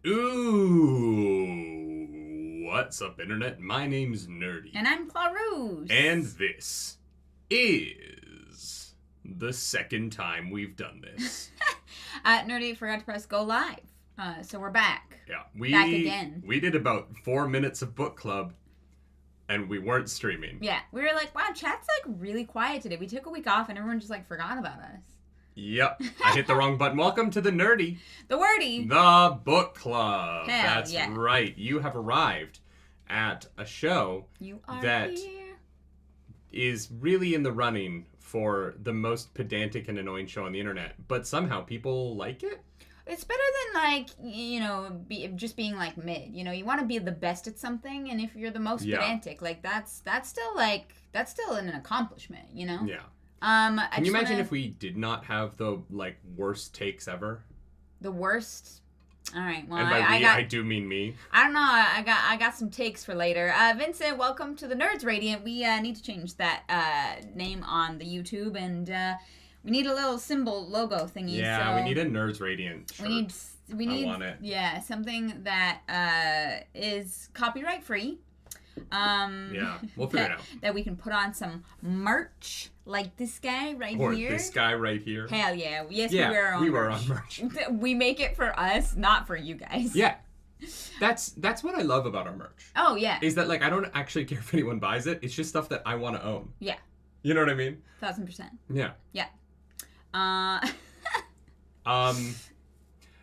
Ooh, what's up, Internet? My name's Nerdy. And I'm Clarouche. And this is the second time we've done this. Nerdy forgot to press go live. So we're back. Yeah, back again. We did about 4 minutes of book club, and we weren't streaming. Yeah, we were like, wow, chat's like really quiet today. We took a week off, and everyone just like forgot about us. Yep, I hit the wrong button. Welcome to the Nerdy. The Wordy. The book club. Hell, That's yeah. right. You have arrived at a show that is really in the running for the most pedantic and annoying show on the internet, but somehow people like it. It's better than like, just being like mid. You know, you want to be the best at something, and if you're the most pedantic, like that's still an accomplishment, you know? Yeah. Can you imagine if we did not have the worst takes ever? The worst. All right. Well, and by I do mean me. I don't know. I got some takes for later. Vincent, welcome to the Nerds Radiant. We need to change that name on the YouTube, and we need a little symbol logo thingy. Yeah, so we need a Nerds Radiant shirt. We need. I want it. Yeah, something that is copyright free. Yeah, we'll figure it out. That we can put on some merch, like this guy right or here. Or this guy right here. Hell yeah. Yes, yeah, we wear our own merch. We make it for us, not for you guys. Yeah. That's what I love about our merch. Oh, yeah. Is that, I don't actually care if anyone buys it. It's just stuff that I want to own. Yeah. You know what I mean? 1000%. Yeah. Yeah.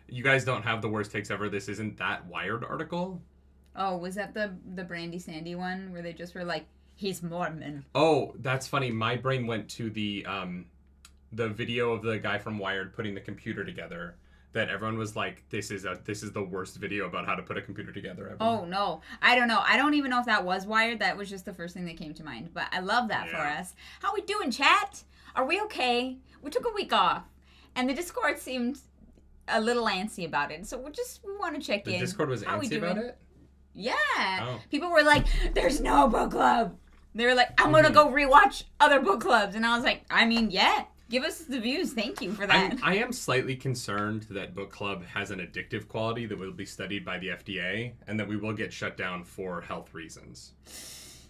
You guys don't have the worst takes ever. This isn't that Wired article. Oh, was that the Brandy Sandy one where they just were like, he's Mormon? Oh, that's funny. My brain went to the video of the guy from Wired putting the computer together. That everyone was like, this is the worst video about how to put a computer together ever. Oh no, I don't know. I don't even know if that was Wired. That was just the first thing that came to mind. But I love that for us. How we doing, chat? Are we okay? We took a week off, and the Discord seemed a little antsy about it. So we want to check in. The Discord was antsy about it? Yeah. Oh. People were like, there's no book club. They were like, I'm going to go rewatch other book clubs. And I was like, I mean, yeah, give us the views. Thank you for that. I am slightly concerned that book club has an addictive quality that will be studied by the FDA and that we will get shut down for health reasons.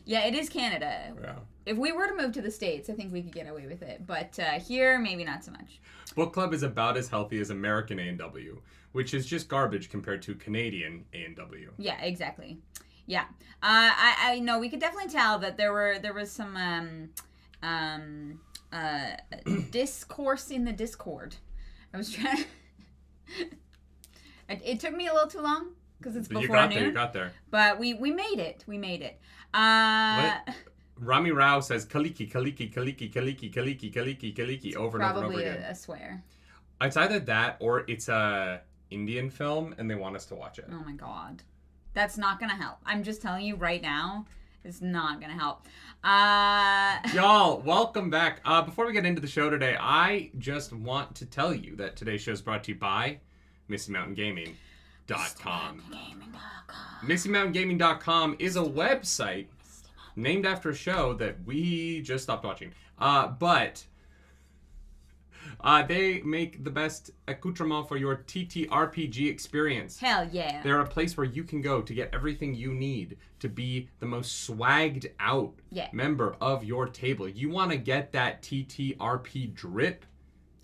Yeah, it is Canada. Yeah. If we were to move to the States, I think we could get away with it. But here, maybe not so much. Book club is about as healthy as American A&W, which is just garbage compared to Canadian A&W. Yeah, exactly. Yeah. I know we could definitely tell that there was some discourse in the Discord. I was trying it took me a little too long because it's before noon. You got there. But we made it. What? Rami Rao says kaliki, kaliki, kaliki, kaliki, kaliki, kaliki, kaliki over and over and over again. Probably a swear. It's either that or it's a Indian film and they want us to watch it. Oh my god. That's not gonna help. I'm just telling you right now, it's not gonna help. Y'all, welcome back. Before we get into the show today, I just want to tell you that today's show is brought to you by Misty Mountain Gaming.com. MistyMountainGaming.com is a website named after a show that we just stopped watching. But they make the best accoutrement for your TTRPG experience. Hell yeah. They're a place where you can go to get everything you need to be the most swagged out member of your table. You want to get that TTRP drip.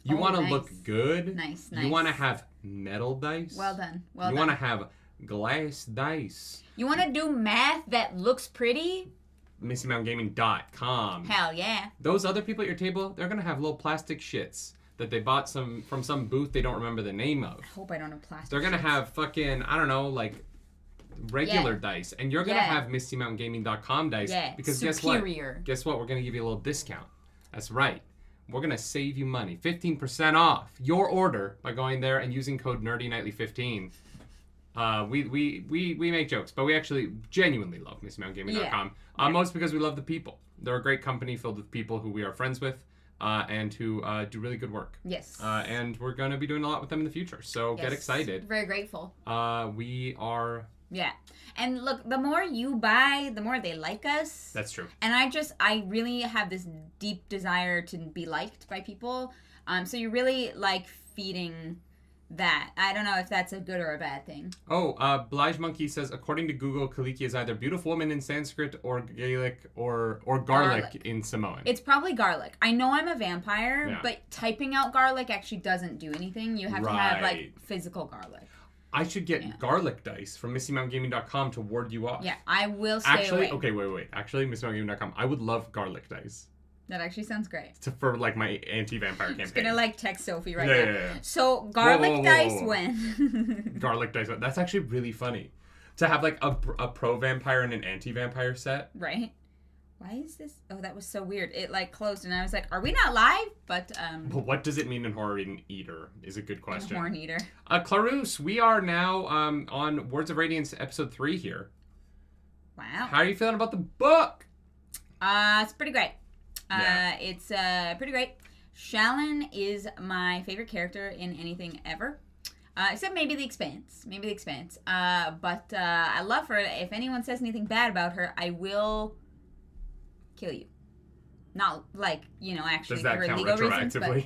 You want to look good. Nice. You want to have metal dice. Well done. You want to have glass dice. You want to do math that looks pretty? MistyMountainGaming.com. Hell yeah. Those other people at your table, they're going to have little plastic shits that they bought from some booth they don't remember the name of. I hope I don't have plastic They're going to have fucking, I don't know, regular dice. And you're going to have MistyMountainGaming.com dice. Yeah, because superior. Guess what? We're going to give you a little discount. That's right. We're going to save you money. 15% off your order by going there and using code nerdynightly15. We make jokes, but we actually genuinely love MistyMountainGaming.com. Most because we love the people. They're a great company filled with people who we are friends with and who do really good work. Yes. And we're going to be doing a lot with them in the future. So get excited. Very grateful. We are... Yeah. And look, the more you buy, the more they like us. That's true. And I really have this deep desire to be liked by people. So you really like feeding that. I don't know if that's a good or a bad thing. Oh, Blige Monkey says, according to Google, Kaliki is either beautiful woman in Sanskrit or Gaelic or garlic in Samoan. It's probably garlic. I know I'm a vampire, but typing out garlic actually doesn't do anything. You have to have, like, physical garlic. I should get garlic dice from MistyMountainGaming.com to ward you off. Yeah, I will stay away. Okay, wait. Actually, MistyMountainGaming.com, I would love garlic dice. That actually sounds great. For, like, my anti-vampire campaign. I'm just gonna, like, text Sophie right now. Yeah. So, garlic dice win. Garlic dice win. That's actually really funny. To have, like, a pro-vampire and an anti-vampire set. Right. Why is this? Oh, that was so weird. It, like, closed, and I was like, are we not live? But what does it mean in Horn Eater is a good question. Horn Eater. Clarus, we are now on Words of Radiance episode 3 here. Wow. How are you feeling about the book? It's pretty great. It's pretty great. Shallan is my favorite character in anything ever. Except maybe The Expanse. But I love her. If anyone says anything bad about her, I will kill you. Not like, actually for legal reasons. But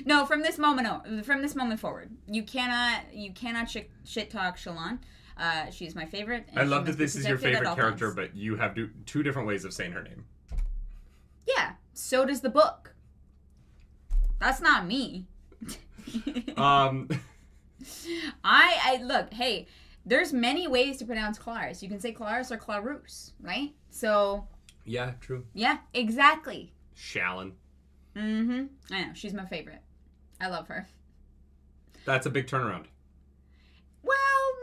no, from this moment forward. You cannot shit talk Shallan. She's my favorite. I love that this is your favorite character, but you have two different ways of saying her name. Yeah, so does the book. That's not me. I look, hey, there's many ways to pronounce Claris. You can say Claris or Clarus, right? So yeah, true. Yeah, exactly. Shallan. Mm-hmm. I know, she's my favorite. I love her. That's a big turnaround. Well,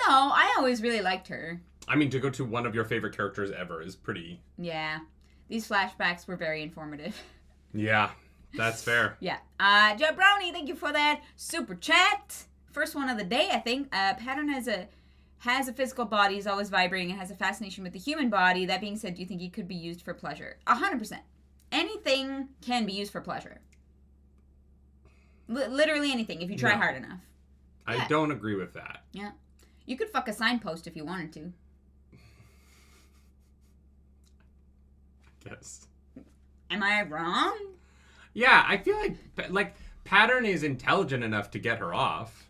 no, I always really liked her. I mean, to go to one of your favorite characters ever is pretty... Yeah. These flashbacks were very informative. Yeah, that's fair. Yeah. Joe Brownie, thank you for that super chat. First one of the day, I think. Pattern has a physical body, is always vibrating, and has a fascination with the human body. That being said, do you think it could be used for pleasure? 100%. Anything can be used for pleasure. Literally anything, if you try hard enough. I don't agree with that. Yeah. You could fuck a signpost if you wanted to. Yes. Am I wrong? Yeah, I feel like Pattern is intelligent enough to get her off.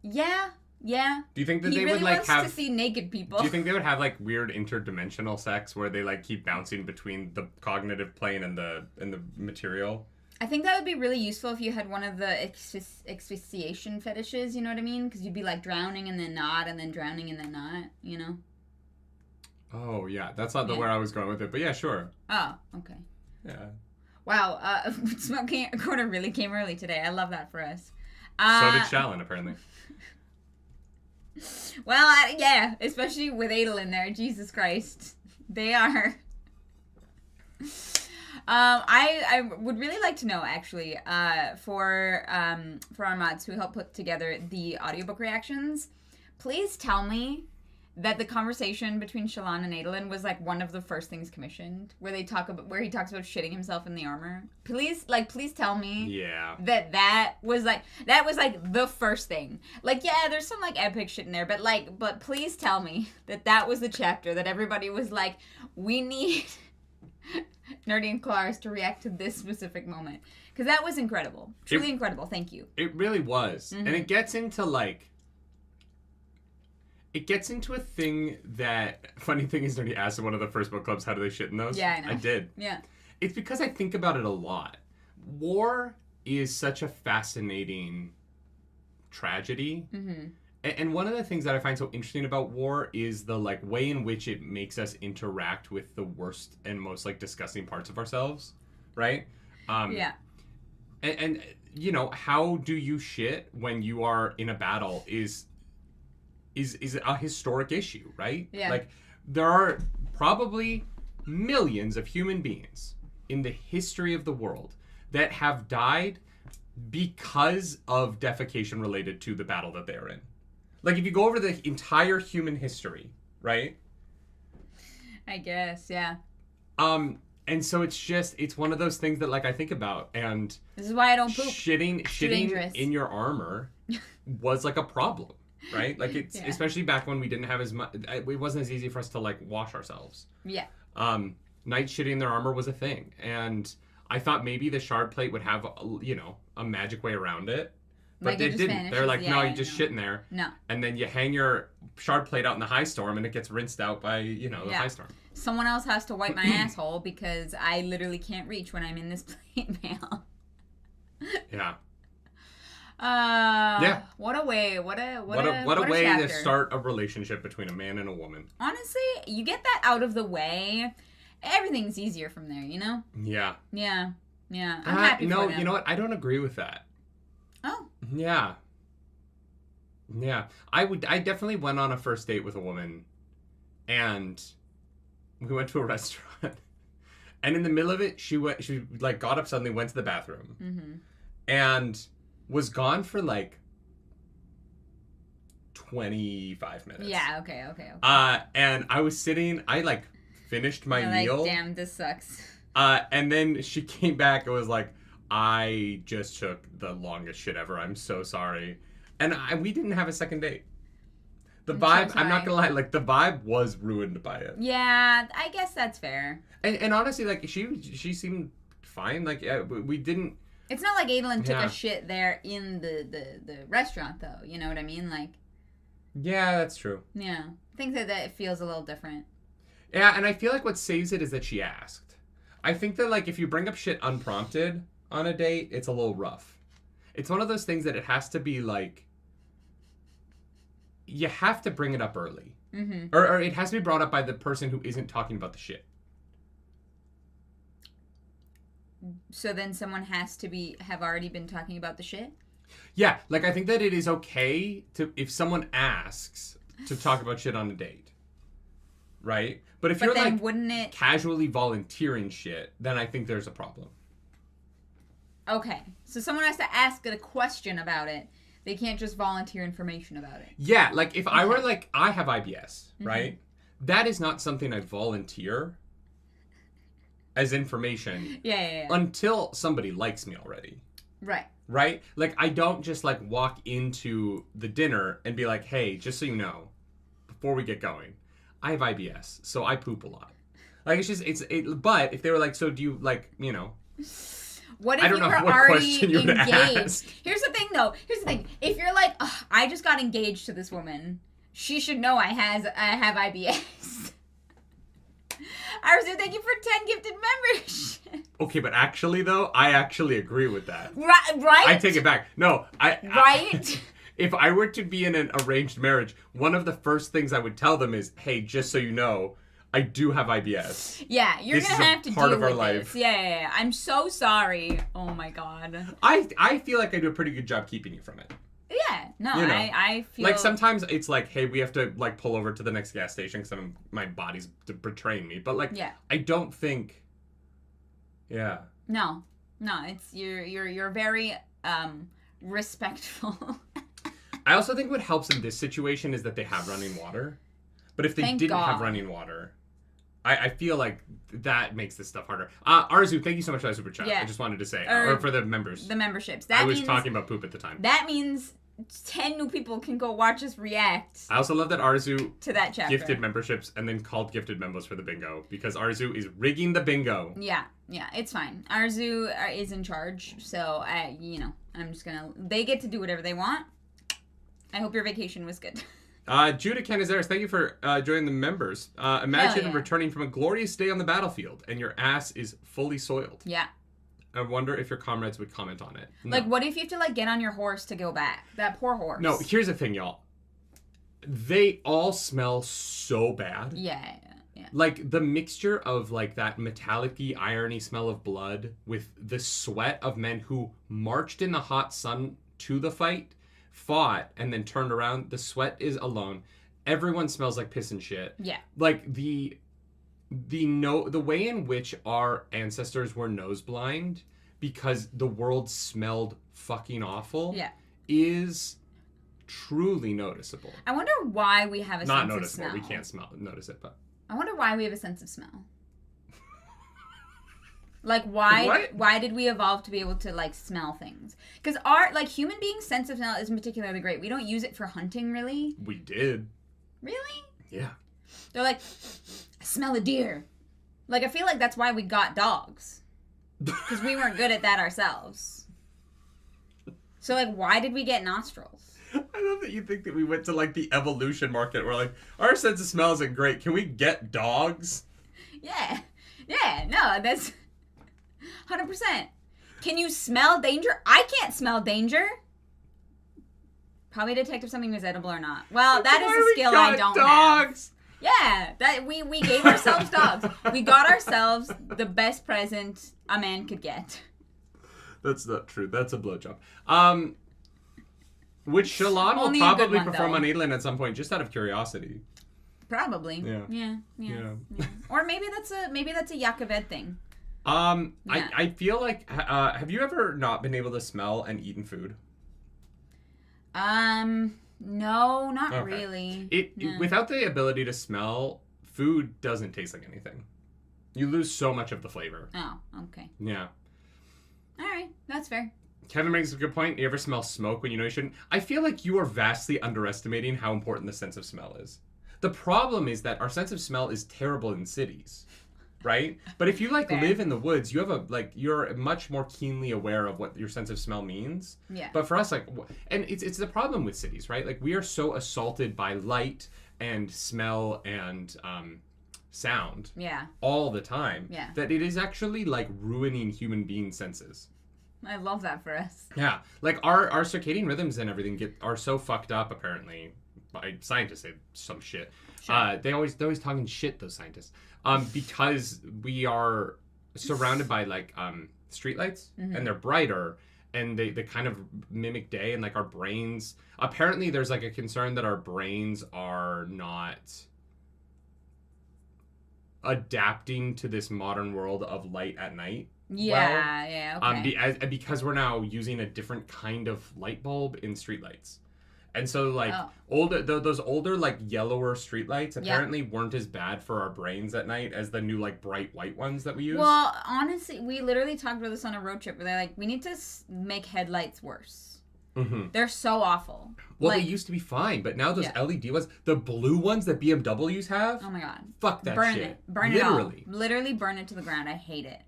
Yeah. Do you think that he they really would like wants have to see naked people? Do you think they would have like weird interdimensional sex where they like keep bouncing between the cognitive plane and the material? I think that would be really useful if you had one of the asphyxiation fetishes, you know what I mean? Because you'd be like drowning and then not, and then drowning and then not, you know? Oh, yeah. That's not where I was going with it, but yeah, sure. Oh, okay. Yeah. Wow, Smoking Corner really came early today. I love that for us. So did Shallan, apparently. Well, yeah, especially with Adolin there. Jesus Christ. They are... I would really like to know, actually, for our mods who helped put together the audiobook reactions, please tell me that the conversation between Shallan and Adolin was like one of the first things commissioned, where he talks about shitting himself in the armor. Please tell me that was the first thing. Like, yeah, there's some like epic shit in there, but please tell me that was the chapter that everybody was like, we need Nerdy and Claris to react to this specific moment, because that was incredible, truly incredible. Thank you. It really was, and it gets into like. It gets into a thing that, funny thing is, Nerdy asked in one of the first book clubs, how do they shit in those? Yeah, I know. I did. Yeah. It's because I think about it a lot. War is such a fascinating tragedy. Mm-hmm. And one of the things that I find so interesting about war is the like way in which it makes us interact with the worst and most like disgusting parts of ourselves, right? Yeah. And you know, how do you shit when you are in a battle is a historic issue, right? Yeah. Like, there are probably millions of human beings in the history of the world that have died because of defecation related to the battle that they're in. Like, if you go over the entire human history, right? I guess, yeah. And so it's one of those things that, like, I think about, and... This is why I don't poop. Shitting in your armor was, like, a problem. Right? Like, it's especially back when we didn't have as much... It wasn't as easy for us to, like, wash ourselves. Yeah. Knights shitting their armor was a thing. And I thought maybe the shard plate would have, a magic way around it. But like it didn't. They're like, no, you just shit in there. No. And then you hang your shard plate out in the high storm, and it gets rinsed out by, the high storm. Someone else has to wipe my asshole because I literally can't reach when I'm in this plate mail. Yeah. What a way! What a way chapter. to start a relationship between a man and a woman. Honestly, you get that out of the way, everything's easier from there. Yeah. Yeah. I'm happy for them. You know what? I don't agree with that. Oh. Yeah. I definitely went on a first date with a woman, and we went to a restaurant, and in the middle of it, she got up suddenly, went to the bathroom, and was gone for 25 minutes. Yeah, okay. And I was sitting, I finished my meal. Damn, this sucks. And then she came back and was like, I just took the longest shit ever. I'm so sorry. And we didn't have a second date. The vibe, I'm not gonna lie, the vibe was ruined by it. Yeah, I guess that's fair. And honestly, she seemed fine. We didn't. It's not like Adolin took a shit there in the restaurant, though. You know what I mean? Yeah, that's true. Yeah. I think that it feels a little different. Yeah, and I feel like what saves it is that she asked. I think that, if you bring up shit unprompted on a date, it's a little rough. It's one of those things that it has to be, you have to bring it up early. Mm-hmm. Or it has to be brought up by the person who isn't talking about the shit. So then someone has to have already been talking about the shit? Yeah, I think that it is okay if someone asks to talk about shit on a date. Right? But if you're wouldn't it casually volunteering shit, then I think there's a problem. Okay. So someone has to ask a question about it. They can't just volunteer information about it. Yeah, if I were I have IBS, right? That is not something I volunteer as information. Yeah. Until somebody likes me already. Right. Right? I don't just walk into the dinner and be like, hey, just so you know, before we get going, I have IBS, so I poop a lot. But if they were so do you what if I don't you know were what already question you would engaged? ask. Here's the thing, though. If you're I just got engaged to this woman, she should know I have IBS. Arzu, thank you for 10 gifted memberships. Okay, but actually, though, I actually agree with that. Right? I take it back. No, Right? If I were to be in an arranged marriage, one of the first things I would tell them is, hey, just so you know, I do have IBS. Yeah, you're going to have to part deal of our with life. this. Yeah. I'm so sorry. Oh, my God. I feel like I do a pretty good job keeping you from it. Yeah, no, I feel... sometimes it's hey, we have to, pull over to the next gas station because my body's betraying me. But, I don't think... Yeah. No, it's... You're very, respectful. I also think what helps in this situation is that they have running water. But if they didn't have running water... I feel like that makes this stuff harder. Arzu, thank you so much for that super chat. Yeah. I just wanted to say. Or for the members. The memberships. I was talking about poop at the time. That means 10 new people can go watch us react. I also love that Arzu to that chapter gifted memberships and then called gifted members for the bingo. Because Arzu is rigging the bingo. Yeah, it's fine. Arzu is in charge. So, I'm just going to... They get to do whatever they want. I hope your vacation was good. Judah Canizares, thank you for joining the members. Imagine returning from a glorious day on the battlefield and your ass is fully soiled. Yeah. I wonder if your comrades would comment on it. No. What if you have to get on your horse to go back? That poor horse. No, here's the thing, y'all. They all smell so bad. Yeah. The mixture of that metallic-y, irony smell of blood with the sweat of men who marched in the hot sun to the fight, fought, and then turned around. The sweat is alone. Everyone smells like piss and shit. Yeah. The way in which our ancestors were nose blind because the world smelled fucking awful is truly noticeable. I wonder why we have a sense of smell. Not noticeable. We can't notice it, but I wonder why we have a sense of smell. Why did we evolve to be able to smell things? Because our human beings' sense of smell isn't particularly great. We don't use it for hunting, really. We did. Really? Yeah. They're I smell a deer. I feel like that's why we got dogs. Because we weren't good at that ourselves. So, like, why did we get nostrils? I love that you think that we went to, like, the evolution market. We're like, our sense of smell isn't great. Can we get dogs? Yeah. Yeah, no, that's 100%. Can you smell danger? I can't smell danger. Probably detect if something is edible or not. Well, that is a skill I don't dogs? have. Yeah, that we gave ourselves dogs. We got ourselves the best present a man could get. That's not true. That's a blowjob. Which Shallan will probably perform on Adolin at some point, just out of curiosity. Probably. Yeah. Or maybe that's a Yakoved thing. I feel like have you ever not been able to smell and eaten food? No, not really. Without the ability to smell, food doesn't taste like anything. You lose so much of the flavor. Oh, okay. Yeah. All right, that's fair. Kevin makes a good point. You ever smell smoke when you know you shouldn't? I feel like you are vastly underestimating how important the sense of smell is. The problem is that our sense of smell is terrible in cities, right? But if you live in the woods, you have you're much more keenly aware of what your sense of smell means. Yeah. But for us, and it's the problem with cities, right? Like, we are so assaulted by light and smell and sound. Yeah. All the time. Yeah. That it is actually like ruining human being senses. I love that for us. Yeah, like our circadian rhythms and everything are so fucked up, apparently. Scientists say some shit. Sure. They're always talking shit, those scientists. Because we are surrounded by streetlights, and they're brighter, and they kind of mimic day, and like our brains. Apparently, there's like a concern that our brains are not adapting to this modern world of light at night. Yeah, okay. Because we're now using a different kind of light bulb in streetlights. And so, those older, yellower streetlights apparently weren't as bad for our brains at night as the new, bright white ones that we use. Well, honestly, we literally talked about this on a road trip where they're like, we need to make headlights worse. Mm-hmm. They're so awful. Well, they used to be fine, but now those LED ones, the blue ones that BMWs have. Oh my god. Fuck that burn shit. It. Burn it all. Literally burn it to the ground. I hate it.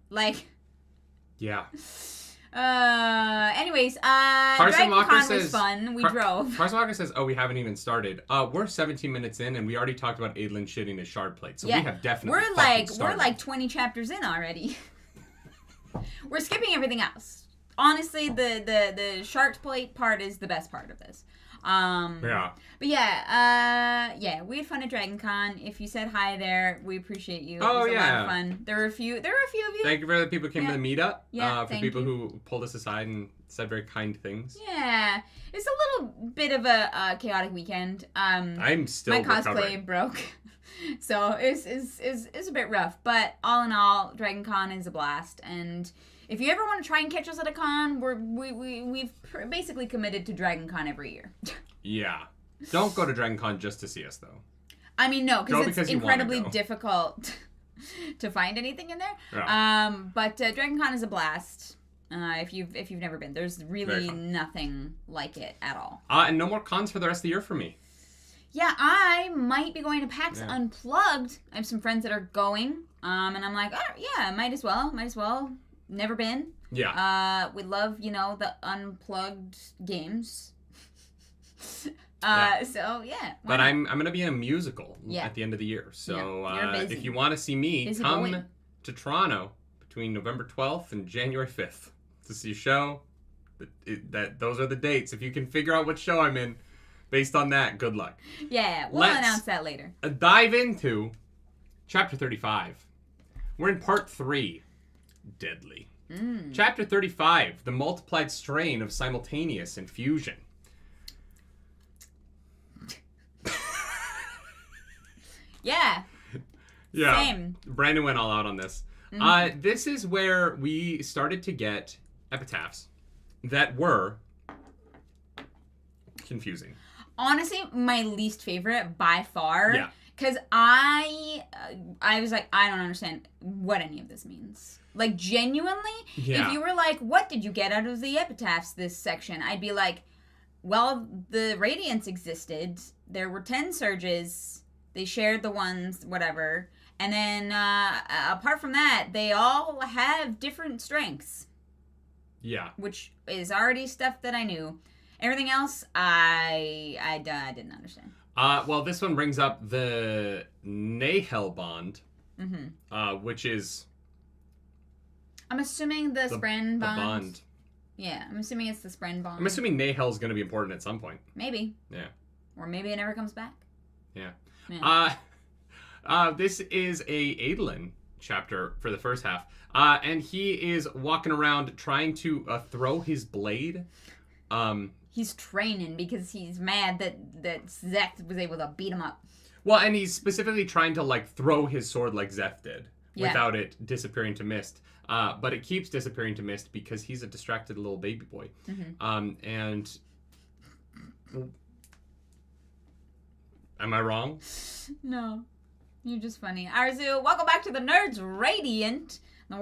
Yeah. Anyways, Dragon Con was fun. We drove. Carson Walker says, we haven't even started. We're 17 minutes in, and we already talked about Adolin shitting his shard plate, so we have definitely We're 20 chapters in already. We're skipping everything else. Honestly, the shard plate part is the best part of this. Yeah. But yeah, we had fun at Dragon Con. If you said hi there, we appreciate you. It was a lot of fun. There were a few of you. Thank you for the people who came to the meetup. Yeah, for people who pulled us aside and said very kind things. Yeah. It's a little bit of a chaotic weekend. I'm still my recovering. cosplay broke. So it's a bit rough. But all in all, Dragon Con is a blast, and if you ever want to try and catch us at a con, we've basically committed to Dragon Con every year. Yeah. Don't go to Dragon Con just to see us, though. I mean, no, because it's incredibly difficult to find anything in there. Yeah. But Dragon Con is a blast. If you've never been, there's really nothing like it at all. And no more cons for the rest of the year for me. Yeah, I might be going to PAX Unplugged. I have some friends that are going, and I'm like, oh yeah, might as well. Never been. Yeah. We love, the unplugged games. So yeah. But I'm gonna be in a musical at the end of the year. So if you want to see me, come to Toronto between November 12th and January 5th to see a show. Those are the dates. If you can figure out what show I'm in, based on that, good luck. Yeah, we'll announce that later. Dive into chapter 35. We're in part 3. Deadly. Chapter 35, the multiplied strain of simultaneous infusion. Yeah. Same. Brandon went all out on this. This is where we started to get epitaphs that were confusing. Honestly, my least favorite by far. Yeah. Because I was like, I don't understand what any of this means. Genuinely, if you were like, what did you get out of the epitaphs this section? I'd be like, well, the Radiance existed. There were 10 surges. They shared the ones, whatever. And then, apart from that, they all have different strengths. Yeah. Which is already stuff that I knew. Everything else, I didn't understand. Well, this one brings up the Nahel bond, which is... I'm assuming the Spren bond. The bond. Yeah, I'm assuming it's the Spren bond. I'm assuming Nahel's going to be important at some point. Maybe. Yeah. Or maybe it never comes back. Yeah. Yeah. This is a Adolin chapter for the first half. And he is walking around trying to throw his blade. He's training because he's mad that Zeth was able to beat him up. Well, and he's specifically trying to, like, throw his sword like Zeth did. Yeah. Without it disappearing to mist. But it keeps disappearing to mist because he's a distracted little baby boy. And... Am I wrong? No. You're just funny. Arzu, welcome back to the Nerds Radiant. In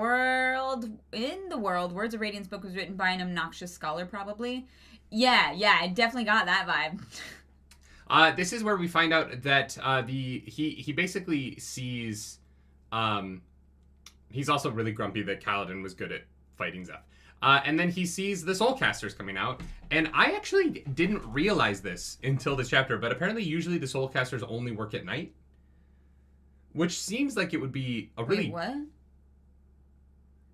the world, Words of Radiance book was written by an obnoxious scholar, probably. Yeah, I definitely got that vibe. This is where we find out that he basically sees... he's also really grumpy that Kaladin was good at fighting Zeth. And then he sees the Soulcasters coming out. And I actually didn't realize this until this chapter, but apparently usually the Soulcasters only work at night. Which seems like it would be a really... Wait,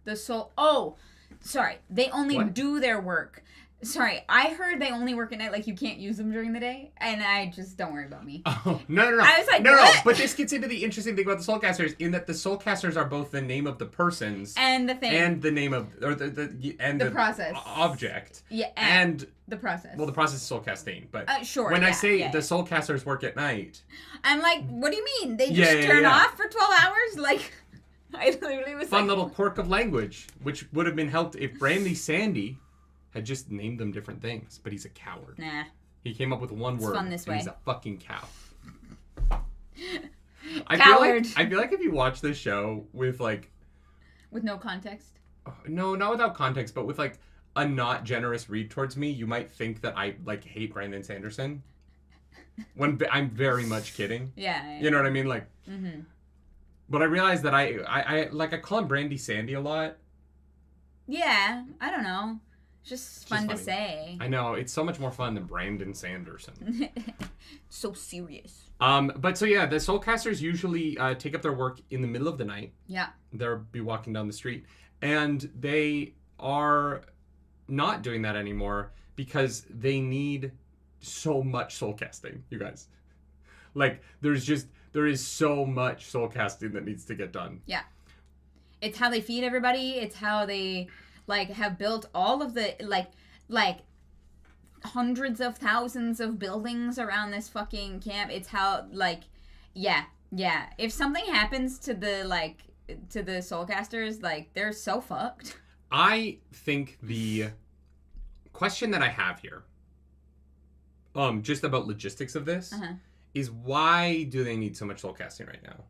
what? Oh, sorry. They only do their work. Sorry, I heard they only work at night, like you can't use them during the day, and I just, don't worry about me. Oh, no. I was like, no, what? But this gets into the interesting thing about the Soulcasters, in that the Soulcasters are both the name of the persons. And the thing. And the name of, or the process. Object. Yeah, and the process. Well, the process is soulcasting, but sure, when I say the Soulcasters work at night. I'm like, what do you mean? They just turn off for 12 hours? Like, I literally was Fun little quirk of language, which would have been helped if Brandon Sandy had just named them different things, but he's a coward. Nah. He came up with one word. Fun this way. He's a fucking cow. Coward. I feel like if you watch this show with like... With no context? No, not without context, but with like a not generous read towards me, you might think that I like hate Brandon Sanderson. When I'm very much kidding. Yeah. You know what I mean? Like... But I realized that I call him Brandy Sandy a lot. Yeah, I don't know. It's just fun to say. I know. It's so much more fun than Brandon Sanderson. So serious. But so yeah, the Soulcasters usually take up their work in the middle of the night. Yeah. They'll be walking down the street. And they are not doing that anymore because they need so much soulcasting, you guys. Like, there is so much soulcasting that needs to get done. Yeah. It's how they feed everybody. It's how they... like, have built all of the, like, hundreds of thousands of buildings around this fucking camp. It's how, like, yeah. If something happens to the Soulcasters, like, they're so fucked. I think the question that I have here, just about logistics of this, is why do they need so much soulcasting right now?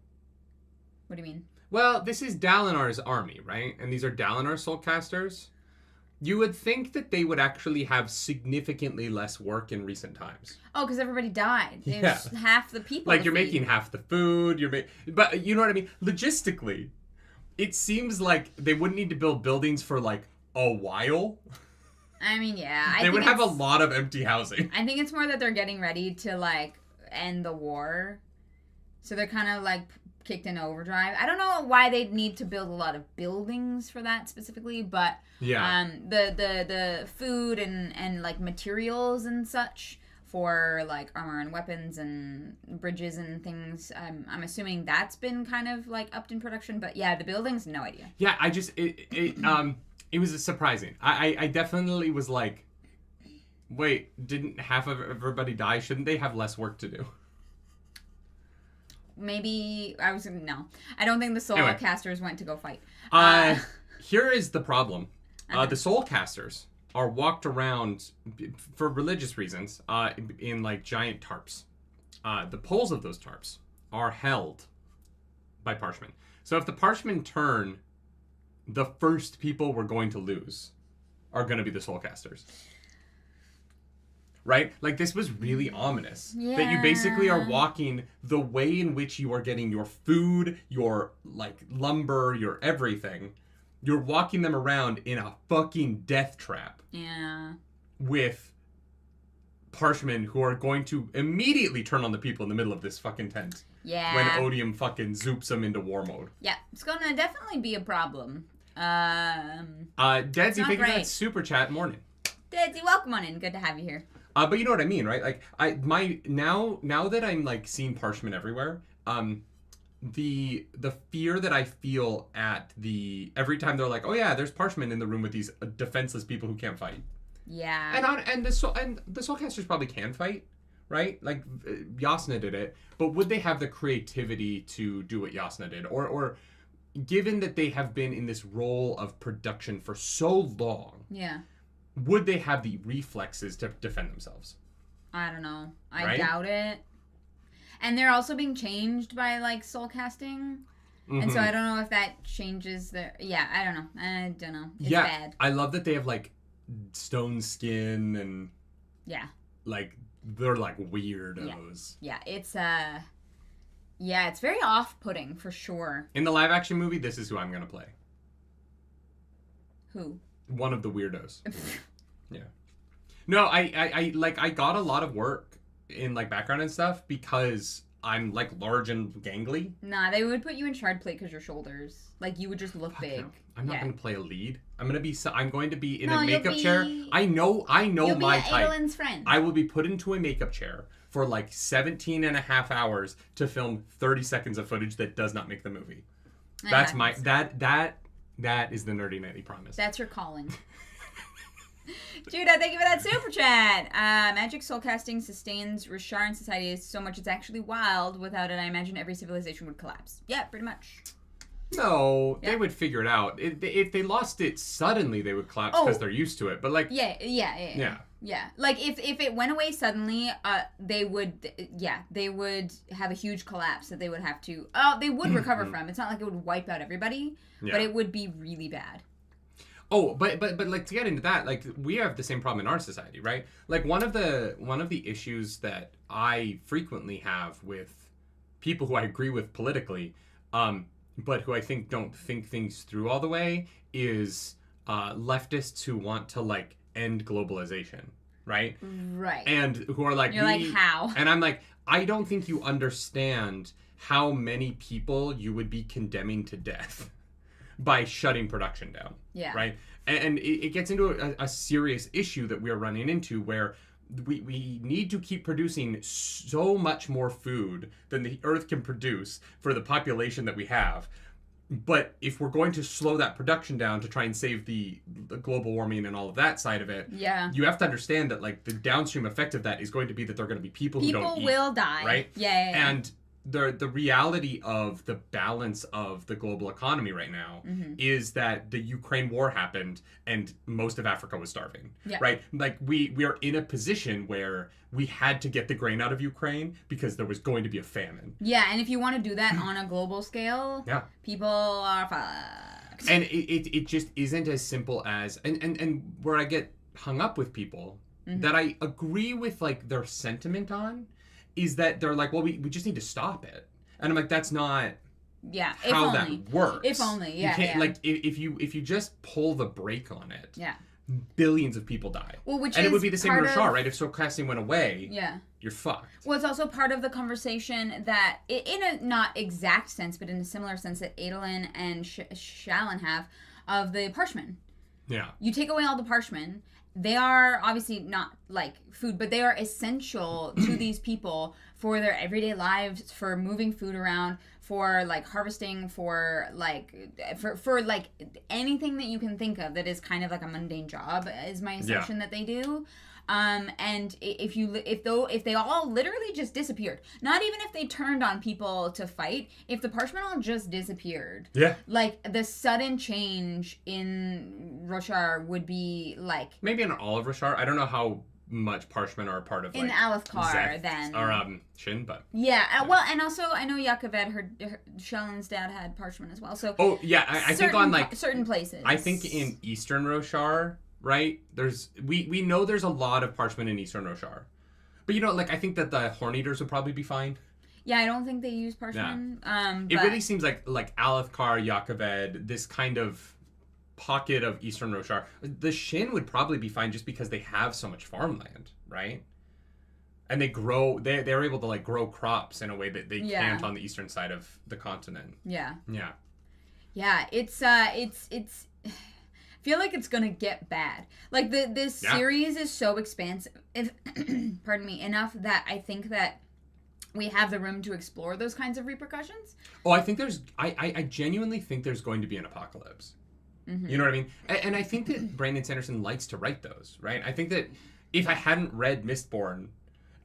What do you mean? Well, this is Dalinar's army, right? And these are Dalinar soulcasters. You would think that they would actually have significantly less work in recent times. Oh, because everybody died. There's half the people. Like, you're making half the food. But you know what I mean? Logistically, it seems like they wouldn't need to build buildings for, like, a while. I mean, yeah. They would have a lot of empty housing. I think it's more that they're getting ready to, like, end the war. So they're kind of, like... kicked in overdrive. I don't know why they'd need to build a lot of buildings for that specifically, but the food and like materials and such for like armor and weapons and bridges and things, I'm assuming that's been kind of like upped in production, but yeah, the buildings, no idea. Yeah, it was surprising. I definitely was like, wait, didn't half of everybody die? Shouldn't they have less work to do? Maybe no. I don't think the Soulcasters went to go fight. Here is the problem. The Soulcasters are walked around for religious reasons in like giant tarps. The poles of those tarps are held by Parshmen. So if the Parshmen turn, the first people we're going to lose are going to be the Soulcasters. Right? Like, this was really ominous. Yeah. That you basically are walking the way in which you are getting your food, your, like, lumber, your everything, you're walking them around in a fucking death trap. Yeah. With Parshmen who are going to immediately turn on the people in the middle of this fucking tent. Yeah. When Odium fucking zoops them into war mode. Yeah, it's gonna definitely be a problem. Dedsy, thank you for that super chat. Morning. Dedsy, welcome on in. Good to have you here. But you know what I mean, right? Like, now that I'm, like, seeing Parshmen everywhere, the fear that I feel at every time they're like, oh yeah, there's Parshmen in the room with these defenseless people who can't fight. Yeah. And the Soulcasters probably can fight, right? Like Yasna did it, but would they have the creativity to do what Yasna did? Or given that they have been in this role of production for so long, would they have the reflexes to defend themselves? I don't know. I doubt it. And they're also being changed by like soul casting. Mm-hmm. And so I don't know if that changes their... Yeah, I don't know. It's bad. I love that they have like stone skin and... Yeah. Like, they're like weirdos. Yeah, it's it's very off-putting for sure. In the live action movie, this is who I'm gonna play. Who? One of the weirdos. Yeah. No, I got a lot of work in like background and stuff because I'm like large and gangly. Nah, they would put you in shard plate because your shoulders. Like you would just look big. No. I'm not going to play a lead. I'm going to be in a makeup chair. I know my type. Adolin's friend. I will be put into a makeup chair for like 17 and a half hours to film 30 seconds of footage that does not make the movie. That's my that is the Nerdy Nightly promise. That's your calling. Judah, thank you for that super chat. Magic soul casting sustains Risharan society so much it's actually wild. Without it, I imagine every civilization would collapse. Yeah, pretty much. No, they would figure it out. If they lost it suddenly, they would collapse because they're used to it. But like, yeah. Like if it went away suddenly, they would have a huge collapse that they would have to. They would recover from. It's not like it would wipe out everybody, but it would be really bad. Oh, but like to get into that, like we have the same problem in our society, right? Like one of the issues that I frequently have with people who I agree with politically, but who I think don't think things through all the way is leftists who want to like end globalization, right? Right. And who are like, you're like, how? And I'm like, I don't think you understand how many people you would be condemning to death by shutting production down. Yeah. Right? And it gets into a serious issue that we are running into where we need to keep producing so much more food than the Earth can produce for the population that we have. But if we're going to slow that production down to try and save the global warming and all of that side of it, you have to understand that like the downstream effect of that is going to be that there are going to be people who don't eat. People will die. Right? Yeah. And the reality of the balance of the global economy right now is that the Ukraine war happened and most of Africa was starving, right? Like we are in a position where we had to get the grain out of Ukraine because there was going to be a famine. Yeah, and if you want to do that on a global scale, people are fucked. And it just isn't as simple as, and where I get hung up with people that I agree with like their sentiment on, is that they're like, well, we just need to stop it. And I'm like, that's not how that works. If only, You can't, like, if you just pull the brake on it, billions of people die. Well, and it would be the same with Rashar, right? If soul casting went away, you're fucked. Well, it's also part of the conversation that, in a not exact sense, but in a similar sense that Adolin and Shallan have, of the Parshmen. Yeah. You take away all the Parshmen. They are obviously not like food, but they are essential to these people for their everyday lives, for moving food around, for like harvesting, for like anything that you can think of that is kind of like a mundane job is my assumption that they do. And if they all literally just disappeared, not even if they turned on people to fight, if the Parshmen all just disappeared, like the sudden change in Roshar would be like maybe in all of Roshar. I don't know how much Parshmen are a part of in like, Alethkar then or Shin, but well, and also I know Yakaved, her Shallan's dad had Parshmen as well. So I think on like certain places. I think in Eastern Roshar. Right? We know there's a lot of Parshmen in Eastern Roshar. But you know, like I think that the Horn-Eaters would probably be fine. Yeah, I don't think they use Parshmen. It really seems like Alethkar, Yakaved, this kind of pocket of Eastern Roshar. The Shin would probably be fine just because they have so much farmland, right? And they grow, they're able to like grow crops in a way that they can't on the eastern side of the continent. Yeah. Yeah. Yeah, it's I feel like it's gonna get bad. Like this series is so expansive, pardon me, enough that I think that we have the room to explore those kinds of repercussions. Oh, I think I genuinely think there's going to be an apocalypse. Mm-hmm. You know what I mean? And I think that Brandon Sanderson likes to write those, right? I think that if I hadn't read Mistborn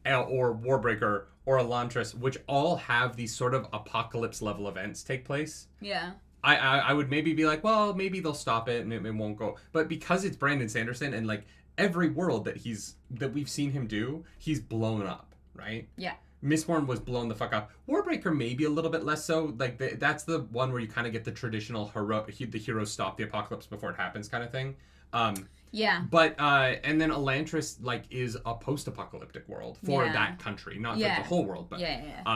or Warbreaker or Elantris, which all have these sort of apocalypse level events take place. Yeah. I would maybe be like, well, maybe they'll stop it and it won't go. But because it's Brandon Sanderson and like every world that we've seen him do, he's blown up, right? Yeah. Mistborn was blown the fuck up. Warbreaker maybe a little bit less so. Like that's the one where you kind of get the traditional the heroes stop the apocalypse before it happens kind of thing. Yeah. But and then Elantris like is a post-apocalyptic world for that country, not for the whole world, but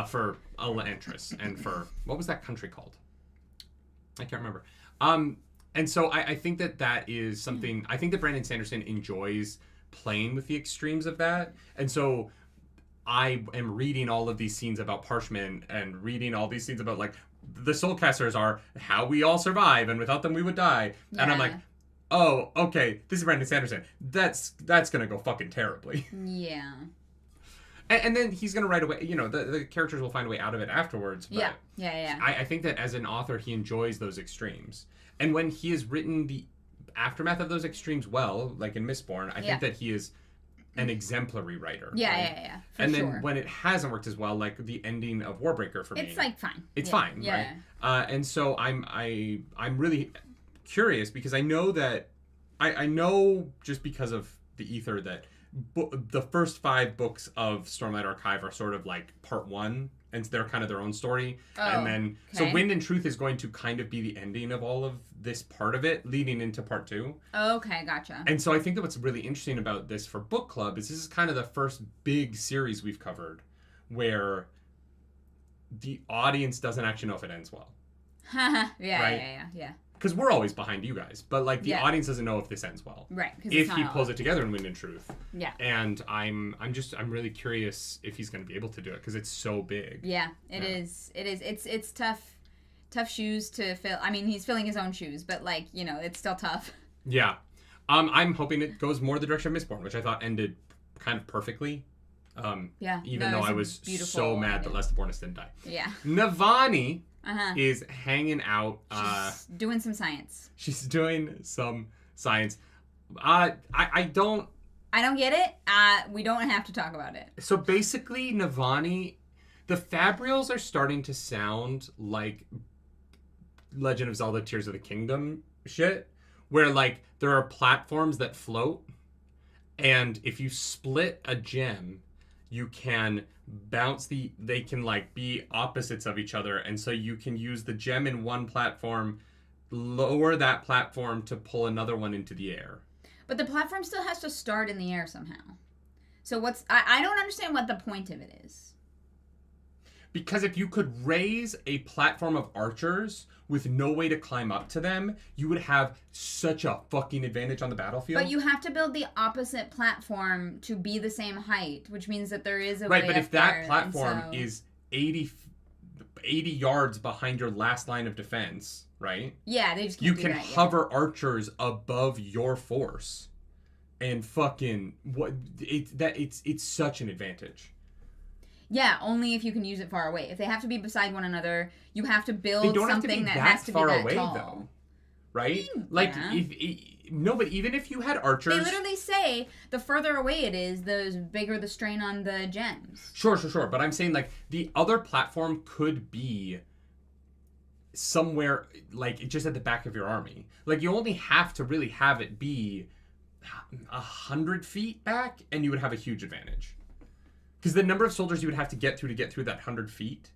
for Elantris and for what was that country called? I can't remember. And so I think that is something. I think that Brandon Sanderson enjoys playing with the extremes of that, and so I am reading all of these scenes about Parchment and reading all these scenes about like the Soulcasters are how we all survive, and without them we would die. Yeah. And I'm like, oh, okay, this is Brandon Sanderson. That's gonna go fucking terribly. Yeah. And then he's gonna write away. You know, the characters will find a way out of it afterwards. But yeah. I think that as an author, he enjoys those extremes, and when he has written the aftermath of those extremes well, like in Mistborn, I think that he is an exemplary writer. Yeah. And then when it hasn't worked as well, like the ending of Warbreaker for me, it's like fine. It's fine, right? And so I'm really curious because I know that I know just because of the ether that the first 5 books of Stormlight Archive are sort of like part 1, and they're kind of their own story. And then so Wind and Truth is going to kind of be the ending of all of this part of it, leading into part 2. Okay, gotcha. And so I think that what's really interesting about this for book club is this is kind of the first big series we've covered where the audience doesn't actually know if it ends well. Yeah. Because we're always behind you guys, but like the audience doesn't know if this ends well. Right. If he pulls it together in Wind and Truth. Yeah. And I'm really curious if he's going to be able to do it because it's so big. Yeah, it is. It's tough shoes to fill. I mean, he's filling his own shoes, but like, you know, it's still tough. Yeah. I'm hoping it goes more the direction of Mistborn, which I thought ended kind of perfectly. Even though I was so mad that Lester Bornis didn't die. Yeah. Navani is hanging out. She's doing some science. She's doing some science. I don't get it. We don't have to talk about it. So basically, Navani, the fabrials are starting to sound like Legend of Zelda Tears of the Kingdom shit, where like there are platforms that float, and if you split a gem, you can bounce they can like be opposites of each other, and so you can use the gem in one platform, lower that platform to pull another one into the air. But the platform still has to start in the air somehow. So I don't understand what the point of it is. Because if you could raise a platform of archers with no way to climb up to them, you would have such a fucking advantage on the battlefield. But you have to build the opposite platform to be the same height, which means that there is a way up there. Right, but if that platform is 80 yards behind your last line of defense, right? Yeah, they just can't do that. You can hover archers above your force, and fucking it's such an advantage. Yeah, only if you can use it far away. If they have to be beside one another, you have to build something that has to be that away, tall. Though, right? Like, but even if you had archers... They literally say the further away it is, the bigger the strain on the gems. Sure. But I'm saying, like, the other platform could be somewhere, like, just at the back of your army. Like, you only have to really have it be 100 feet back, and you would have a huge advantage. Because the number of soldiers you would have to get through that 100 feet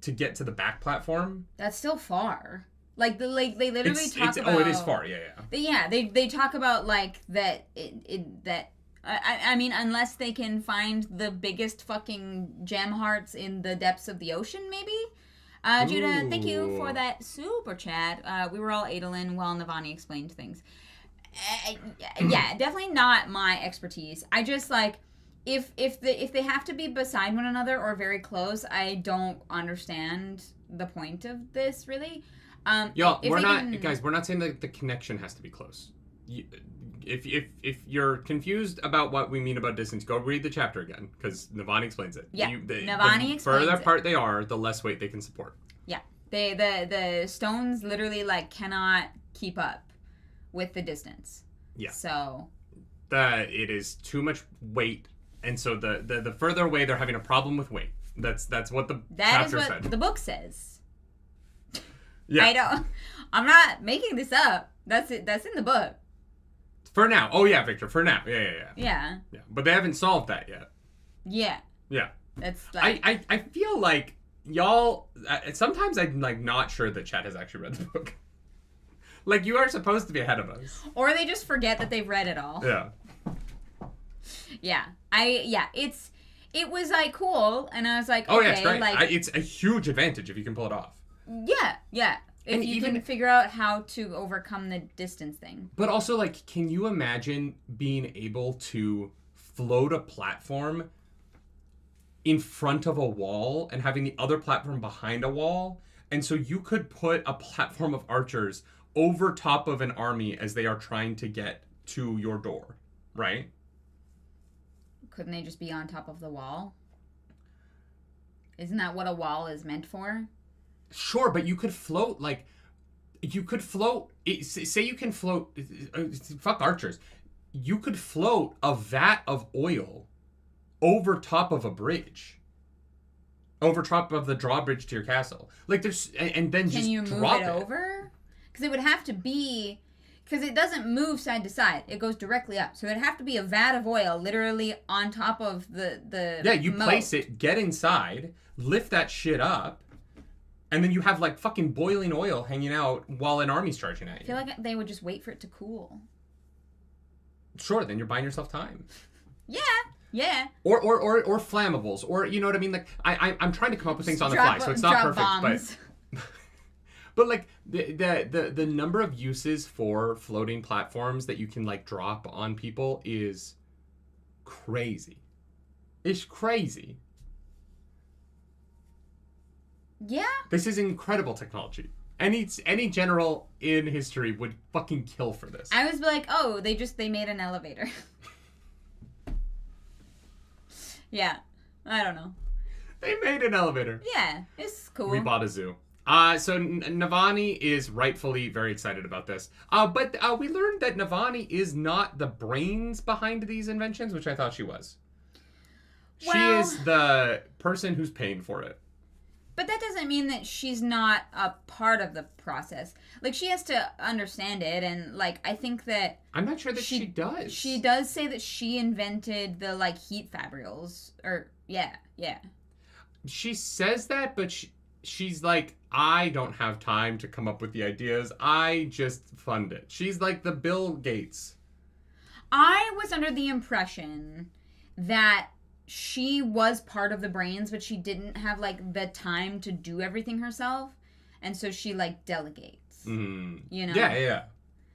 to get to the back platform. That's still far. Like they literally talk about. Oh, it is far. Yeah. They talk about like that. I mean, unless they can find the biggest fucking gem hearts in the depths of the ocean, maybe. Judah, thank you for that super chat. We were all Adolin while Navani explained things. Yeah, definitely not my expertise. I just like if they have to be beside one another or very close, I don't understand the point of this really. Y'all, we're not saying that the connection has to be close. If you're confused about what we mean about distance, go read the chapter again because Navani explains it. Yeah, Navani explains it. The further apart they are, the less weight they can support. Yeah, the stones literally like cannot keep up with the distance. Yeah. So it is too much weight, and so the further away they're having a problem with weight. That's what the chapter said. That is what the book says. Yeah. I'm not making this up. That's it. That's in the book. For now. Oh yeah, Victor. For now. Yeah. Yeah. Yeah. But they haven't solved that yet. Yeah. Yeah. That's like I feel like y'all sometimes I'm like not sure that Chad has actually read the book. Like you are supposed to be ahead of us. Or they just forget that they've read it all. Yeah. Yeah. It was like cool and I was like, oh okay, yeah, it's great. like it's a huge advantage if you can pull it off. Yeah. If you can figure out how to overcome the distance thing. But also, like, can you imagine being able to float a platform in front of a wall and having the other platform behind a wall? And so you could put a platform of archers over top of an army as they are trying to get to your door, right? Couldn't they just be on top of the wall? Isn't that what a wall is meant for? Sure, but you could float, say you can float, fuck archers. You could float a vat of oil over top of a bridge. Over top of the drawbridge to your castle. Like there's, and then just drop it. Can you move it over? Because it would have to be, because it doesn't move side to side. It goes directly up. So it'd have to be a vat of oil literally on top of the Yeah, you moat. place it, get inside, lift that shit up, and then you have, like, fucking boiling oil hanging out while an army's charging at you. I feel like they would just wait for it to cool. Sure, then you're buying yourself time. Yeah. Or flammables. Or, you know what I mean? Like, I'm trying to come up with things on the fly, so it's not perfect. Bombs. But, like, the number of uses for floating platforms that you can, like, drop on people is crazy. It's crazy. Yeah. This is incredible technology. Any general in history would fucking kill for this. I was like, oh, they made an elevator. Yeah. I don't know. They made an elevator. Yeah. It's cool. We bought a zoo. So Navani is rightfully very excited about this. But we learned that Navani is not the brains behind these inventions, which I thought she was. Well, she is the person who's paying for it. But that doesn't mean that she's not a part of the process. Like, she has to understand it, and, like, I think that... I'm not sure that she does. She does say that she invented the, like, heat fabrials. Or, yeah. She says that, but she's like, I don't have time to come up with the ideas. I just fund it. She's like the Bill Gates. I was under the impression that she was part of the brains, but she didn't have, like, the time to do everything herself. And so she, like, delegates. Mm. You know? Yeah.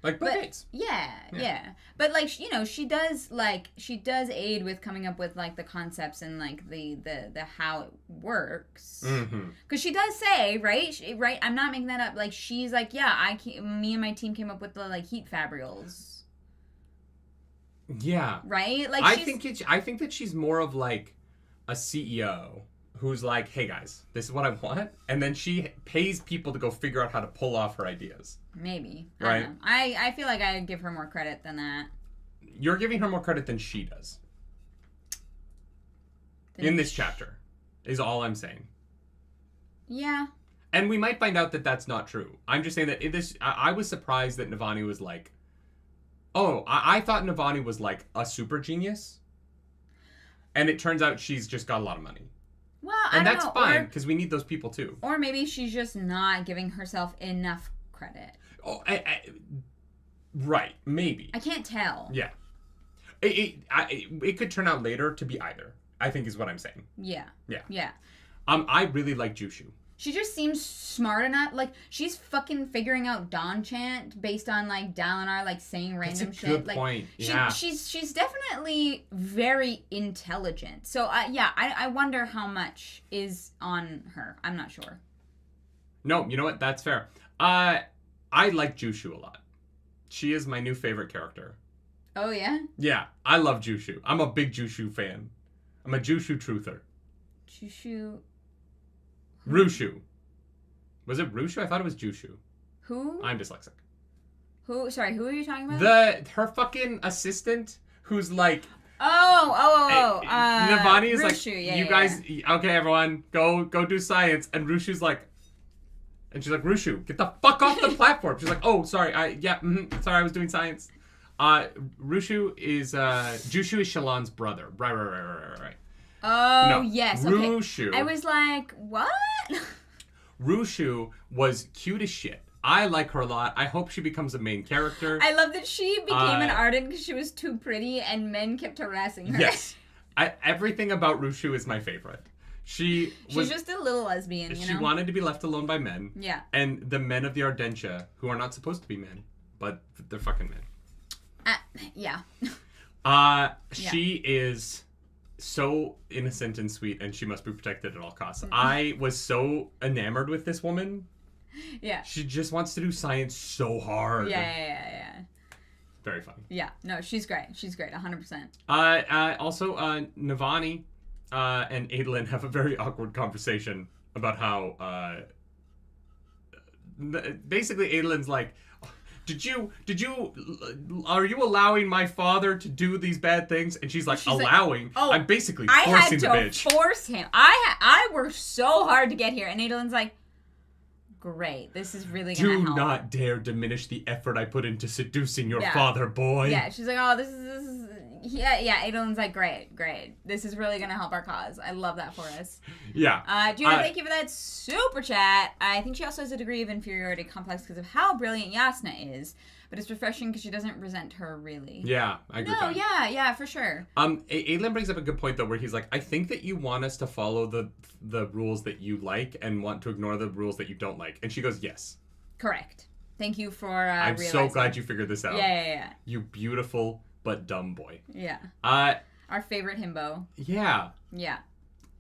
Like Bill Gates. Yeah. But, like, you know, she does aid with coming up with, like, the concepts and, like, the how it works. Mm-hmm. Because she does say, right? I'm not making that up. Like, she's like, yeah, me and my team came up with the, like, heat fabrials. Yeah. Right? Like, I think that she's more of like a CEO who's like, hey guys, this is what I want. And then she pays people to go figure out how to pull off her ideas. Maybe. Right? I don't know. I feel like I give her more credit than that. You're giving her more credit than she does. In this chapter, is all I'm saying. Yeah. And we might find out that that's not true. I'm just saying that I was surprised that Navani was like, oh, I thought Navani was like a super genius. And it turns out she's just got a lot of money. Well, and that's fine, because we need those people too. Or maybe she's just not giving herself enough credit. Oh, right, maybe. I can't tell. Yeah. It could turn out later to be either, I think is what I'm saying. Yeah. I really like Jushu. She just seems smart enough. Like, she's fucking figuring out Dawn Chant based on, like, Dalinar, like, saying random shit. That's a good point. Yeah. She's definitely very intelligent. So, I wonder how much is on her. I'm not sure. No, you know what? That's fair. I like Jushu a lot. She is my new favorite character. Oh, yeah? Yeah, I love Jushu. I'm a big Jushu fan. I'm a Jushu truther. Jushu... Rushu. Was it Rushu? I thought it was Jushu. Who? I'm dyslexic. Who? Sorry, who are you talking about? Her fucking assistant who's like... Navani is Rushu, like, yeah, you guys... Yeah. Okay, everyone, go do science. And Rushu's like... And she's like, Rushu, get the fuck off the platform. She's like, oh, sorry. Sorry, I was doing science. Jushu is Shallan's brother. Right. Oh, no, yes. Rushu. Okay. I was like, what? Rushu was cute as shit. I like her a lot. I hope she becomes a main character. I love that she became an Arden because she was too pretty and men kept harassing her. Yes. Everything about Rushu is my favorite. She's just a little lesbian, you know? She wanted to be left alone by men. Yeah. And the men of the Ardentia, who are not supposed to be men, but they're fucking men. Yeah. She is so innocent and sweet, and she must be protected at all costs. I was so enamored with this woman. Yeah. She just wants to do science so hard. Yeah. Very funny. Yeah. No, she's great. She's great, 100%. Also, Navani and Adolin have a very awkward conversation about how basically Adolin's like, are you allowing my father to do these bad things? And she's like, allowing? Like, I'm basically forcing the bitch. I had to force him. I worked so hard to get here. And Adolin's like, great, this is really gonna help. Do not dare diminish the effort I put into seducing your father, boy. Yeah, she's like, oh, this is Adolin's like, great. This is really gonna help our cause. I love that for us. Yeah. Judah, thank you for that super chat. I think she also has a degree of inferiority complex because of how brilliant Yasna is, but it's refreshing because she doesn't resent her really. Yeah, I agree. No, yeah, for sure. Adolin brings up a good point though, where he's like, I think that you want us to follow the rules that you like and want to ignore the rules that you don't like. And she goes, yes. Correct. Thank you for I'm realizing. so glad you figured this out. Yeah. You beautiful but dumb boy. Yeah. Our favorite himbo. Yeah. Yeah.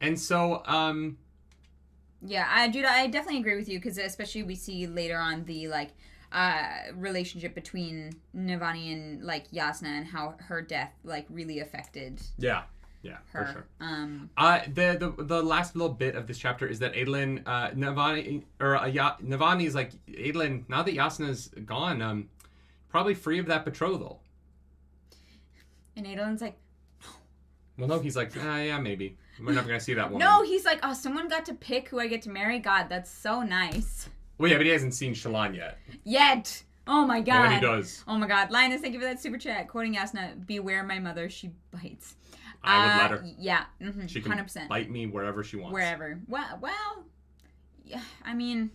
And so, yeah, Judah, I definitely agree with you because especially we see later on the relationship between Navani and like Yasna and how her death like really affected. Yeah, her. For sure. The last little bit of this chapter is that Adolin, Navani is like, Adolin, now that Yasna's gone, probably free of that betrothal. And Adolin's like, well, no, he's like, yeah, maybe. We're never going to see that woman. No, he's like, oh, someone got to pick who I get to marry? God, that's so nice. Well, yeah, but he hasn't seen Shallan yet. Oh, my God. When he does. Oh, my God. Linus, thank you for that super chat. Quoting Yasna, beware my mother, she bites. I would let her. Yeah, she can 100%. Bite me wherever she wants. Wherever. Well, yeah, I mean,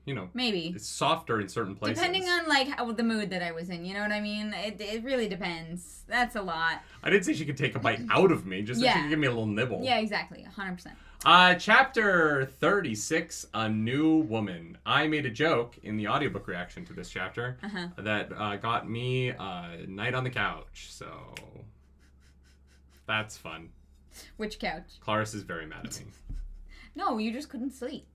you know. Maybe. It's softer in certain places. Depending on, like, the mood that I was in, you know what I mean? It really depends. That's a lot. I didn't say she could take a bite out of me, just that she could give me a little nibble. Yeah, exactly. 100%. Chapter 36, A New Woman. I made a joke in the audiobook reaction to this chapter that got me a night on the couch, so that's fun. Which couch? Clarice is very mad at me. No, you just couldn't sleep.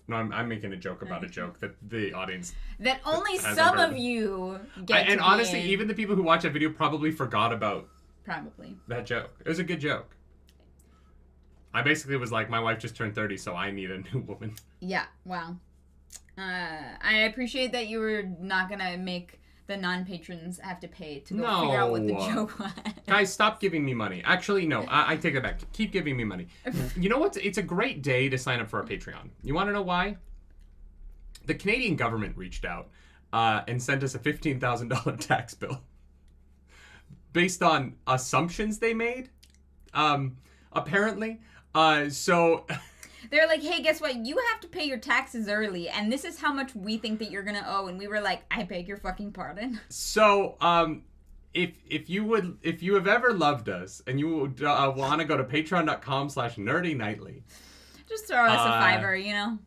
No, I'm making a joke about a joke that the audience... That only some of you get to And honestly, even the people who watch that video probably forgot about... Probably. That joke. It was a good joke. I basically was like, my wife just turned 30, so I need a new woman. Yeah, wow. I appreciate that you were not going to make the non-patrons have to pay to go figure out what the joke was. Guys, stop giving me money. Actually, no, I take it back. Keep giving me money. You know what? It's a great day to sign up for our Patreon. You want to know why? The Canadian government reached out and sent us a $15,000 tax bill based on assumptions they made, apparently. So... They're like, hey, guess what? You have to pay your taxes early, and this is how much we think that you're gonna owe. And we were like, I beg your fucking pardon. So, if you have ever loved us and you want to go to patreon.com/nerdynightly, Just throw us a $5, you know?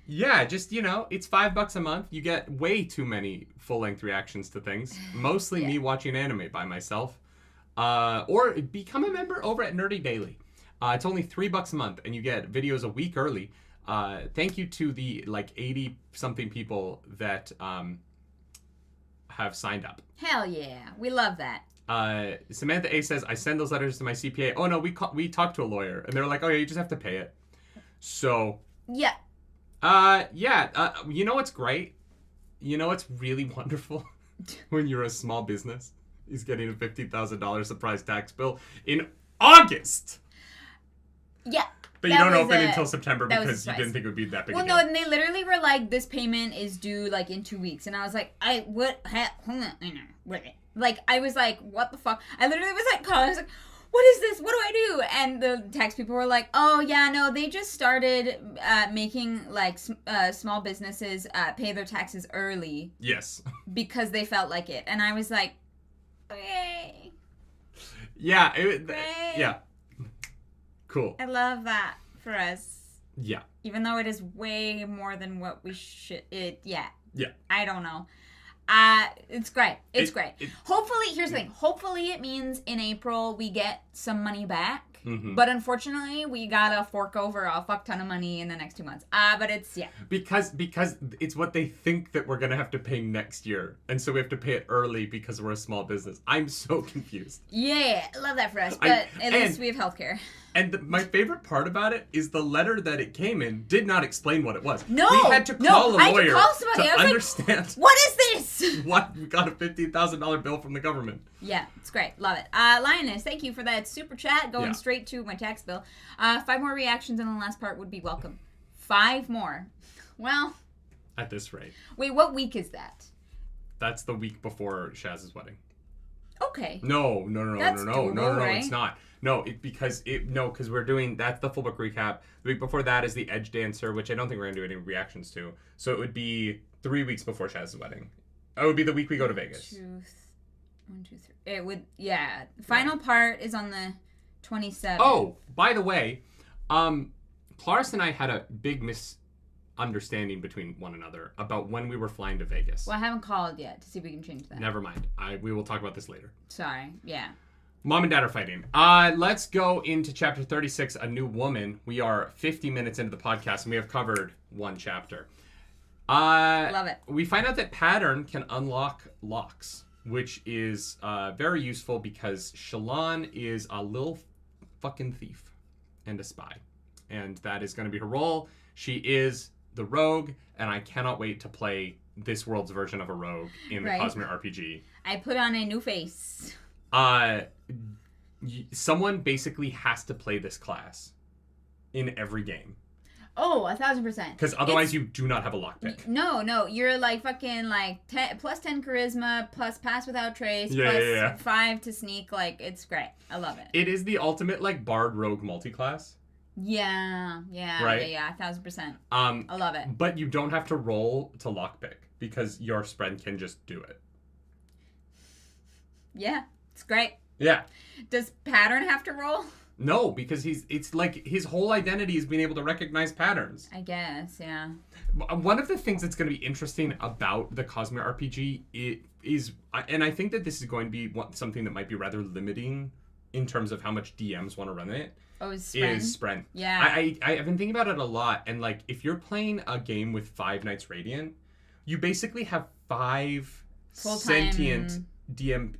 Yeah, just, you know, it's $5 a month. You get way too many full-length reactions to things. Mostly me watching anime by myself. Or become a member over at Nerdynightly. It's only $3 a month, and you get videos a week early. Thank you to the, 80-something people that have signed up. Hell yeah. We love that. Samantha A says, I send those letters to my CPA. Oh, no, we talked to a lawyer. And they're like, oh, yeah, you just have to pay it. So... Yeah. You know what's great? You know what's really wonderful? When you're a small business, is getting a $50,000 surprise tax bill in August. Yeah. But you don't open until September because you didn't think it would be that big a deal. Well, no, and they literally were like, this payment is due, in 2 weeks. And I was like, hold on. Like, I was like, what the fuck? I literally was like, calling. I was like, what is this? What do I do? And the tax people were like, oh, yeah, no, they just started making, small businesses pay their taxes early. Yes. Because they felt like it. And I was like, okay. Yeah. Yeah. Cool. I love that for us. Yeah. Even though it is way more than what we should. Yeah. I don't know. It's great. It's great. Hopefully, here's the thing. Hopefully it means in April we get some money back. Mm-hmm. But unfortunately, we gotta fork over a fuck ton of money in the next 2 months. But it's, Because it's what they think that we're gonna have to pay next year. And so we have to pay it early because we're a small business. I'm so confused. Yeah, I love that for us. But at least we have healthcare. And my favorite part about it is the letter that it came in did not explain what it was. No, we had to call a lawyer to understand. Like, what is this? What? We got a $50,000 bill from the government. Yeah, it's great. Love it. Lioness, thank you for that super chat going straight to my tax bill. 5 more reactions in the last part would be welcome. 5 more. Well. At this rate. Wait, what week is that? That's the week before Shaz's wedding. Okay. No, That's doable, right? It's not. No, because we're doing, that's the full book recap. The week before that is the Edge Dancer, which I don't think we're going to do any reactions to. So it would be 3 weeks before Shaz's wedding. It would be the week we go to Vegas. 1, 2, 3. It would, yeah. The final part is on the 27th. Oh, by the way, Claris and I had a big misunderstanding between one another about when we were flying to Vegas. Well, I haven't called yet to see if we can change that. Never mind. We will talk about this later. Sorry. Yeah. Mom and Dad are fighting. Let's go into chapter 36, A New Woman. We are 50 minutes into the podcast, and we have covered 1 chapter. Love it. We find out that Pattern can unlock locks, which is very useful because Shallan is a little fucking thief and a spy. And that is going to be her role. She is the rogue, and I cannot wait to play this world's version of a rogue in the Cosmere RPG. I put on a new face. Someone basically has to play this class in every game. Oh, 1,000%. Because otherwise you do not have a lockpick. No. You're fucking plus 10 charisma, plus pass without trace, plus 5 to sneak. It's great. I love it. It is the ultimate bard rogue multiclass. Yeah. Right? Yeah, 1,000%. I love it. But you don't have to roll to lockpick because your spread can just do it. Yeah, it's great. Yeah. Does Pattern have to roll? No, because his whole identity is being able to recognize patterns. I guess, yeah. One of the things that's going to be interesting about the Cosmere RPG is, and I think that this is going to be something that might be rather limiting in terms of how much DMs want to run it. Oh, is Spren. Yeah. I've been thinking about it a lot, and if you're playing a game with 5 Knights Radiant, you basically have 5 sentient DM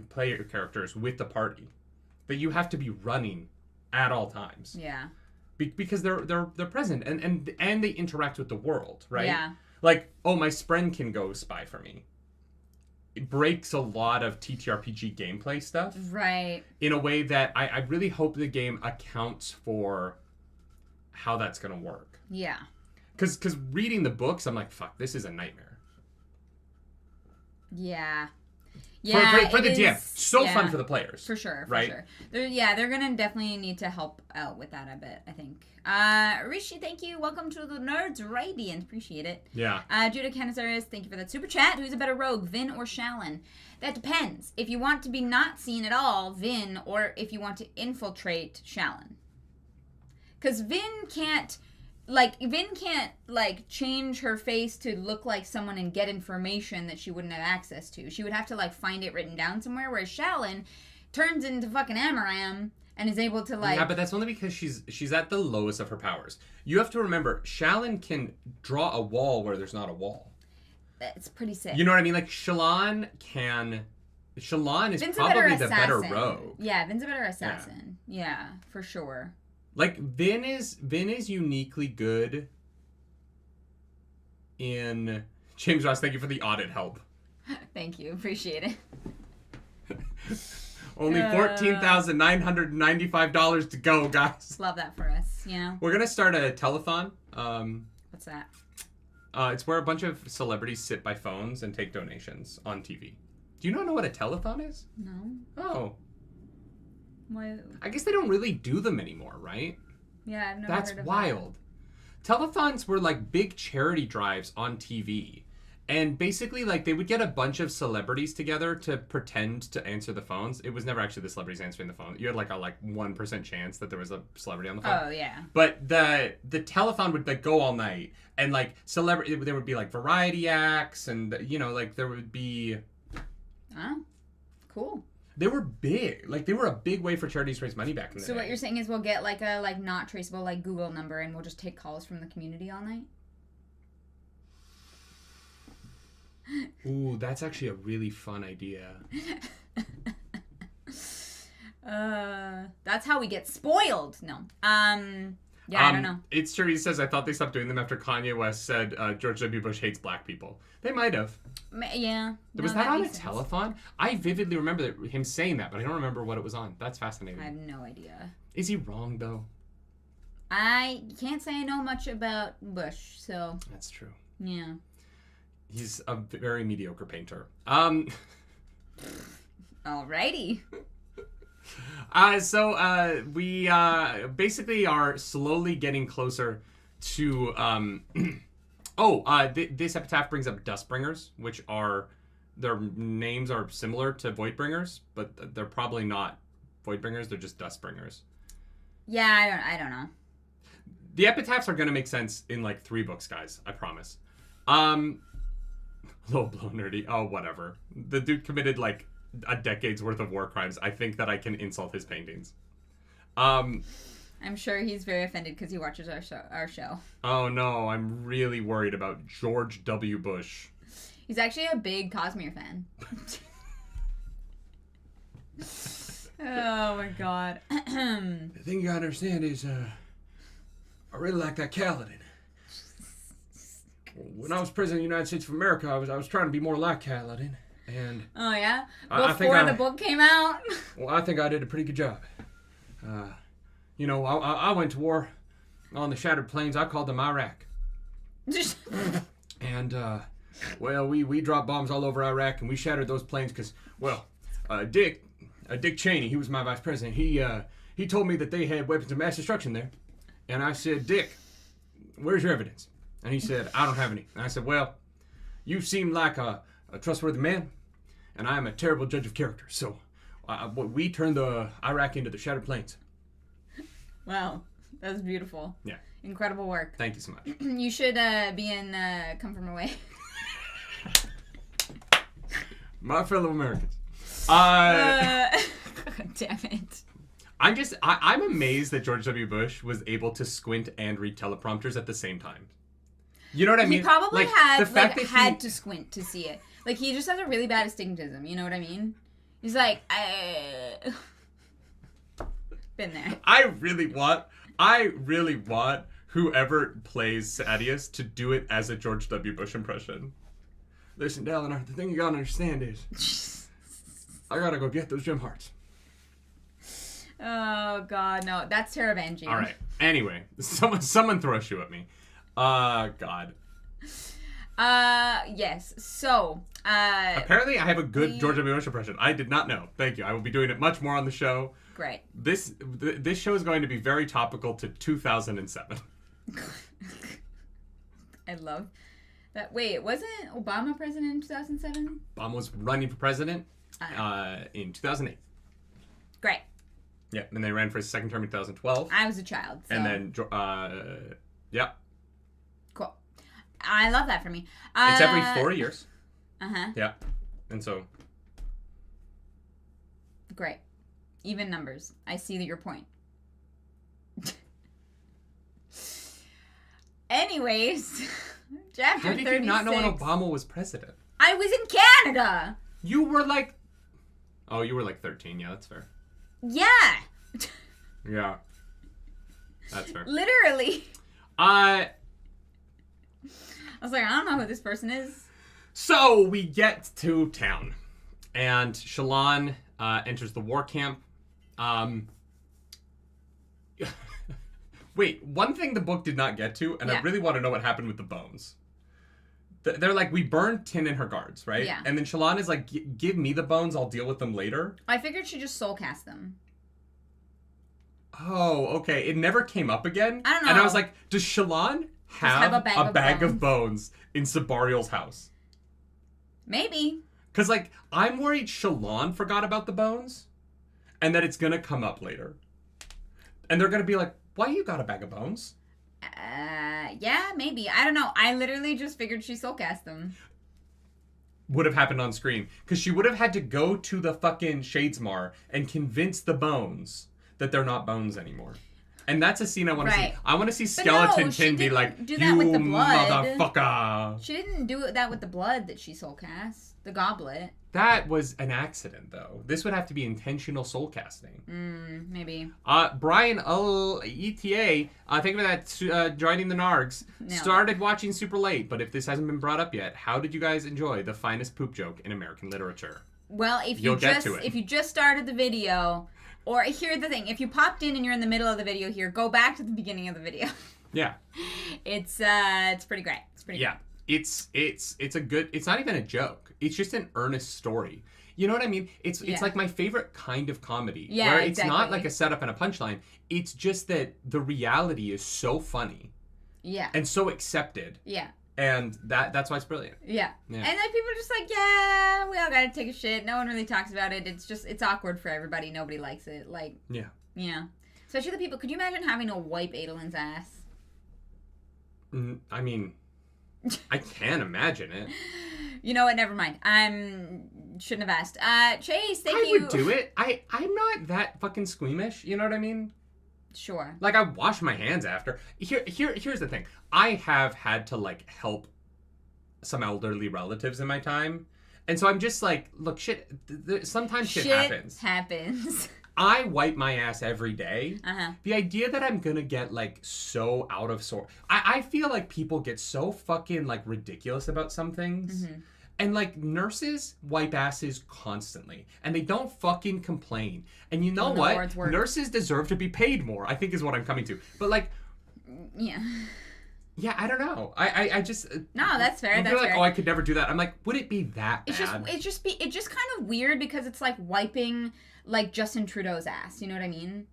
player characters with the party that you have to be running at all times. Yeah. Because they're present and they interact with the world, right? Yeah. My Spren can go spy for me. It breaks a lot of TTRPG gameplay stuff. Right. In a way that I really hope the game accounts for how that's going to work. Yeah. Because reading the books, I'm like, fuck, this is a nightmare. Yeah. Yeah, for the DM. So fun for the players. For sure, right? Sure. They're going to definitely need to help out with that a bit, I think. Rishi, thank you. Welcome to the Nerds Radiance. Appreciate it. Yeah. Judah Canizares, thank you for that super chat. Who's a better rogue, Vin or Shallan? That depends. If you want to be not seen at all, Vin, or if you want to infiltrate, Shallan. Because Vin can't change her face to look like someone and get information that she wouldn't have access to. She would have to like find it written down somewhere, whereas Shallan turns into fucking Amaram and is able to like... Yeah, but that's only because she's at the lowest of her powers. You have to remember, Shallan can draw a wall where there's not a wall. It's pretty sick. You know what I mean? Like, Shallan is Vin's probably the better rogue. Yeah, Vin's a better assassin. Yeah, for sure. Like, Vin is uniquely good in... James Ross, thank you for the audit help. Thank you. Appreciate it. Only $14,995 to go, guys. Love that for us, you know? We're going to start a telethon. What's that? It's where a bunch of celebrities sit by phones and take donations on TV. Do you not know what a telethon is? No. Oh. What? I guess they don't really do them anymore, right? Yeah, I've never That's heard of wild. That. Telethons were like big charity drives on TV. And basically, like, they would get a bunch of celebrities together to pretend to answer the phones. It was never actually the celebrities answering the phone. You had, like, a 1% chance that there was a celebrity on the phone. Oh, yeah. But the telethon would, like, go all night. And, like, there would be, like, variety acts. And, you know, like, there would be... Oh, cool. They were big. Like, they were a big way for charities to raise money back in the day. So what you're saying is we'll get, like, a, like, not traceable, like, Google number, and we'll just take calls from the community all night? Ooh, that's actually a really fun idea. That's how we get spoiled. No. Yeah, I don't know. It's true. He says, I thought they stopped doing them after Kanye West said George W. Bush hates black people. They might have. Yeah. Was that on a telethon? I vividly remember him saying that, but I don't remember what it was on. That's fascinating. I have no idea. Is he wrong, though? I can't say I know much about Bush, so... That's true. Yeah. He's a very mediocre painter. Alrighty. So we basically are slowly getting closer to... this epitaph brings up Dustbringers, which are... Their names are similar to Voidbringers, but they're probably not Voidbringers. They're just Dustbringers. Yeah, I don't know. The epitaphs are going to make sense in, 3 books, guys. I promise. Low blow nerdy. Oh, whatever. The dude committed, a decade's worth of war crimes. I think that I can insult his paintings. I'm sure he's very offended because he watches our show. Oh, no. I'm really worried about George W. Bush. He's actually a big Cosmere fan. Oh, my God. The thing you gotta understand is, I really like that Kaladin. When I was president of the United States of America, I was trying to be more like Kaladin, and... Oh, yeah? Before the book came out? Well, I think I did a pretty good job. I went to war on the Shattered Plains. I called them Iraq. And, we dropped bombs all over Iraq, and we shattered those planes because, Dick Cheney, he was my vice president, he told me that they had weapons of mass destruction there. And I said, Dick, where's your evidence? And he said, I don't have any. And I said, well, you seem like a trustworthy man, and I am a terrible judge of character. So we turned the Iraq into the Shattered Plains. Wow, that was beautiful. Yeah. Incredible work. Thank you so much. You should be in Come From Away. My fellow Americans. God damn it. I'm amazed that George W. Bush was able to squint and read teleprompters at the same time. You know what I mean? He probably had to squint to see it. He just has a really bad astigmatism, you know what I mean? He's like, been there. I really want whoever plays Sadius to do it as a George W. Bush impression. Listen, Dalinar, the thing you gotta understand is I gotta go get those gem hearts. Oh, God, no. That's Terravanging. All right. Anyway, someone throw a shoe at me. God. Yes. So, apparently I have a good George W. Bush impression. I did not know. Thank you. I will be doing it much more on the show. Great. This show is going to be very topical to 2007. I love that. Wait, wasn't Obama president in 2007? Obama was running for president in 2008. Great. Yeah, and they ran for his second term in 2012. I was a child. So. And then, yeah. Cool. I love that for me. It's every 4 years. Uh-huh. Yeah. And so. Great. Even numbers. I see your point. Anyways, chapter 36. How did you not know when Obama was president? I was in Canada. You were like... Oh, you were like 13. Yeah, that's fair. Yeah. Yeah. That's fair. Literally. I was like, I don't know who this person is. So, we get to town. And Shallan enters the war camp. Wait, one thing the book did not get to, and I really want to know what happened with the bones. They're like, we burned Tin and her guards, right? Yeah. And then Shallan is like, give me the bones, I'll deal with them later. I figured she just soul cast them. Oh, okay. It never came up again. I don't know. And I was like, does Shallan have a bag of bones in Sabarial's house? Maybe. Because, like, I'm worried Shallan forgot about the bones, and that it's going to come up later. And they're going to be like, why you got a bag of bones? Yeah, maybe. I don't know. I literally just figured she soul cast them. Would have happened on screen. Because she would have had to go to the fucking Shadesmar and convince the bones that they're not bones anymore. And that's a scene I want to see. I want to see Skeleton Tin be like, you motherfucker. She didn't do that with the blood that she soul cast. The goblet. That was an accident, though. This would have to be intentional soul casting. Maybe. Brian ETA, thank you for that, joining the Nargs. Started watching super late, but if this hasn't been brought up yet, how did you guys enjoy the finest poop joke in American literature? Well, if you just started the video, or here's the thing, if you popped in and you're in the middle of the video here, go back to the beginning of the video. Yeah. It's pretty great. It's pretty great. It's a good, it's not even a joke. It's just an earnest story. You know what I mean? It's like my favorite kind of comedy. Yeah, where it's not like a setup and a punchline. It's just that the reality is so funny. Yeah. And so accepted. Yeah. And that's why it's brilliant. Yeah. And then people are just like, yeah, we all gotta take a shit. No one really talks about it. It's awkward for everybody. Nobody likes it. Like, yeah. Especially the people, could you imagine having to wipe Adolin's ass? I mean, I can imagine it. You know what? Never mind. Shouldn't have asked. Chase, thank you. I would do it. I'm not that fucking squeamish. You know what I mean? Sure. Like, I wash my hands after. Here's the thing. I have had to, like, help some elderly relatives in my time. And so I'm just like, look, sometimes shit happens. I wipe my ass every day. The idea that I'm gonna get, like, so out of sort. I feel like people get so fucking, like, ridiculous about some things. And, like, nurses wipe asses constantly. And they don't fucking complain. And you know what? Nurses deserve to be paid more, I think is what I'm coming to. But, like... Yeah, I don't know. I just... No, that's fair. That's like, fair. Oh, I could never do that. I'm like, would it be that bad? It's just kind of weird because it's like wiping, like, Justin Trudeau's ass. You know what I mean?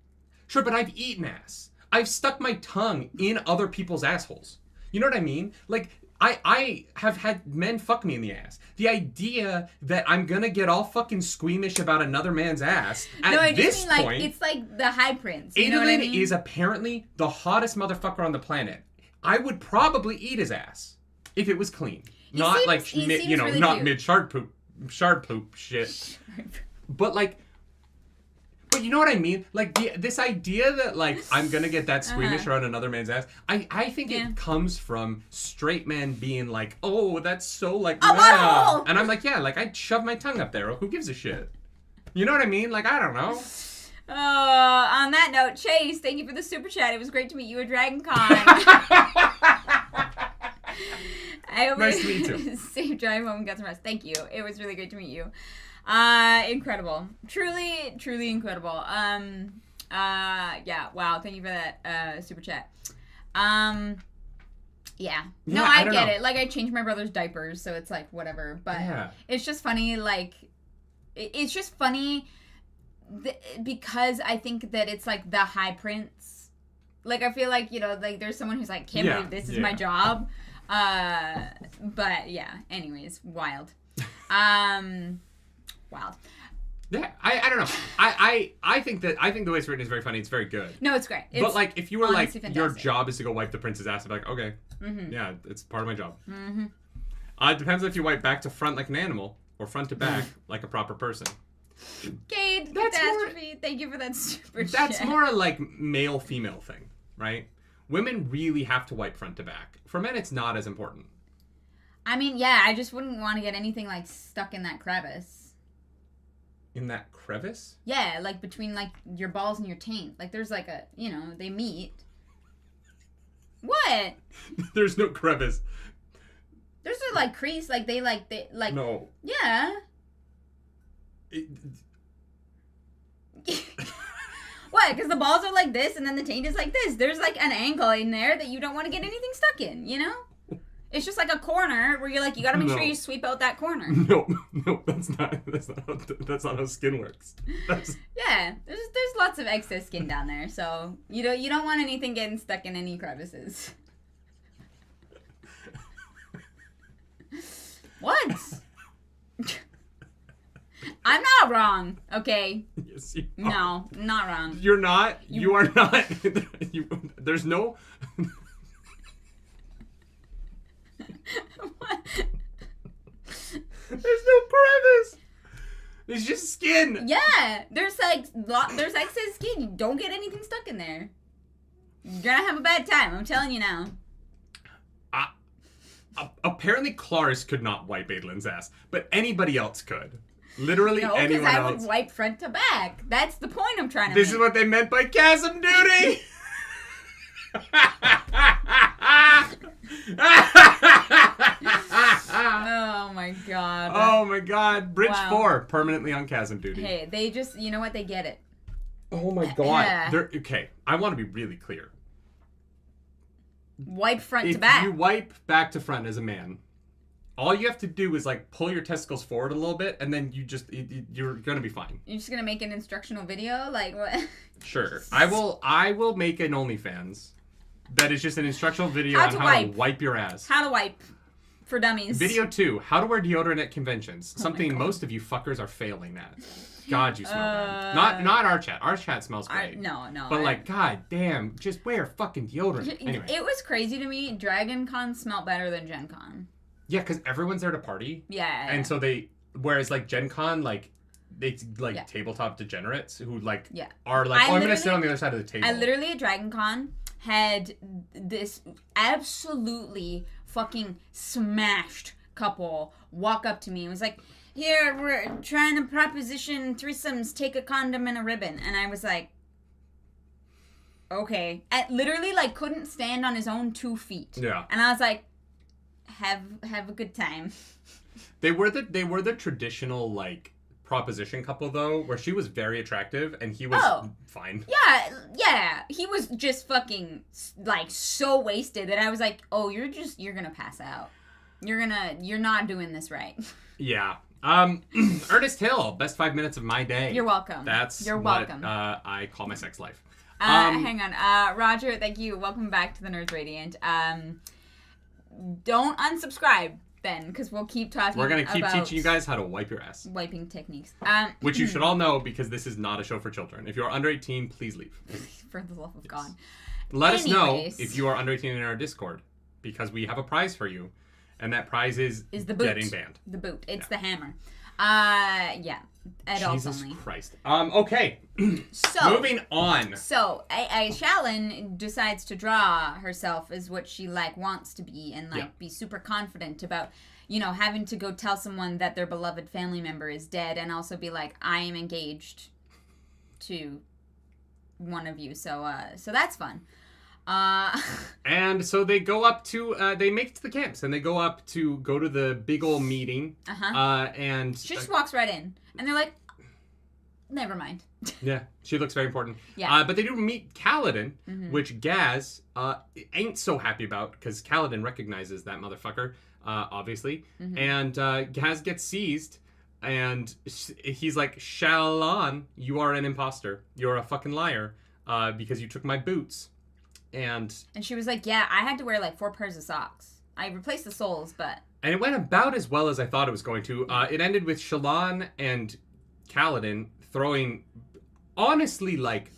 Sure, but I've eaten ass. I've stuck my tongue in other people's assholes. You know what I mean? Like... I have had men fuck me in the ass. The idea that I'm gonna get all fucking squeamish about another man's ass at this point... Like, it's like the High Prince. You know what I mean? is apparently the hottest motherfucker on the planet. I would probably eat his ass if it was clean. Not mid-shard poop shit. But like... But you know what I mean? Like, this idea that, like, I'm gonna get that squeamish around another man's ass, I think it comes from straight men being like, oh, that's so, like, wow. And I'm like, yeah, like, I'd shove my tongue up there. Who gives a shit? You know what I mean? Like, I don't know. On that note, Chase, thank you for the super chat. It was great to meet you at DragonCon. Nice to meet you. Safe drive home and got some rest. Thank you. It was really great to meet you. Incredible. Truly, truly incredible. Yeah, wow, thank you for that, super chat. Yeah. No, I get it. Like, I changed my brother's diapers, so it's like, whatever. But it's just funny, like, it's just funny because I think that it's, like, the High Prince. Like, I feel like, you know, like, there's someone who's like, can't believe this is my job. But, yeah, anyways, wild. Wild. Yeah, I don't know. I think the way it's written is very funny. It's very good. No, it's great. It's but like, if you were like, fantastic. your job is to go wipe the prince's ass, I'd be like, okay, yeah, it's part of my job. It depends if you wipe back to front like an animal or front to back like a proper person. Cade, catastrophe. Thank you for that super chat. That's more a like male-female thing, right? Women really have to wipe front to back. For men, it's not as important. I mean, yeah, I just wouldn't want to get anything like stuck in that crevice. In that crevice? Yeah, like between like your balls and your taint. Like there's like a, they meet. What? There's no crevice. There's a like crease, like they No. Yeah. What? Because the balls are like this and then the taint is like this. There's like an angle in there that you don't want to get anything stuck in, It's just like a corner where you're like, you gotta make sure you sweep out that corner. No, that's not how skin works. Yeah, there's lots of excess skin down there, so you don't want anything getting stuck in any crevices. What? I'm not wrong, okay? Yes, you are. No, I'm not wrong. You're not. You are not. There's no. What? There's no crevice. It's just skin. Yeah, there's excess skin. You don't get anything stuck in there. You're gonna have a bad time. I'm telling you now. Apparently, Claris could not wipe Adolin's ass, but anybody else could. Literally anyone else. I would wipe front to back. That's the point I'm trying to make. This is what they meant by chasm duty. Oh my god. Oh my god. Bridge 4, permanently on chasm duty. Hey, they just, you know what? They get it. Oh my god. Yeah. Okay, I want to be really clear. Wipe front to back. If you wipe back to front as a man, all you have to do is like pull your testicles forward a little bit, and then you're gonna be fine. You're just gonna make an instructional video, like what? Sure, I will make an OnlyFans that is just an instructional video on how to wipe your ass. How to wipe for dummies. Video 2: how to wear deodorant at conventions. Something most of you fuckers are failing at. God, you smell bad. Not our chat. Our chat smells great. No. But like, god damn, just wear fucking deodorant. Anyway. It was crazy to me. Dragon Con smelled better than Gen Con. Yeah, because everyone's there to party. Yeah. And so whereas like Gen Con, like, they like tabletop degenerates who like are like, I'm gonna sit on the other side of the table. I literally at Dragon Con had this absolutely fucking smashed couple walk up to me and was like, here, we're trying to proposition threesomes, take a condom and a ribbon. And I was like, okay. I literally like couldn't stand on his own 2 feet. Yeah. And I was like, have a good time. They were the traditional like proposition couple though, where she was very attractive and he was fine. Yeah. He was just fucking like so wasted that I was like, oh, you're gonna pass out. You're not doing this right. Yeah. Ernest Hill, best 5 minutes of my day. You're welcome. You're welcome. I call my sex life. Hang on. Roger, thank you. Welcome back to the Nerds Radiant. Don't unsubscribe then, because we'll keep talking. We're gonna keep teaching you guys how to wipe your ass. Wiping techniques. Which you should all know because this is not a show for children. If you are under 18, please leave. For the love of God. Let us know if you are under 18 in our Discord, because we have a prize for you. And that prize is the boot. Getting banned. The boot. It's the hammer. Adults Jesus only. Christ. Okay. So moving on. So Shallan decides to draw herself as what she like wants to be and be super confident about, having to go tell someone that their beloved family member is dead and also be like, I am engaged to one of you. So that's fun. And so they go up to, they make it to the camps, and they go up to go to the big old meeting. And she just walks right in, and they're like, never mind. Yeah, she looks very important. Yeah. But they do meet Kaladin, which Gaz ain't so happy about, because Kaladin recognizes that motherfucker, obviously. And Gaz gets seized, and he's like, Shallan, you are an imposter. You're a fucking liar, because you took my boots. And she was like, yeah, I had to wear like 4 pairs of socks. I replaced the soles, but... And it went about as well as I thought it was going to. It ended with Shallan and Kaladin throwing, honestly, like,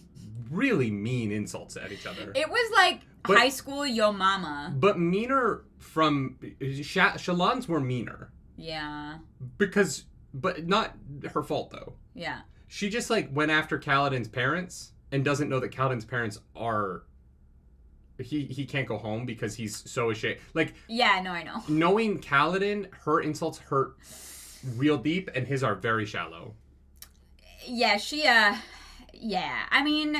really mean insults at each other. It was like high school yo mama. But meaner from... Shallan's were meaner. Yeah. But not her fault, though. Yeah. She just, like, went after Kaladin's parents and doesn't know that Kaladin's parents are... He can't go home because he's so ashamed. Like... Yeah, no, I know. Knowing Kaladin, her insults hurt real deep, and his are very shallow. Yeah, yeah. I mean,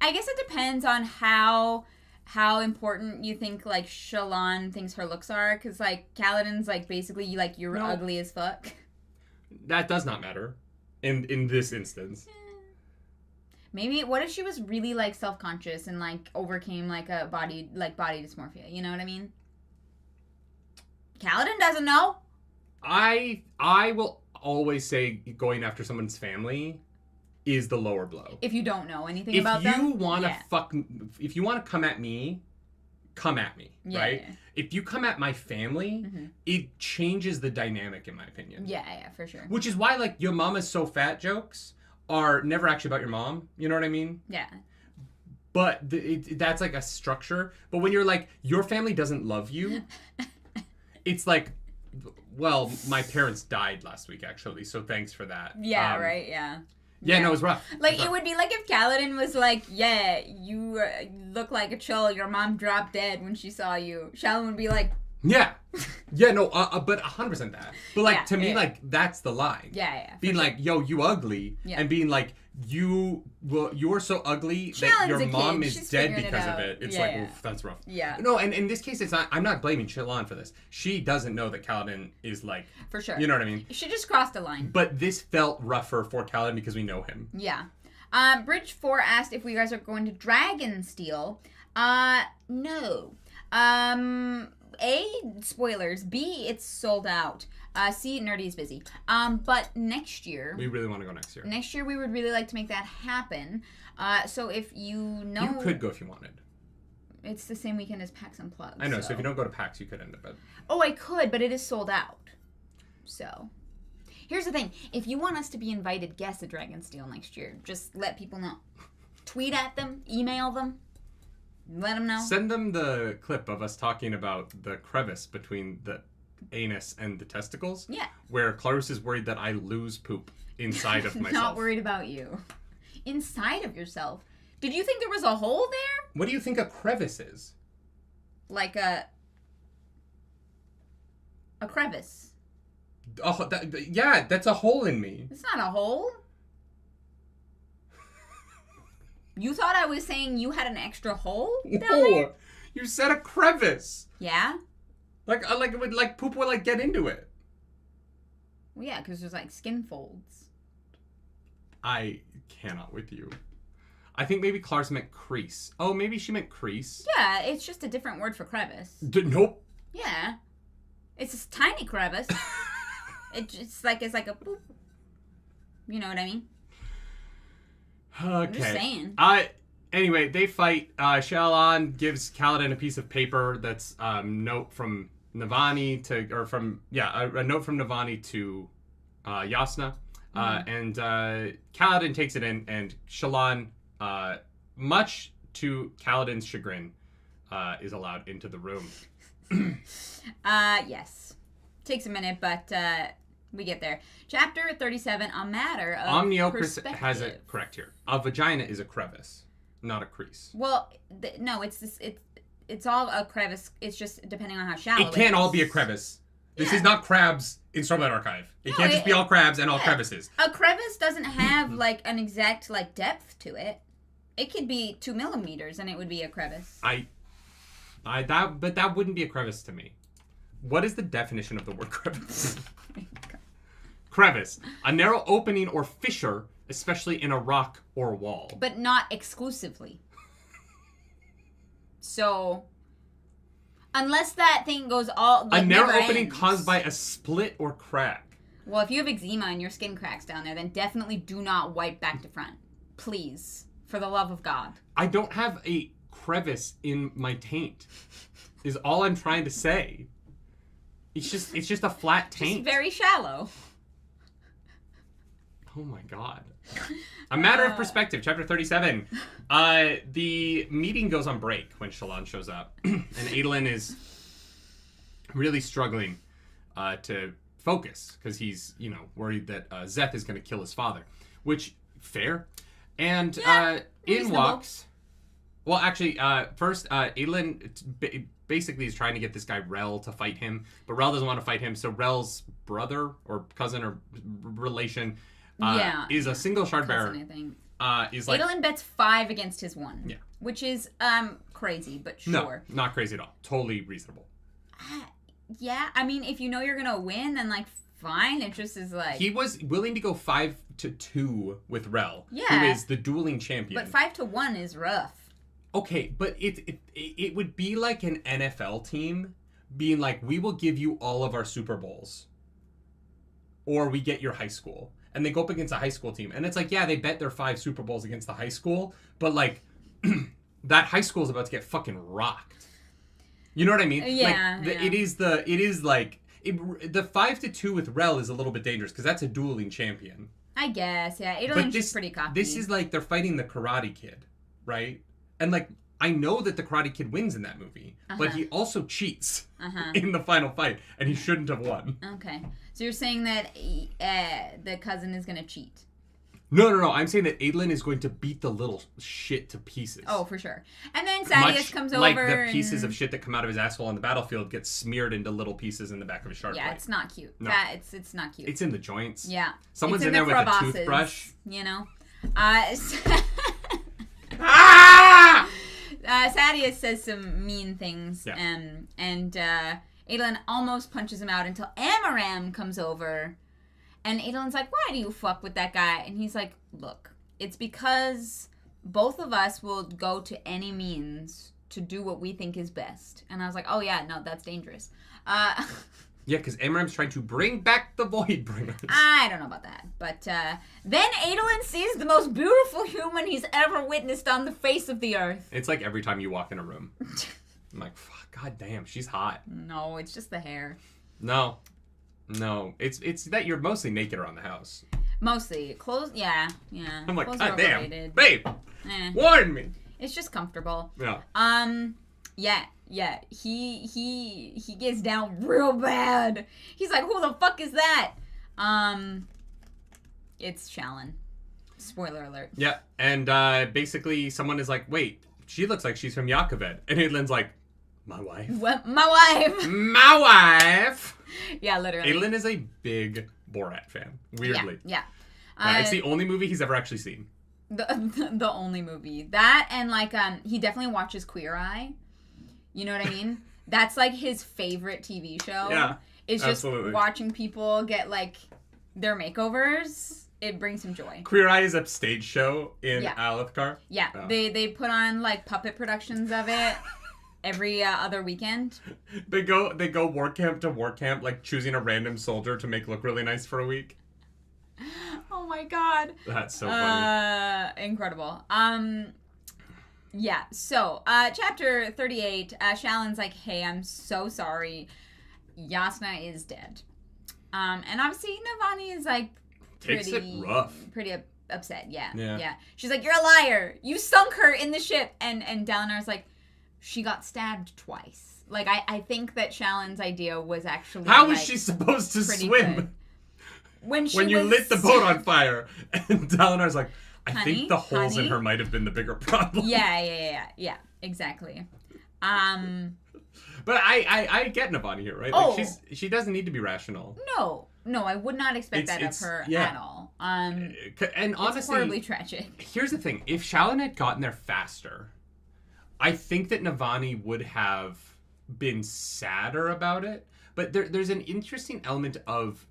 I guess it depends on how important you think, like, Shallan thinks her looks are. Because, like, Kaladin's, like, basically, like, you're ugly as fuck. That does not matter in this instance. Maybe, what if she was really, like, self-conscious and, like, overcame, like, a body dysmorphia? You know what I mean? Kaladin doesn't know. I will always say going after someone's family is the lower blow. If you don't know anything about them. If you want to come at me, right? Yeah. If you come at my family, it changes the dynamic, in my opinion. Yeah, for sure. Which is why, like, your mama's so fat jokes are never actually about your mom. You know what I mean? Yeah. But that's like a structure. But when you're like, your family doesn't love you, it's like, well, my parents died last week, actually, so thanks for that. Yeah, right, yeah. Yeah, no, it was rough. Like, it would be like if Kaladin was like, yeah, you look like a chill, your mom dropped dead when she saw you. Shallan would be like... Yeah. Yeah, no, but 100% that. But, like, to me, like, that's the line. Yeah. Being like, yo, you ugly, and being like, you're so ugly that your mom is dead because of it. It's like, oof, that's rough. Yeah. No, and in this case, it's not. I'm not blaming Shallan for this. She doesn't know that Kaladin is like. For sure. You know what I mean? She just crossed a line. But this felt rougher for Kaladin because we know him. Yeah. Bridge 4 asked if we guys are going to Dragonsteel. No. A, spoilers. B, it's sold out. C, Nerdy's busy. But next year... We really want to go next year. Next year, we would really like to make that happen. So if you know... You could go if you wanted. It's the same weekend as PAX Unplugged. I know, so if you don't go to PAX, you could end up at... Oh, I could, but it is sold out. So... Here's the thing. If you want us to be invited guests at Dragonsteel next year, just let people know. Tweet at them. Email them. Let them know. Send them the clip of us talking about the crevice between the anus and the testicles. Yeah. Where Clarus is worried that I lose poop inside of myself. Not worried about you. Inside of yourself. Did you think there was a hole there? What do you think a crevice is? Like a crevice. Oh, yeah, that's a hole in me. It's not a hole. You thought I was saying you had an extra hole down there? You said a crevice. Yeah? Like poop would, like, get into it. Well, yeah, because there's, like, skin folds. I cannot with you. I think maybe Clarus meant crease. Oh, maybe she meant crease. Yeah, it's just a different word for crevice. Nope. Yeah. It's a tiny crevice. It's like a boop. You know what I mean? Okay. I'm just saying. Anyway, they fight. Shallan gives Kaladin a piece of paper that's note from Navani a note from Navani to Yasna. And Kaladin takes it in, and Shallan, much to Kaladin's chagrin, is allowed into the room. Yes. Takes a minute, but we get there. Chapter 37, a matter of Omniocris has it correct here. A vagina is a crevice, not a crease. Well, no, it's all a crevice. It's just depending on how shallow it can't all be a crevice. This is not crabs in Stormlight Archive. It can't just be all crabs and all crevices. A crevice doesn't have, like, an exact, like, depth to it. It could be 2 millimeters and it would be a crevice. But that wouldn't be a crevice to me. What is the definition of the word crevice? Crevice, a narrow opening or fissure, especially in a rock or wall. But not exclusively. So, unless that thing goes all... a narrow opening caused by a split or crack. Well, if you have eczema and your skin cracks down there, then definitely do not wipe back to front. Please. For the love of God. I don't have a crevice in my taint, is all I'm trying to say. It's just a flat taint. It's very shallow. Oh my god. A matter of perspective, chapter 37. The meeting goes on break when Shallan shows up. And Adolin is really struggling to focus because he's, worried that Szeth is going to kill his father. Which, fair. And in walks... Well, actually, first, Adolin basically is trying to get this guy Rel to fight him. But Rel doesn't want to fight him, so Rel's brother or cousin or relation... is a single shard bearer. Is like Adolin bets 5 against his 1. Yeah. Which is crazy, but sure. No, not crazy at all. Totally reasonable. Yeah, I mean, if you know you're gonna win, then like fine. It just is like he was willing to go 5-2 with Rel, who is the dueling champion. But 5-1 is rough. Okay, but it would be like an NFL team being like, we will give you all of our Super Bowls, or we get your high school. And they go up against a high school team. And it's like, yeah, they bet their 5 Super Bowls against the high school. But, like, that high school is about to get fucking rocked. You know what I mean? Yeah. Like, it is the 5-2 with Rel is a little bit dangerous because that's a dueling champion. I guess, yeah. Adolin's just pretty cocky. This is like they're fighting the Karate Kid, right? And, like, I know that the Karate Kid wins in that movie. But he also cheats in the final fight. And he shouldn't have won. Okay. So you're saying that the cousin is going to cheat? No. I'm saying that Adolin is going to beat the little shit to pieces. Oh, for sure. And then Sadius comes over like the pieces of shit that come out of his asshole on the battlefield get smeared into little pieces in the back of his shard blade. It's not cute. No. It's not cute. It's in the joints. Yeah. Someone's in there with a toothbrush. Sadius says some mean things. Yeah. And Adolin almost punches him out until Amaram comes over. And Adolin's like, why do you fuck with that guy? And he's like, look, it's because both of us will go to any means to do what we think is best. And I was like, oh yeah, no, that's dangerous. Yeah, because Amaram's trying to bring back the Voidbringers. I don't know about that. But then Adolin sees the most beautiful human he's ever witnessed on the face of the earth. It's like every time you walk in a room. I'm like, fuck, god damn, she's hot. No, it's just the hair. No, it's that you're mostly naked around the house. Mostly. Clothes, yeah. I'm like, clothes god damn, babe, warn me. It's just comfortable. Yeah. Yeah. He gets down real bad. He's like, who the fuck is that? It's Shallan. Spoiler alert. Yeah, and basically someone is like, wait, she looks like she's from Yakoved. And Adolin's like, my wife? What? My wife? My wife! Yeah, literally. Adolin is a big Borat fan, weirdly. Yeah. It's the only movie he's ever actually seen. The only movie. That and, like, he definitely watches Queer Eye. You know what I mean? That's, like, his favorite TV show. Yeah, it's just watching people get, like, their makeovers. It brings him joy. Queer Eye is a stage show in Alethkar. Yeah, oh. They put on, like, puppet productions of it. Every other weekend. They go war camp to war camp, like choosing a random soldier to make look really nice for a week. Oh my god. That's so funny. Incredible. Yeah, so, chapter 38, Shallan's like, hey, I'm so sorry. Yasna is dead. And obviously Navani is like takes it rough. Pretty upset, yeah. She's like, you're a liar. You sunk her in the ship. And Dalinar's like, she got stabbed twice. Like, I think that Shallan's idea was actually how was she supposed to swim? Good. When you lit the boat on fire. And Dalinar's like, I think the holes in her might have been the bigger problem. Yeah, exactly. But I get Navani here, right? Like she doesn't need to be rational. No, I would not expect that of her at all. And honestly, it's horribly tragic. Here's the thing. If Shallan had gotten there faster, I think that Navani would have been sadder about it. But there's an interesting element of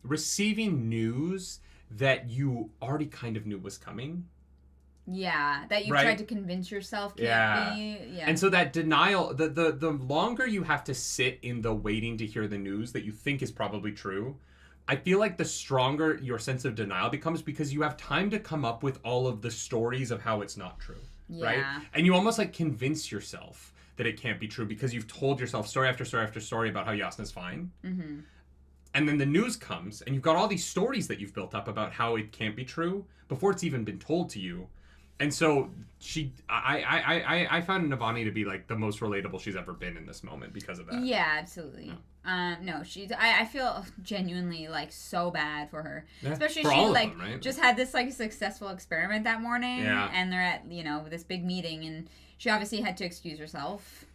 receiving news that you already kind of knew was coming. Yeah, that you tried to convince yourself can't be. Yeah. And so that denial, the longer you have to sit in the waiting to hear the news that you think is probably true, I feel like the stronger your sense of denial becomes because you have time to come up with all of the stories of how it's not true. Yeah. Right? And you almost like convince yourself that it can't be true because you've told yourself story after story after story about how Yasna's fine. Mm-hmm. And then the news comes, and you've got all these stories that you've built up about how it can't be true before it's even been told to you. And so I found Navani to be like the most relatable she's ever been in this moment because of that. Yeah, absolutely. Yeah. No, I feel genuinely like so bad for her, especially for she like them, right? just had this like successful experiment that morning, and they're at this big meeting, and she obviously had to excuse herself.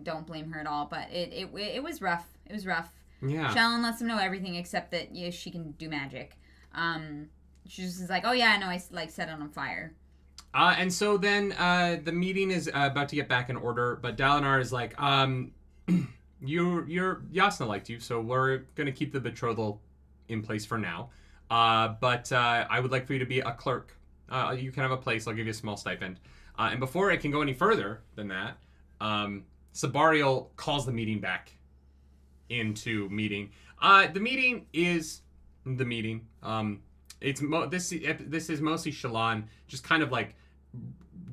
Don't blame her at all, but it was rough. It was rough. Yeah. Shallan lets them know everything except that she can do magic. She just is like, oh yeah, I know, I like set it on fire. And so then the meeting is about to get back in order, but Dalinar is like, your Jasnah liked you, so we're gonna keep the betrothal in place for now. But I would like for you to be a clerk. You can have a place. I'll give you a small stipend. And before it can go any further than that, Sabariel calls the meeting back into meeting. The meeting is the meeting. This is mostly Shallan just kind of like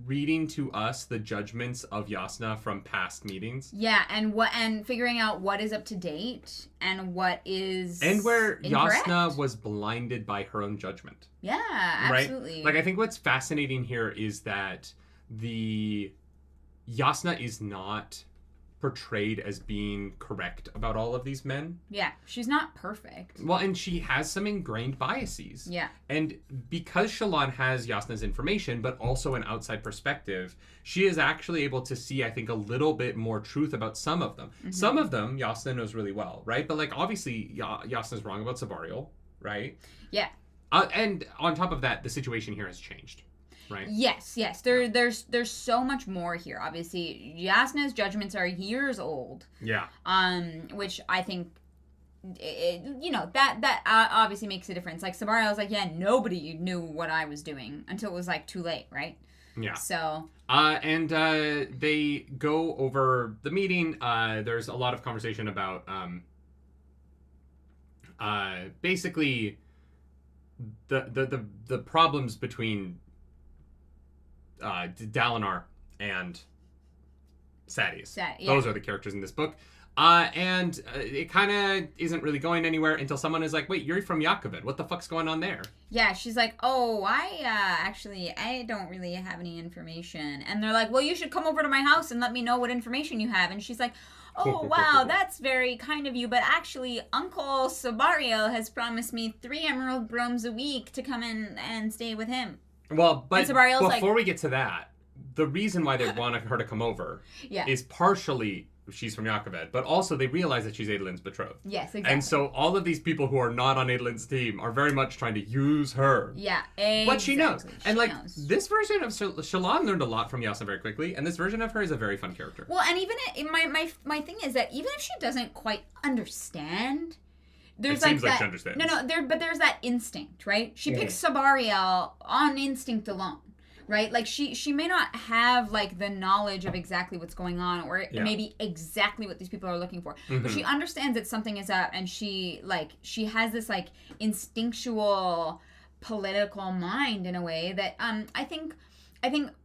reading to us the judgments of Jasnah from past meetings. Yeah, and figuring out what is up to date and what is where incorrect. Jasnah was blinded by her own judgment. Yeah, absolutely. Right? Like I think what's fascinating here is that the Jasnah is not portrayed as being correct about all of these men. Yeah, she's not perfect. Well, and she has some ingrained biases. Yeah. And because Shallan has Jasnah's information, but also an outside perspective, she is actually able to see, I think, a little bit more truth about some of them. Mm-hmm. Some of them, Jasnah knows really well, right? But, like, obviously, Jasnah's wrong about Sabariel, right? Yeah. And on top of that, the situation here has changed. Right. Yes. There's so much more here. Obviously, Jasnah's judgments are years old. Yeah. Which I think, that obviously makes a difference. Like Sabariel was like, yeah, nobody knew what I was doing until it was like too late, right? Yeah. So. And they go over the meeting. There's a lot of conversation about basically the problems between Dalinar and Sadeas. Those are the characters in this book. And it kind of isn't really going anywhere until someone is like, wait, you're from Yakoved. What the fuck's going on there? Yeah, she's like, oh, I don't really have any information. And they're like, well, you should come over to my house and let me know what information you have. And she's like, oh, wow, that's very kind of you. But actually, Uncle Sabariel has promised me 3 emerald brooms a week to come in and stay with him. Well, but before we get to that, the reason why they want her to come over is partially she's from Yakoved, but also they realize that she's Adolin's betrothed. Yes, exactly. And so all of these people who are not on Adolin's team are very much trying to use her. Yeah, exactly. But she knows. This version of Shallan learned a lot from Jasnah very quickly, and this version of her is a very fun character. Well, and even my thing is that even if she doesn't quite understand... There's seems like she understands. But there's that instinct, right? She picks Sabariel on instinct alone, right? Like she may not have like the knowledge of exactly what's going on or maybe exactly what these people are looking for. Mm-hmm. But she understands that something is up, and she has this like instinctual political mind in a way that I think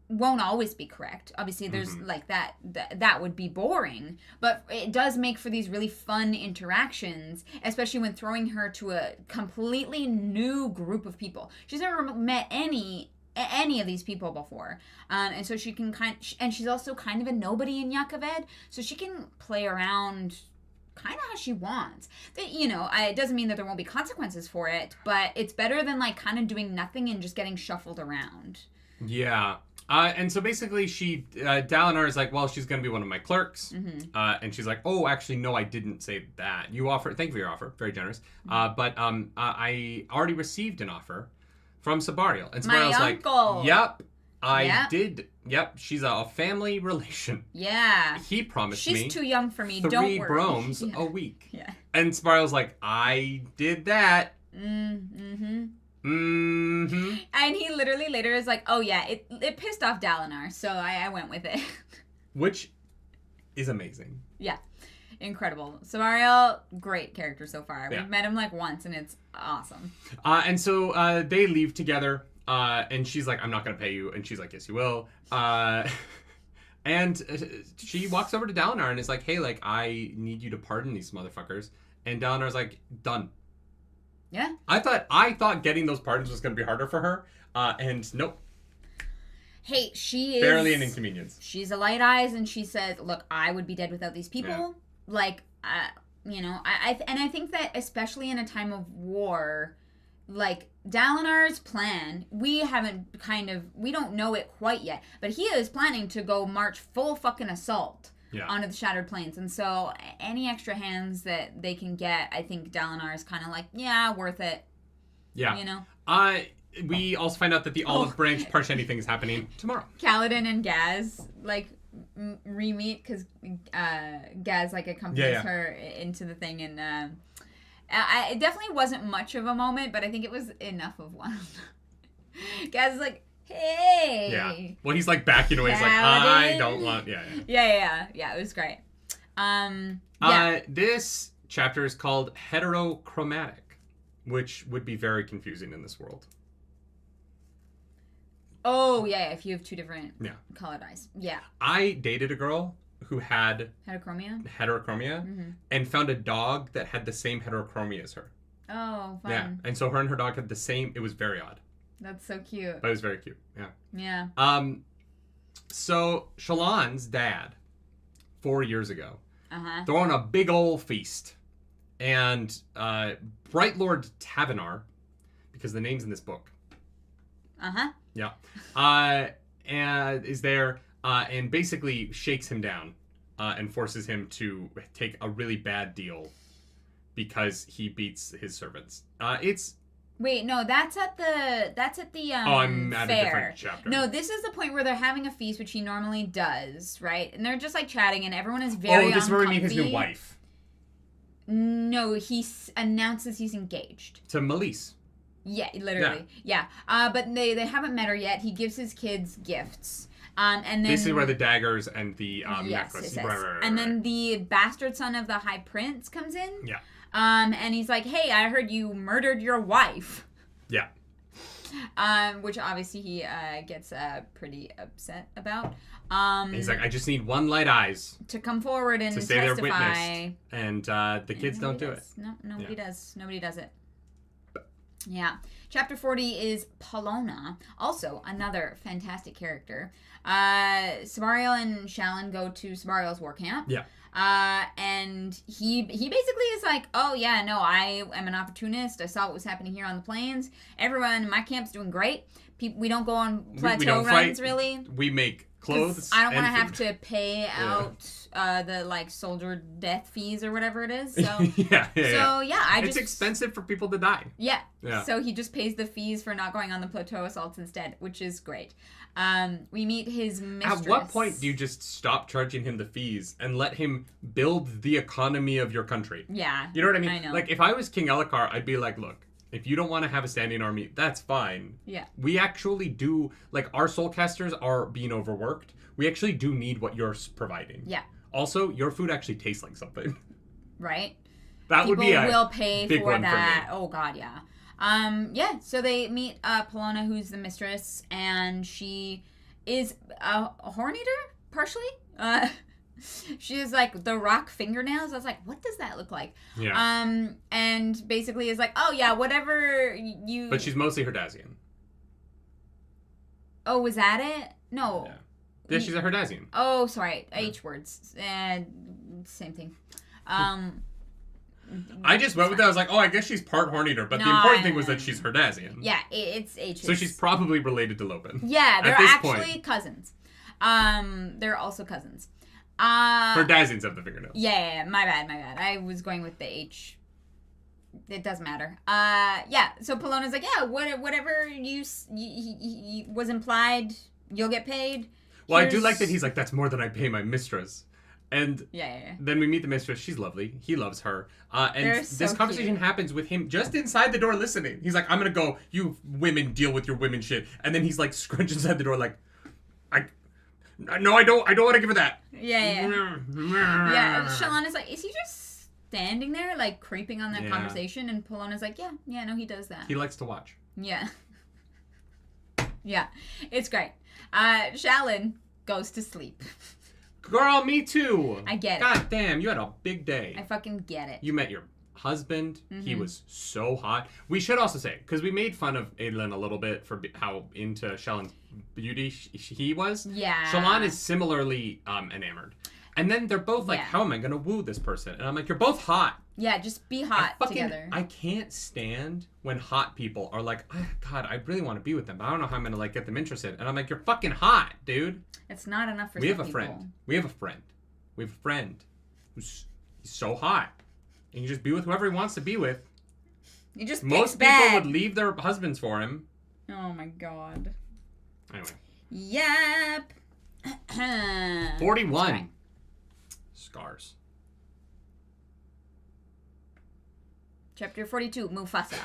won't always be correct. Obviously, there's like that would be boring, but it does make for these really fun interactions, especially when throwing her to a completely new group of people. She's never met any of these people before, and so she can and she's also kind of a nobody in Yakoved, so she can play around kind of how she wants. It doesn't mean that there won't be consequences for it, but it's better than like kind of doing nothing and just getting shuffled around. Yeah. And so basically Dalinar is like, well, she's going to be one of my clerks. Mm-hmm. And she's like, oh, actually, no, I didn't say that. Thank you for your offer. Very generous. Mm-hmm. But I already received an offer from Sabariel. And Sabariel's my uncle. Like, yep, I did. Yep, she's a family relation. Yeah. He promised me. She's too young for me. 3 Don't worry. bromes a week. Yeah. And Sabariel's like, I did that. Mm-hmm. Mm-hmm. And he literally later is like, oh yeah, it pissed off Dalinar, so I went with it. Which is amazing. Yeah. Incredible. Sabariel, great character so far. We've met him like once and it's awesome. And so they leave together, and she's like, I'm not going to pay you. And she's like, yes, you will. And she walks over to Dalinar and is like, hey, like, I need you to pardon these motherfuckers. And Dalinar's like, done. Yeah. I thought getting those pardons was going to be harder for her. And nope. Hey, she is... barely an inconvenience. She's a light eyes, and she says, look, I would be dead without these people. Yeah. Like, you know, I think that especially in a time of war, like, Dalinar's plan, we don't know it quite yet, but he is planning to go march full fucking assault onto the Shattered Plains. And so any extra hands that they can get, I think Dalinar is kind of like, yeah, worth it. Yeah. You know? We also find out that the Olive Branch Parshendi thing is happening tomorrow. Kaladin and Gaz, like, re-meet because Gaz, like, accompanies her into the thing. And it definitely wasn't much of a moment, but I think it was enough of one. Gaz is like, hey. Yeah. Well, he's, like, backing away. He's like, I don't want... Yeah, it was great. This chapter is called Heterochromatic, which would be very confusing in this world. Oh, yeah, if you have two different colored eyes. Yeah. I dated a girl who had... Heterochromia? And found a dog that had the same heterochromia as her. Oh, fun. Yeah, and so her and her dog had the same... It was very odd. That's so cute. But it was very cute, yeah. Yeah. So, Shallan's dad, 4 years ago, throwing a big old feast. And Bright Lord Tavenar, because the name's in this book... Yeah. And is there and basically shakes him down and forces him to take a really bad deal because he beats his servants. Wait, no, that's at the I'm at fair. A different chapter. No, this is the point where they're having a feast, which he normally does, right? And they're just like chatting, and everyone is very this is where we meet his new wife. No, he announces he's engaged to Melise. Yeah, literally. Yeah. But they haven't met her yet. He gives his kids gifts. And then this is where the daggers and the necklace. Yes. Right. And then the bastard son of the High Prince comes in. Yeah. And he's like, "Hey, I heard you murdered your wife." Yeah. Which obviously he gets pretty upset about. He's like, "I just need one light eyes to come forward and to say testify." They're witnessed, and the kids don't do it. No, nobody does. Nobody does it. Yeah. Chapter 40 is Polona. Also, another fantastic character. Sebarial and Shallan go to Sebarial's war camp. Yeah. And he basically is like, oh, yeah, no, I am an opportunist. I saw what was happening here on the plains. Everyone in my camp's doing great. We don't go on plateau runs, really. We make clothes. I don't want to have to pay out the like soldier death fees or whatever it is. So it's expensive for people to die. Yeah. So he just pays the fees for not going on the plateau assaults instead, which is great. We meet his mistress. At what point do you just stop charging him the fees and let him build the economy of your country? Yeah. You know what I mean? I know. Like if I was King Elhokar, I'd be like, look, if you don't want to have a standing army, that's fine. Yeah. We actually do, like, our soulcasters are being overworked. We actually do need what you're providing. Yeah. Also, your food actually tastes like something. Right. That would be a will pay big for one that. For me. Oh, God, yeah. So they meet Polona, who's the mistress, and she is a horn eater, partially. She has, like, the rock fingernails. I was like, what does that look like? Yeah. And basically is like, oh, yeah, whatever you... But she's mostly Herdazian. Oh, was that it? No. Yeah, she's a Herdazian. Oh, sorry. H words. Same thing. I just went with that. I was like, oh, I guess she's part horn eater. But the important thing was that she's Herdazian. Yeah, it's H. So she's probably related to Lopin. Yeah, they're actually cousins. They're also cousins. Herdazians have the fingernails. Yeah, my bad. I was going with the H. It doesn't matter. So Polona's like, yeah, whatever you was implied, you'll get paid. Well, I do like that he's like, that's more than I pay my mistress. And yeah. Then we meet the mistress. She's lovely. He loves her. And so this conversation happens with him just inside the door listening. He's like, I'm going to go, you women deal with your women shit. And then he's like scrunched inside the door like, no, I don't want to give her that. Yeah. Yeah, Shallan is like, is he just standing there, like, creeping on that conversation? And Polona's like, yeah, no, he does that. He likes to watch. Yeah. Yeah, it's great. Shallan goes to sleep. Girl, me too. I get it. God damn, you had a big day. I fucking get it. You met your husband. He was so hot. We should also say, because we made fun of Adolin a little bit for how into Shallan's beauty he was. Yeah. Shallan is similarly enamored. And then they're both like, how am I going to woo this person? And I'm like, you're both hot. Yeah, just be hot together. I can't stand when hot people are like, oh, God, I really want to be with them, but I don't know how I'm going to like get them interested. And I'm like, you're fucking hot, dude. It's not enough for We some have a people. friend. We have a friend who's so hot. And you just be with whoever he wants to be with. You just Most people would leave their husbands for him. Oh my God. Anyway. Yep. 41. Scars. Chapter 42, Mufasa.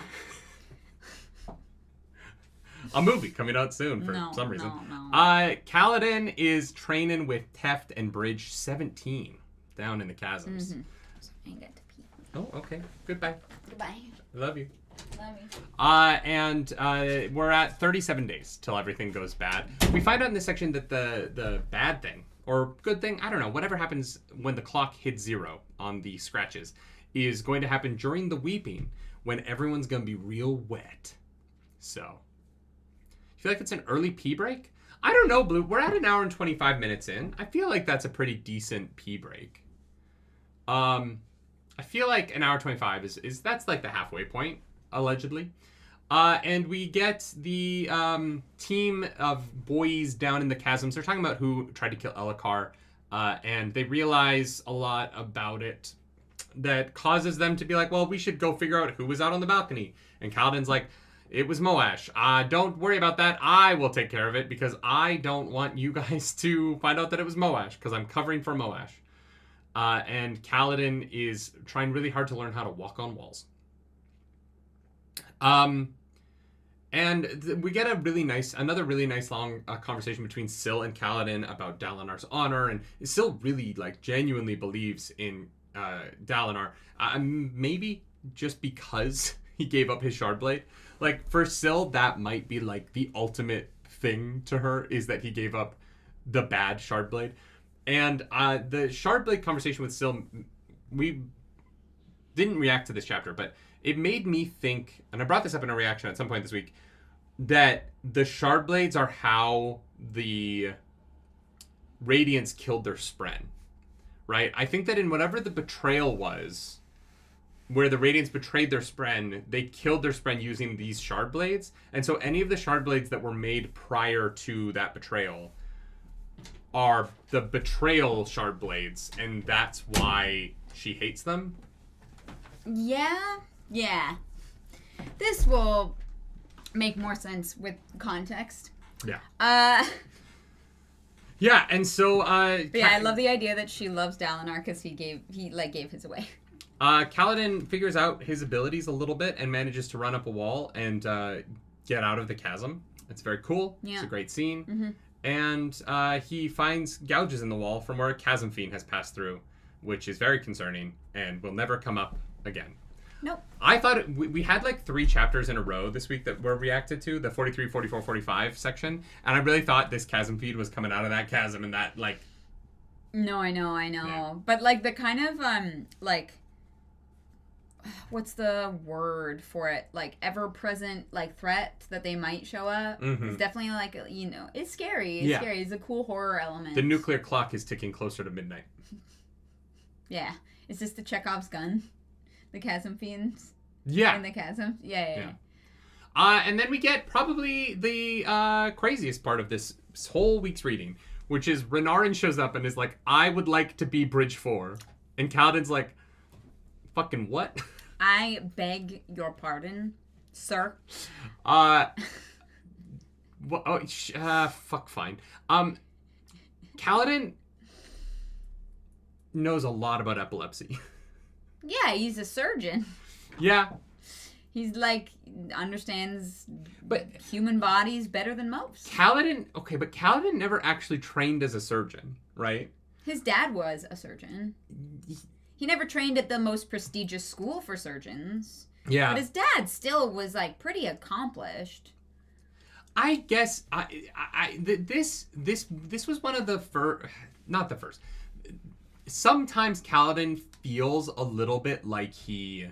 A movie coming out soon for some reason. No. Kaladin is training with Teft and Bridge 17 down in the chasms. I got to pee. Oh, okay. Goodbye. Goodbye. I love you. Love you. And we're at 37 days till everything goes bad. We find out in this section that the bad thing, or good thing, I don't know, whatever happens when the clock hits 0 on the scratches, is going to happen during the weeping when everyone's going to be real wet. So, you feel like it's an early pee break? I don't know, Blue. We're at an hour and 25 minutes in. I feel like that's a pretty decent pee break. I feel like an hour 25 is that's like the halfway point, allegedly. And we get the team of boys down in the chasms. They're talking about who tried to kill Elhokar, and they realize a lot about it that causes them to be like, well, we should go figure out who was out on the balcony. And Kaladin's like, it was Moash. Don't worry about that. I will take care of it because I don't want you guys to find out that it was Moash because I'm covering for Moash. And Kaladin is trying really hard to learn how to walk on walls. And we get another really nice long conversation between Syl and Kaladin about Dalinar's honor, and Syl really genuinely believes in Dalinar. Maybe just because he gave up his Shardblade. For Syl, that might be the ultimate thing to her, is that he gave up the bad Shardblade. And the Shardblade conversation with Syl, we didn't react to this chapter, but it made me think, and I brought this up in a reaction at some point this week, that the Shardblades are how the Radiance killed their Spren, right? I think that in whatever the betrayal was, where the Radiance betrayed their Spren, they killed their Spren using these Shardblades. And so any of the Shardblades that were made prior to that betrayal are the betrayal Shardblades, and that's why she hates them. Yeah. This will make more sense with context. Yeah. Yeah, and so I love the idea that she loves Dalinar because he gave his away. Kaladin figures out his abilities a little bit and manages to run up a wall and get out of the chasm. It's very cool. Yeah. It's a great scene. Mm-hmm. And he finds gouges in the wall from where a chasm fiend has passed through, which is very concerning and will never come up again. Nope. I thought we had 3 chapters in a row this week that were reacted to, the 43, 44, 45 section, and I really thought this chasm feed was coming out of that chasm and that, No, I know. Yeah. But, the kind of, what's the word for it? Ever-present, threat that they might show up. Mm-hmm. It's definitely, it's scary. It's scary. It's a cool horror element. The nuclear clock is ticking closer to midnight. Yeah. Is this the Chekhov's gun? The chasm fiends? Yeah. In the chasm? Yeah. And then we get probably the craziest part of this whole week's reading, which is Renarin shows up and is like, I would like to be Bridge 4. And Kaladin's like, fucking what? I beg your pardon, sir. Fuck fine. Kaladin knows a lot about epilepsy. Yeah, he's a surgeon. Yeah. He's understands human bodies better than most. But Kaladin never actually trained as a surgeon, right? His dad was a surgeon. He never trained at the most prestigious school for surgeons. Yeah. But his dad still was pretty accomplished. I guess this was one of the not the first. sometimes Kaladin feels a little bit like he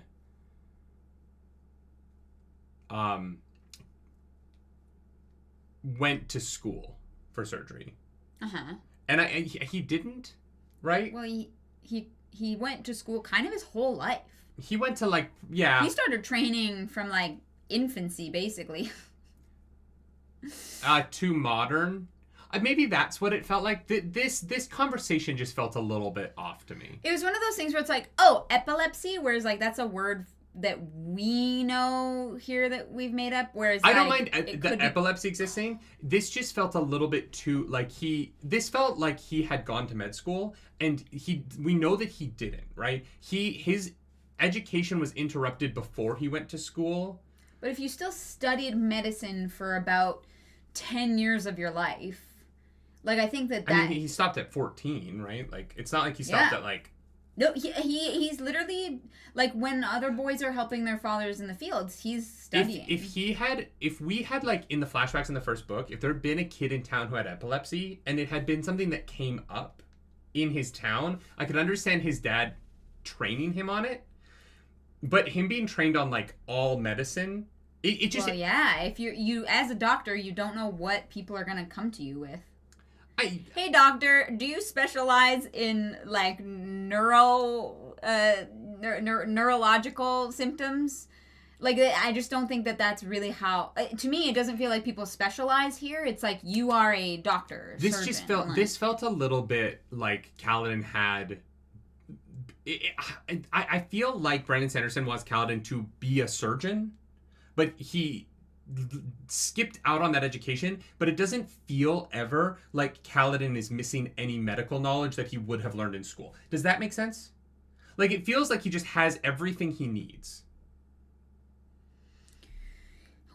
went to school for surgery. And he didn't, right? Well, he went to school kind of his whole life. He went to, like, yeah. He started training from, like, infancy, basically. To modern. Maybe that's what it felt like. This conversation just felt a little bit off to me. It was one of those things where it's like, oh, epilepsy, whereas, like, that's a word that we know here that we've made up, whereas I don't mind the epilepsy existing. This just felt a little bit too, like, this felt like he had gone to med school, and we know that he didn't, right? His education was interrupted before he went to school. But if you still studied medicine for about 10 years of your life, like, I think that... I mean, he stopped at 14, right? Like, it's not like he stopped at, like... No, he's literally, like, when other boys are helping their fathers in the fields, he's studying. If we had, like, in the flashbacks in the first book, if there had been a kid in town who had epilepsy, and it had been something that came up in his town, I could understand his dad training him on it. But him being trained on, like, all medicine, it just... Well, yeah, if you as a doctor, you don't know what people are going to come to you with. Hey, doctor, do you specialize in, like, neurological symptoms? Like, I just don't think that that's really how... to me, it doesn't feel like people specialize here. It's like, you are a doctor, This felt a little bit like Kaladin had... I feel like Brandon Sanderson wants Kaladin to be a surgeon, but he skipped out on that education, but it doesn't feel ever like Kaladin is missing any medical knowledge that he would have learned in school. Does that make sense? Like, it feels like he just has everything he needs.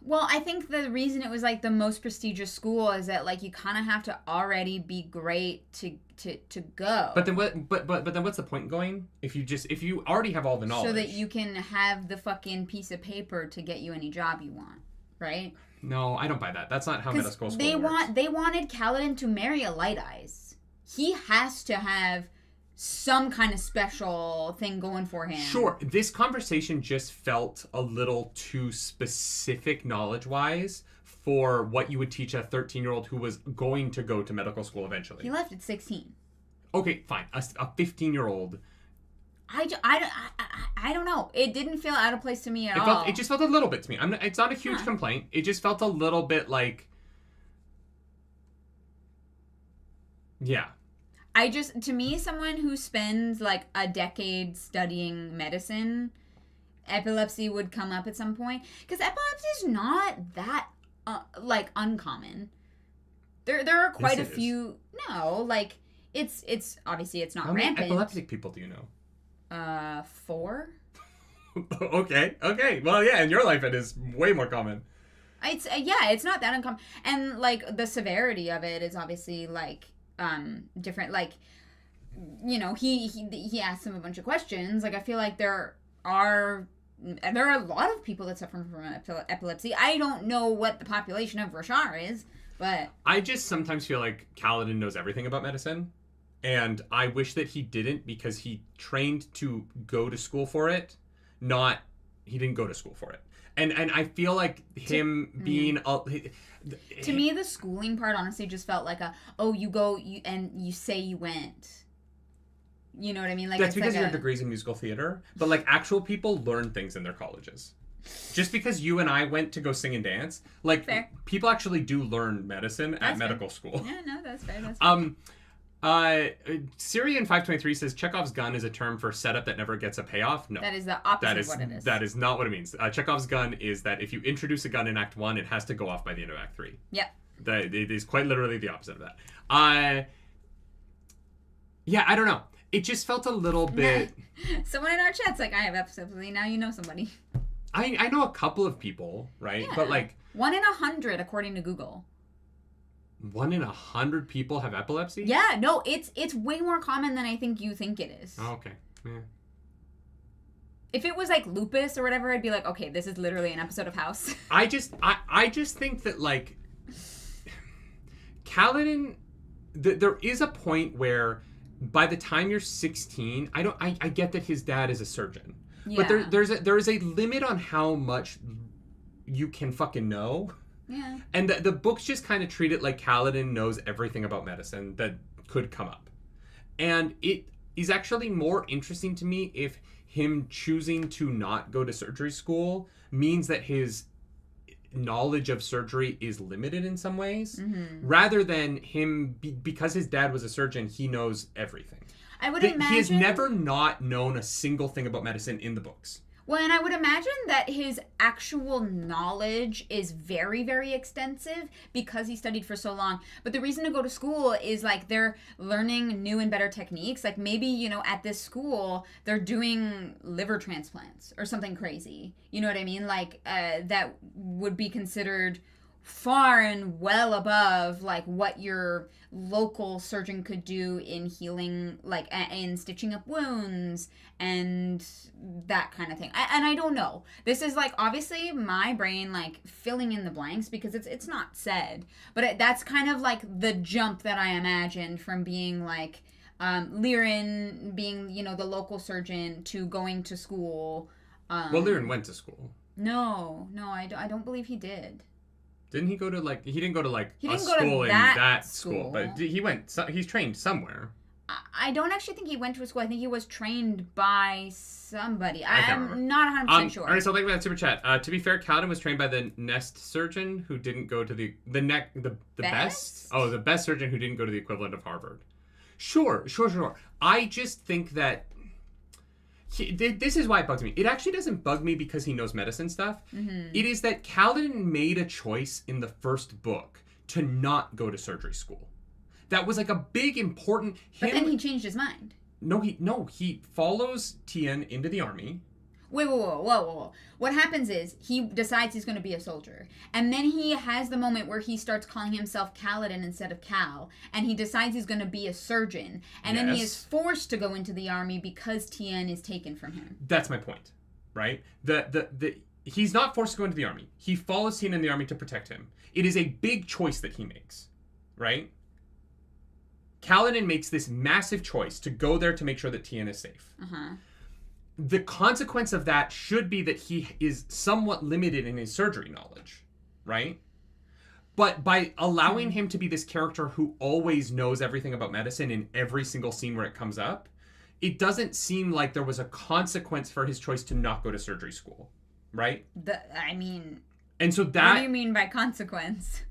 Well, I think the reason it was, like, the most prestigious school is that, like, you kind of have to already be great to go. But then what's the point in going if you already have all the knowledge? So that you can have the fucking piece of paper to get you any job you want, right? No, I don't buy that. That's not how middle school works. They wanted Kaladin to marry a Light Eyes. He has to have some kind of special thing going for him. Sure. This conversation just felt a little too specific knowledge-wise for what you would teach a 13-year-old who was going to go to medical school eventually. He left at 16. Okay, fine. A 15-year-old. I don't know. It didn't feel out of place to me at all. It just felt a little bit to me. It's not a huge complaint. It just felt a little bit like... Yeah. To me, someone who spends, like, a decade studying medicine, epilepsy would come up at some point. Because epilepsy is not that, like, uncommon. There are quite a few... No, like, it's obviously it's not rampant. How many epileptic people do you know? 4. Okay. Well, yeah, in your life it is way more common. It's not that uncommon. And, like, the severity of it is obviously, like... different, like, you know, he asked him a bunch of questions. Like, I feel like there are a lot of people that suffer from epilepsy. I don't know what the population of Roshar is, but... I just sometimes feel like Kaladin knows everything about medicine, and I wish that he didn't, because he trained to go to school for it, he didn't go to school for it. And I feel like him being... To me, the schooling part honestly just felt like you say you went. You know what I mean? Like, that's because your degree's in musical theater. But, like, actual people learn things in their colleges. Just because you and I went to go sing and dance, like, fair. People actually do learn medicine at medical school. Yeah, no, that's fair. That's fair. Syrian 523 says Chekhov's gun is a term for setup that never gets a payoff. No. That is the opposite of what it is. That is not what it means. Chekhov's gun is that if you introduce a gun in Act 1, it has to go off by the end of Act 3. Yep. It is quite literally the opposite of that. Yeah, I don't know. It just felt a little bit... Someone in our chat's like, I have epilepsy. Now you know somebody. I know a couple of people, right? Yeah. But, like... 1 in 100, according to Google. 1 in 100 people have epilepsy? Yeah, no, it's way more common than I think you think it is. Oh, okay. Yeah. If it was like lupus or whatever, I'd be like, okay, this is literally an episode of House. I just think that, like, Kaladin, there is a point where by the time you're 16, I get that his dad is a surgeon. Yeah. But there is a limit on how much you can fucking know. Yeah. And the books just kind of treat it like Kaladin knows everything about medicine that could come up. And it is actually more interesting to me if him choosing to not go to surgery school means that his knowledge of surgery is limited in some ways, rather than him, because his dad was a surgeon, he knows everything. I would imagine... He has never not known a single thing about medicine in the books. Well, and I would imagine that his actual knowledge is very, very extensive because he studied for so long. But the reason to go to school is, like, they're learning new and better techniques. Like, maybe, you know, at this school, they're doing liver transplants or something crazy. You know what I mean? Like, that would be considered far and well above, like, what your local surgeon could do in healing, like, in stitching up wounds and that kind of thing. And I don't know. This is, like, obviously my brain, like, filling in the blanks because it's not said. But that's kind of, like, the jump that I imagined from being, like, Lirin being, you know, the local surgeon to going to school. Well, Lirin went to school. No, I don't believe he did. Didn't he go to, like, he didn't go to, like, he a didn't school go to in that school, but he's trained somewhere. I don't actually think he went to a school. I think he was trained by somebody. I'm not 100% sure. All right, so thank you for that super chat. To be fair, Kaladin was trained by the nest surgeon who didn't go to the best? Oh, the best surgeon who didn't go to the equivalent of Harvard. Sure. I just think that this is why it bugs me. It actually doesn't bug me because he knows medicine stuff. It is that Kaladin made a choice in the first book to not go to surgery school. That was like a big important... But then he changed his mind. No, he follows Tien into the army. Wait, whoa. What happens is he decides he's going to be a soldier. And then he has the moment where he starts calling himself Kaladin instead of Cal. And he decides he's going to be a surgeon. And then he is forced to go into the army because Tien is taken from him. That's my point, right? He's not forced to go into the army. He follows Tien in the army to protect him. It is a big choice that he makes, right? Kaladin makes this massive choice to go there to make sure that Tien is safe. The consequence of that should be that he is somewhat limited in his surgery knowledge, right? But by allowing him to be this character who always knows everything about medicine in every single scene where it comes up, it doesn't seem like there was a consequence for his choice to not go to surgery school, right? And so that... What do you mean by consequence?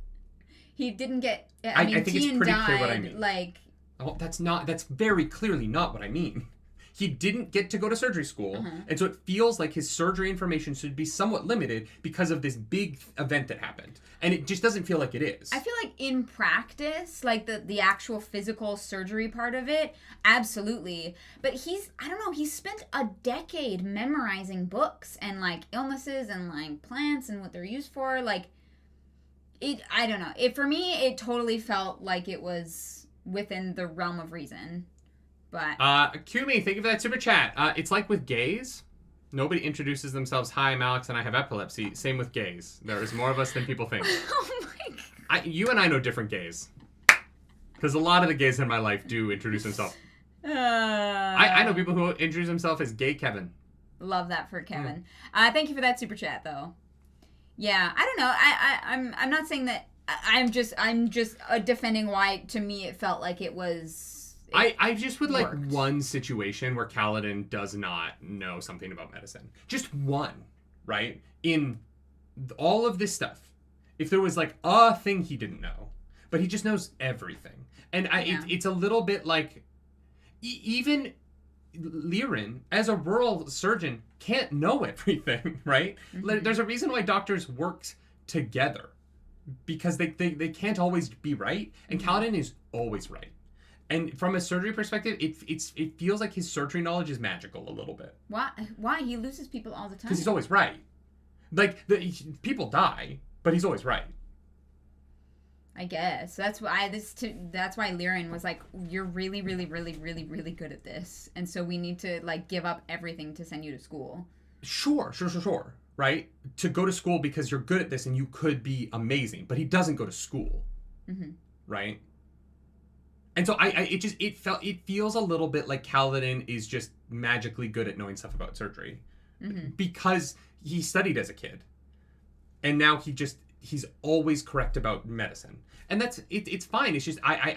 He didn't get... I think it's pretty clear what I mean. Like... Oh, that's very clearly not what I mean. He didn't get to go to surgery school, and so it feels like his surgery information should be somewhat limited because of this big event that happened. And it just doesn't feel like it is. I feel like in practice, like the actual physical surgery part of it, absolutely. But he's spent a decade memorizing books and, like, illnesses and, like, plants and what they're used for. Like, I don't know. For me, it totally felt like it was within the realm of reason. But Kumi, thank you for that super chat. It's like with gays. Nobody introduces themselves. Hi, I'm Alex and I have epilepsy. Same with gays. There is more of us than people think. Oh my God. You and I know different gays. Because a lot of the gays in my life do introduce themselves. I know people who introduce themselves as gay Kevin. Love that for Kevin. Thank you for that super chat, though. Yeah, I don't know. I'm not saying that. I'm just defending why to me it felt like it was. I just would like one situation where Kaladin does not know something about medicine. Just one, right? In all of this stuff. If there was like a thing he didn't know, but he just knows everything. And it's a little bit like even Lirin, as a rural surgeon, can't know everything, right? There's a reason why doctors work together. Because they can't always be right. And Kaladin is always right. And from a surgery perspective, it feels like his surgery knowledge is magical a little bit. Why? He loses people all the time. Because he's always right. Like, people die, but he's always right. I guess. That's why Lirin was like, you're really, really, really, really, really good at this. And so we need to, like, give up everything to send you to school. Sure. Right? To go to school because you're good at this and you could be amazing. But he doesn't go to school. Right? And so it feels a little bit like Kaladin is just magically good at knowing stuff about surgery. Mm-hmm. Because he studied as a kid. And now he's always correct about medicine. And it's fine. It's just I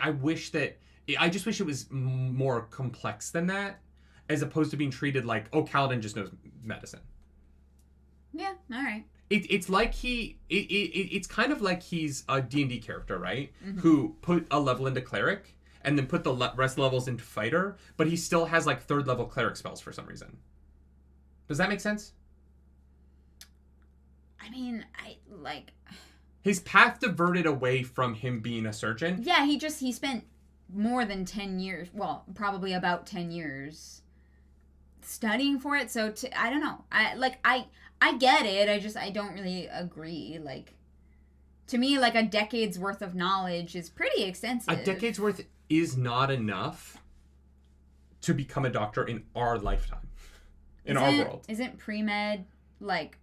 just wish it was more complex than that, as opposed to being treated like, oh, Kaladin just knows medicine. Yeah, all right. It's like it's kind of like he's a D&D character, right? Mm-hmm. Who put a level into cleric and then put the rest levels into fighter, but he still has like 3rd level cleric spells for some reason. Does that make sense? I mean, his path diverted away from him being a surgeon. Yeah, he spent more than 10 years, well, probably about 10 years studying for it. So I don't know. I get it. I don't really agree. Like, to me, like, a decade's worth of knowledge is pretty extensive. A decade's worth is not enough to become a doctor in our lifetime. In our world. Isn't pre-med, like,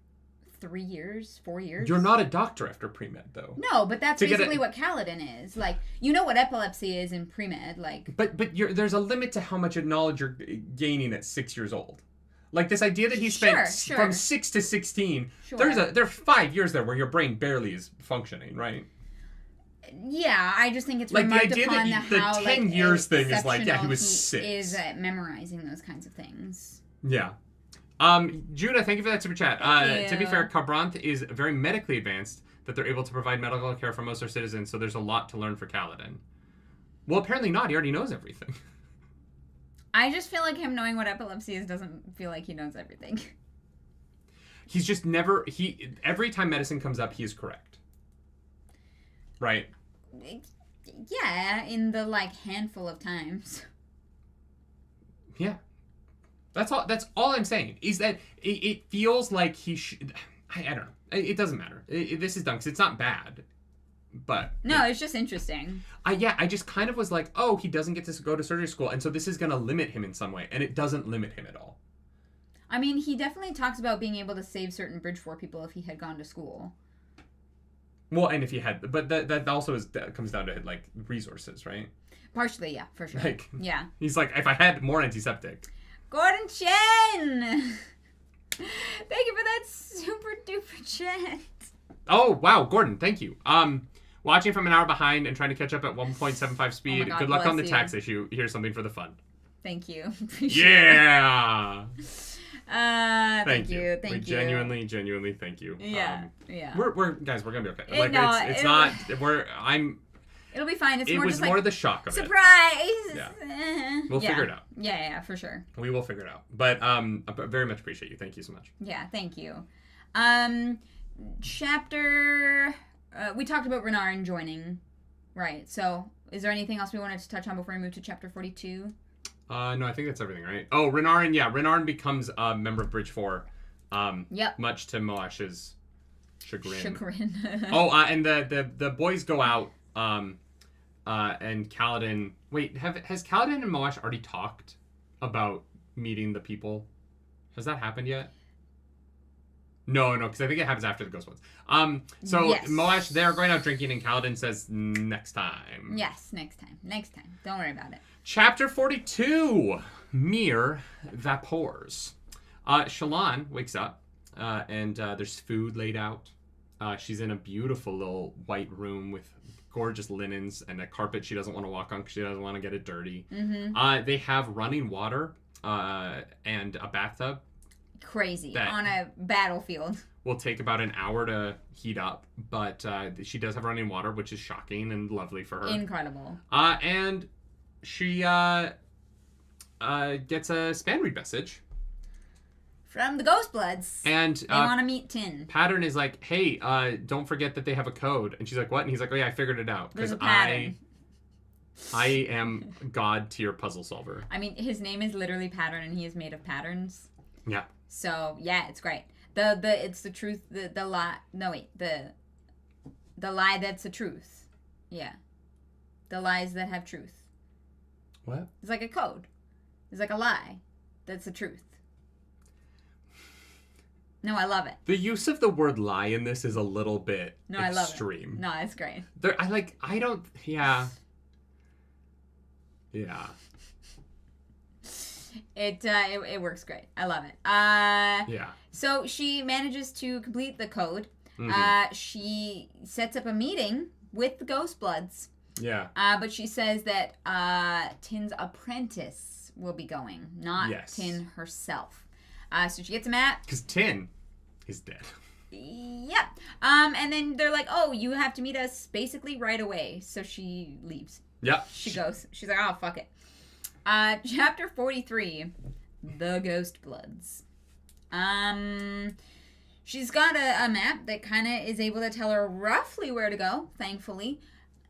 3 years, 4 years? You're not a doctor after pre-med, though. No, but that's basically what Kaladin is. Like, you know what epilepsy is in pre-med, like... But there's a limit to how much knowledge you're gaining at 6 years old. Like, this idea that he spent from 6 to 16, there's 5 years there where your brain barely is functioning, right? Yeah, I just think it's like remarked the idea upon that the 10 years thing is like, yeah, he was 6. Is at memorizing those kinds of things. Yeah. Judah, thank you for that super chat. To be fair, Cabranth is very medically advanced that they're able to provide medical care for most of their citizens, so there's a lot to learn for Kaladin. Well, apparently not. He already knows everything. I just feel like him knowing what epilepsy is doesn't feel like he knows everything. He's just every time medicine comes up, he is correct. Right? Yeah, in the, like, handful of times. Yeah. That's all I'm saying, is that it feels like he should... I don't know. It doesn't matter. This is dumb, because it's not bad. But... No, it's just interesting. I just kind of was like, oh, he doesn't get to go to surgery school, and so this is going to limit him in some way, and it doesn't limit him at all. I mean, he definitely talks about being able to save certain Bridge 4 people if he had gone to school. Well, and if he had... But that also comes down to, like, resources, right? Partially, yeah, for sure. Like, yeah. He's like, if I had more antiseptic... Gordon Chen! Thank you for that super duper chat. Oh, wow, Gordon, thank you. Watching from an hour behind and trying to catch up at 1.75 speed. God, good luck on the tax issue. Here's something for the fun. Thank you. Yeah! Thank you. Thank you. Genuinely thank you. Yeah. Yeah. We're guys, we're gonna be okay. Like, no, it's not, it'll be fine. It was more the shock of surprise! It. Yeah. We'll figure it out. Yeah, for sure. We will figure it out. But I very much appreciate you. Thank you so much. Yeah, thank you. Chapter... we talked about Renarin joining. Right, so is there anything else we wanted to touch on before we move to chapter 42? No, I think that's everything, right? Oh, Renarin, yeah. Renarin becomes a member of Bridge 4. Yep. Much to Moash's chagrin. And the boys go out... and Kaladin... Wait, has Kaladin and Moash already talked about meeting the people? Has that happened yet? No, because I think it happens after the Ghostbloods. Yes. Moash, they're going out drinking, and Kaladin says, next time. Yes, next time. Don't worry about it. Chapter 42. Mere Vapors. Shallan wakes up, and there's food laid out. She's in a beautiful little white room with gorgeous linens and a carpet she doesn't want to walk on because she doesn't want to get it dirty. Mm-hmm. They have running water and a bathtub. Crazy. On a battlefield. Will take about an hour to heat up, but she does have running water, which is shocking and lovely for her. Incredible. And she gets a spam read message. From the Ghostbloods. And they want to meet Tin. Pattern is like, hey, don't forget that they have a code. And she's like, what? And he's like, oh yeah, I figured it out. There's a pattern. I am God tier puzzle solver. I mean, his name is literally Pattern, and he is made of patterns. Yeah. So yeah, it's great. It's the truth. The lie. No wait. The lie that's the truth. Yeah. The lies that have truth. What? It's like a code. It's like a lie that's the truth. No, I love it. The use of the word lie in this is a little bit extreme. I love it. No, it's great. Yeah. Yeah. It works great. I love it. Yeah. So she manages to complete the code. She sets up a meeting with the Ghostbloods. Yeah. But she says that Tin's apprentice will be going, not Tin herself. So she gets a map. Because Tin is dead. Yep. And then they're like, oh, you have to meet us basically right away. So she leaves. Yep. She goes. She's like, oh, fuck it. Chapter 43, The Ghostbloods. She's got a map that kind of is able to tell her roughly where to go, thankfully.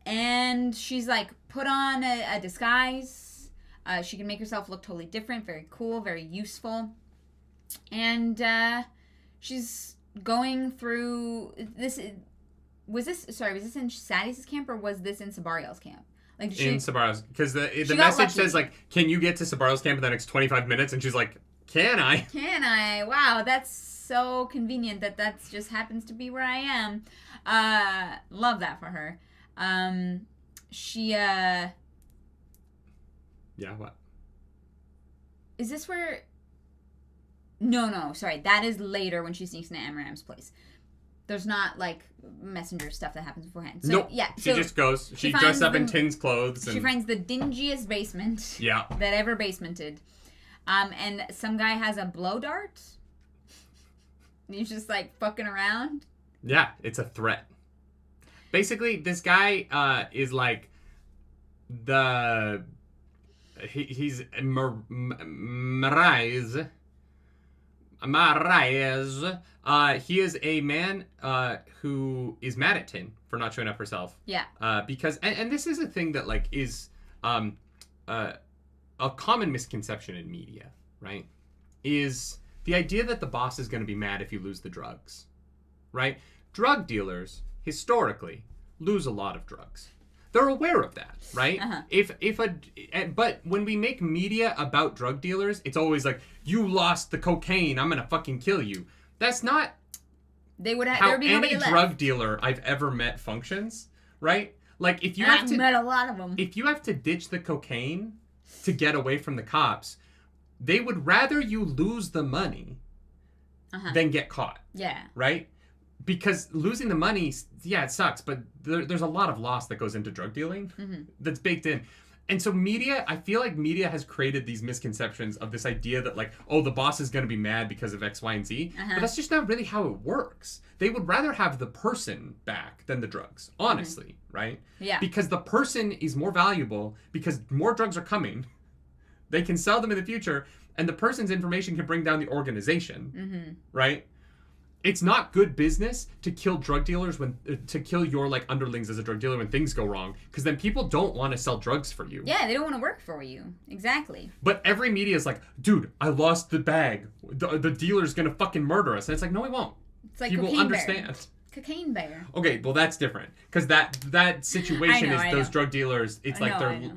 And she's like, put on a disguise. She can make herself look totally different, very cool, very useful. And she's going through this. Was this in Sadie's camp or was this in Sabariel's camp? Like in Sabariel's, because the message says like, can you get to Sabariel's camp in the next 25 minutes? And she's like, can I? Can I? Wow, that's so convenient that just happens to be where I am. Love that for her. She Yeah, what? Is this where? No, sorry. That is later when she sneaks into Amaram's place. There's not, like, messenger stuff that happens beforehand. So, nope. Yeah. She just goes. She dresses up in Tin's clothes. She finds the dingiest basement that ever basemented. And some guy has a blow dart. He's just, like, fucking around. Yeah, it's a threat. Basically, this guy is, like, he's Marais. He is a man who is mad at Tin for not showing up herself. Yeah. Because and this is a thing that like is a common misconception in media, right? Is the idea that the boss is going to be mad if you lose the drugs, right? Drug dealers historically lose a lot of drugs. They're aware of that, right? But when we make media about drug dealers, it's always like, you lost the cocaine, I'm gonna fucking kill you. That's not how any drug dealer I've ever met functions, right? Like if you have met a lot of them. If you have to ditch the cocaine to get away from the cops, they would rather you lose the money than get caught. Yeah. Right? Because losing the money, yeah, it sucks, but there's a lot of loss that goes into drug dealing that's baked in. And so I feel like media has created these misconceptions of this idea that like, oh, the boss is going to be mad because of X, Y, and Z. But that's just not really how it works. They would rather have the person back than the drugs, honestly, right? Yeah. Because the person is more valuable because more drugs are coming. They can sell them in the future, and the person's information can bring down the organization, right? It's not good business to kill drug dealers to kill your like underlings as a drug dealer when things go wrong, because then people don't want to sell drugs for you. Yeah, they don't want to work for you. Exactly. But every media is like, dude, I lost the bag. The dealer's gonna fucking murder us. And it's like, no, he won't. It's like he will understand. Cocaine bear. Okay, well that's different because that situation is those drug dealers. It's like they're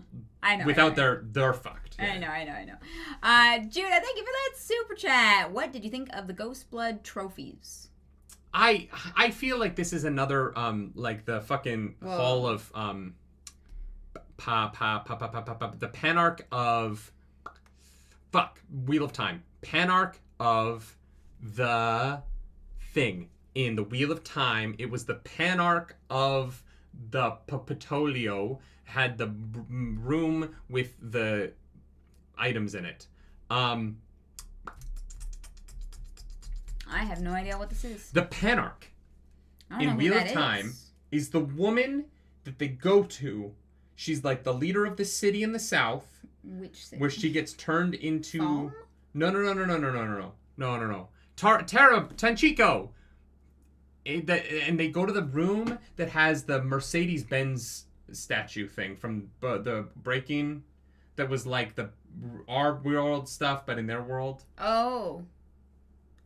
without they're fucked. Yeah. I know. Judah, thank you for that super chat. What did you think of the Ghostblood trophies? I feel like this is another like the fucking hall of the Panarch of Wheel of Time. Panarch of the thing in the Wheel of Time. It was the Panarch of the Patolio, had the room with the items in it. I have no idea what this is. The Panarch in Wheel of Time is the woman that they go to. She's like the leader of the city in the south. Which city? Where she gets turned into... Foam? No. Tara Tanchico. And they go to the room that has the Mercedes-Benz statue thing from the Breaking... That was like our world stuff, but in their world. Oh,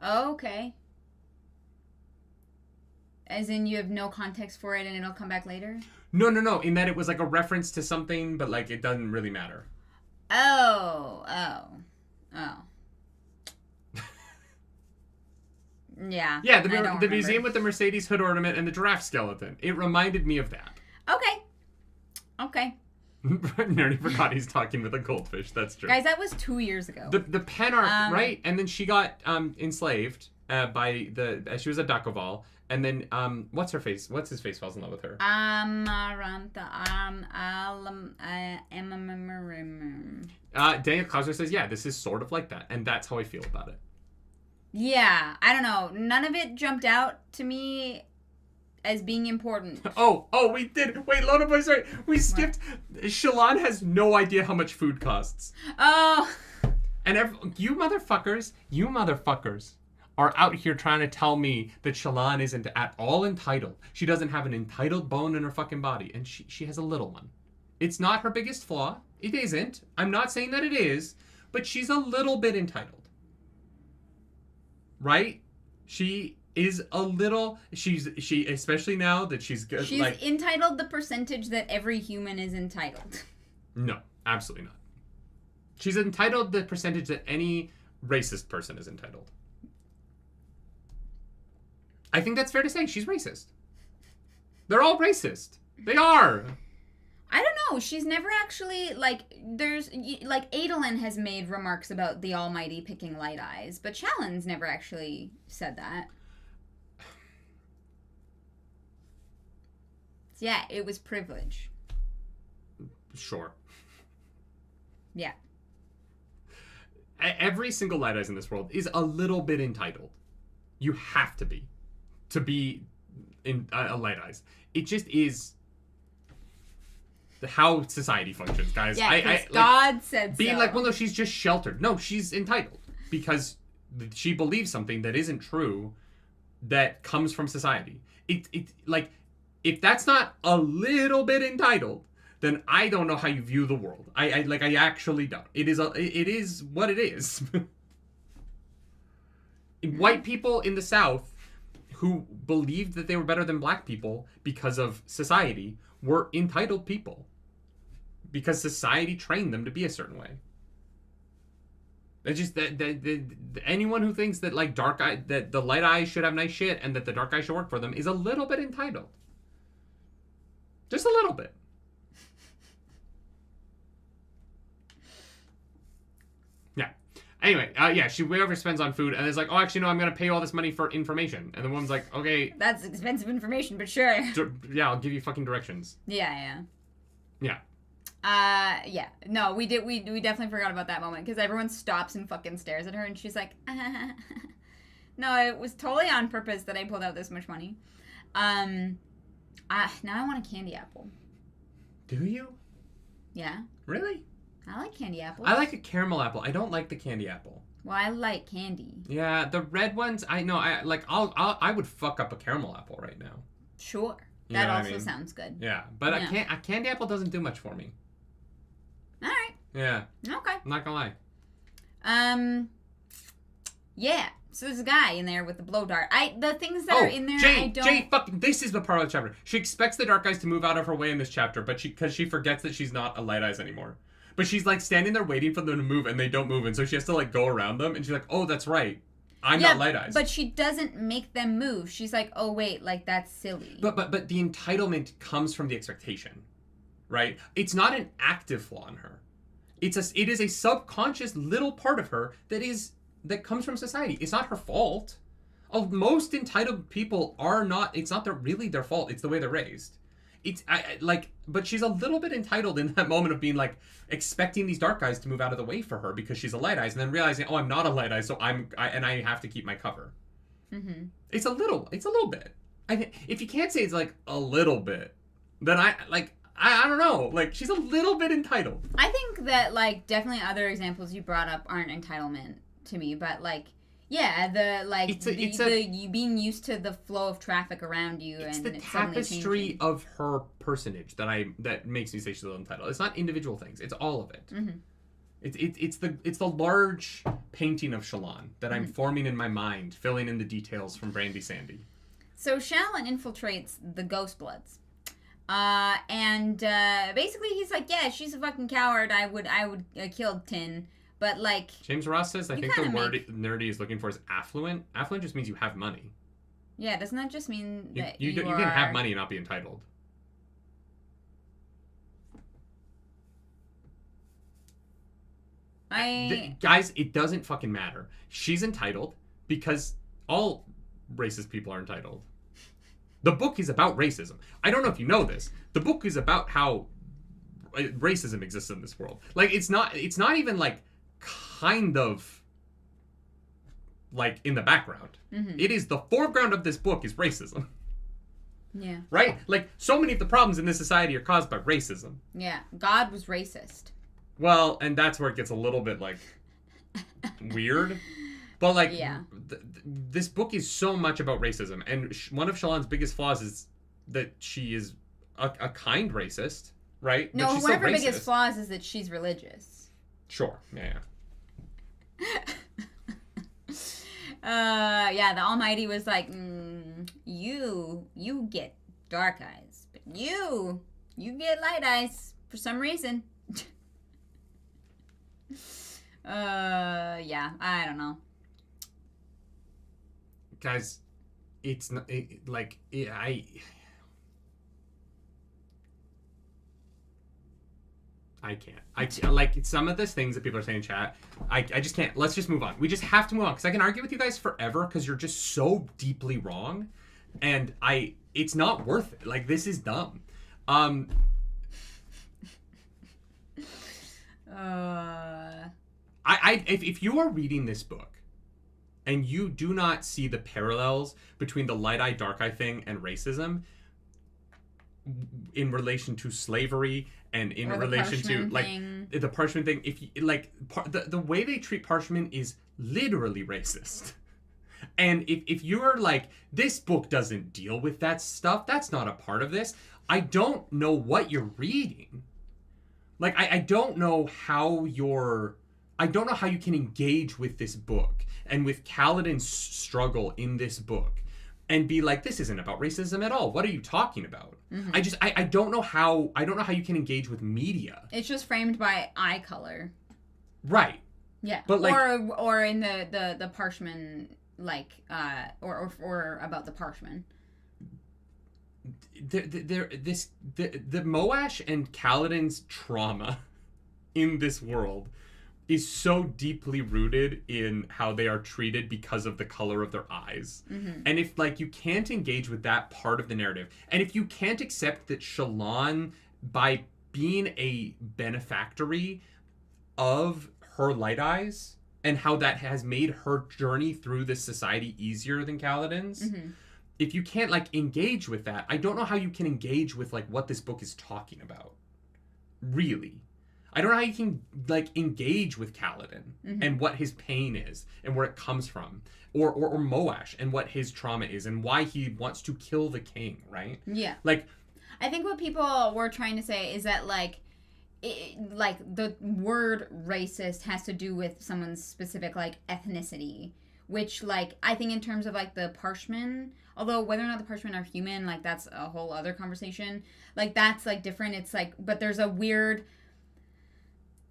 okay. As in you have no context for it and it'll come back later? No. In that it was like a reference to something, but like it doesn't really matter. Oh. Yeah. Yeah, the museum with the Mercedes hood ornament and the giraffe skeleton. It reminded me of that. Okay. Nerdy forgot he's talking with a goldfish. That's true. Guys, that was 2 years ago. The pen arc, right? And then she got enslaved by she was a Dakoval. And then, what's her face? What's his face falls in love with her? Daniel Cosmere says, yeah, this is sort of like that. And that's how I feel about it. Yeah, I don't know. None of it jumped out to me as being important. Oh, we did. Wait, Lona Boy's right. We skipped. What? Shallan has no idea how much food costs. Oh. And you motherfuckers are out here trying to tell me that Shallan isn't at all entitled. She doesn't have an entitled bone in her fucking body, and she has a little one. It's not her biggest flaw. It isn't. I'm not saying that it is, but she's a little bit entitled. Right? She is a little... She especially now that she's good. She's entitled the percentage that every human is entitled. No, absolutely not. She's entitled the percentage that any racist person is entitled. I think that's fair to say. She's racist. They're all racist. They are. I don't know. She's never actually, Adolin has made remarks about the Almighty picking light eyes, but Shallan's never actually said that. So yeah, it was privilege. Sure. Yeah. Every single light eyes in this world is a little bit entitled. You have to be. To be in light eyes. It just is how society functions, guys. Yeah, God said being so. like, well, no, she's just sheltered. No, she's entitled because she believes something that isn't true that comes from society. If that's not a little bit entitled, then I don't know how you view the world. I actually don't. It is what it is. White people in the South who believed that they were better than black people because of society were entitled people because society trained them to be a certain way. It's just that anyone who thinks that that the light eyes should have nice shit and that the dark eyes should work for them is a little bit entitled. Just a little bit. Anyway, she way overspends on food, and it's like, oh, actually, no, I'm going to pay you all this money for information. And the woman's like, okay. That's expensive information, but sure. Yeah, I'll give you fucking directions. Yeah. Yeah. No, we definitely forgot about that moment, because everyone stops and fucking stares at her, and she's like, no, it was totally on purpose that I pulled out this much money. Now I want a candy apple. Do you? Yeah. Really? I like candy apples. I like a caramel apple. I don't like the candy apple. Well, I like candy. Yeah, the red ones, I know. I would fuck up a caramel apple right now. Sure. That also sounds good. Yeah, but a candy apple doesn't do much for me. All right. Yeah. Okay. I'm not gonna lie. Yeah. So there's a guy in there with the blow dart. The things that are in there, Jay, fucking, this is the part of the chapter. She expects the dark eyes to move out of her way in this chapter, but because she forgets that she's not a light eyes anymore. But she's standing there waiting for them to move, and they don't move, and so she has to go around them, and she's like, oh, that's right. I'm not light eyes. But she doesn't make them move. She's like, oh wait, that's silly. But the entitlement comes from the expectation, right? It's not an active flaw in her. It is a subconscious little part of her that comes from society. It's not her fault. Most entitled people are not. It's not really their fault. It's the way they're raised. But she's a little bit entitled in that moment of being expecting these dark eyes to move out of the way for her because she's a light eyes, and then realizing, oh, I'm not a light eye, so I have to keep my cover. Mm-hmm. It's a little bit. If you can't say it's a little bit, then I don't know. She's a little bit entitled. I think that definitely other examples you brought up aren't entitlement to me, but you being used to the flow of traffic around you, it's and the tapestry of her personage that makes me say she's a little entitled. It's not individual things; it's all of it. Mm-hmm. It's the large painting of Shallan that I'm forming in my mind, filling in the details from Brandy Sandy. So Shallan infiltrates the Ghostbloods, and basically he's like, "Yeah, she's a fucking coward. I would kill Tin." But James Ross says, I think the word nerdy is looking for is affluent. Affluent just means you have money. Yeah, doesn't that just mean that you can have money and not be entitled? Guys, it doesn't fucking matter. She's entitled because all racist people are entitled. The book is about racism. I don't know if you know this. The book is about how racism exists in this world. Like, it's not even like kind of like in the background. Mm-hmm. It is the foreground of this book is racism. Yeah. Right? Like, so many of the problems in this society are caused by racism. Yeah. God was racist. Well, and that's where it gets a little bit, like, weird. But, like, this book is so much about racism. And one of Shallan's biggest flaws is that she is a kind racist, right? No, one of her biggest flaws is that she's religious. Sure. Yeah. The Almighty was like, you get dark eyes, but you get light eyes for some reason. I don't know. Guys, it's not, I can't. Like, some of these things that people are saying in chat, I just can't. Let's just move on. We just have to move on, because I can argue with you guys forever, because you're just so deeply wrong, and it's not worth it. Like, this is dumb. If you are reading this book, and you do not see the parallels between the light eye, dark eye thing and racism in relation to slavery and in relation to like the parchment thing, if you, like the way they treat parchment is literally racist. And if you're like, this book doesn't deal with that stuff, that's not a part of this, I don't know what you're reading. Like, I don't know how you can engage with this book and with Kaladin's struggle in this book and be like, this isn't about racism at all. What are you talking about? Mm-hmm. I don't know how you can engage with media. It's just framed by eye color. Right. Yeah. But like, or in the parchment, like, or about the parchment. The Moash and Kaladin's trauma in this world is so deeply rooted in how they are treated because of the color of their eyes. Mm-hmm. And if, like, you can't engage with that part of the narrative, and if you can't accept that Shallan, by being a benefactory of her light eyes and how that has made her journey through this society easier than Kaladin's, mm-hmm. if you can't, like, engage with that, I don't know how you can engage with, like, what this book is talking about. Really. I don't know how you can, like, engage with Kaladin mm-hmm. and what his pain is and where it comes from. Or Moash and what his trauma is and why he wants to kill the king, right? Yeah. Like, I think what people were trying to say is that, like, the word racist has to do with someone's specific, like, ethnicity. Which, like, I think in terms of, like, the Parshmen, although whether or not the Parshmen are human, like, that's a whole other conversation. Like, that's, like, different. It's, like, but there's a weird,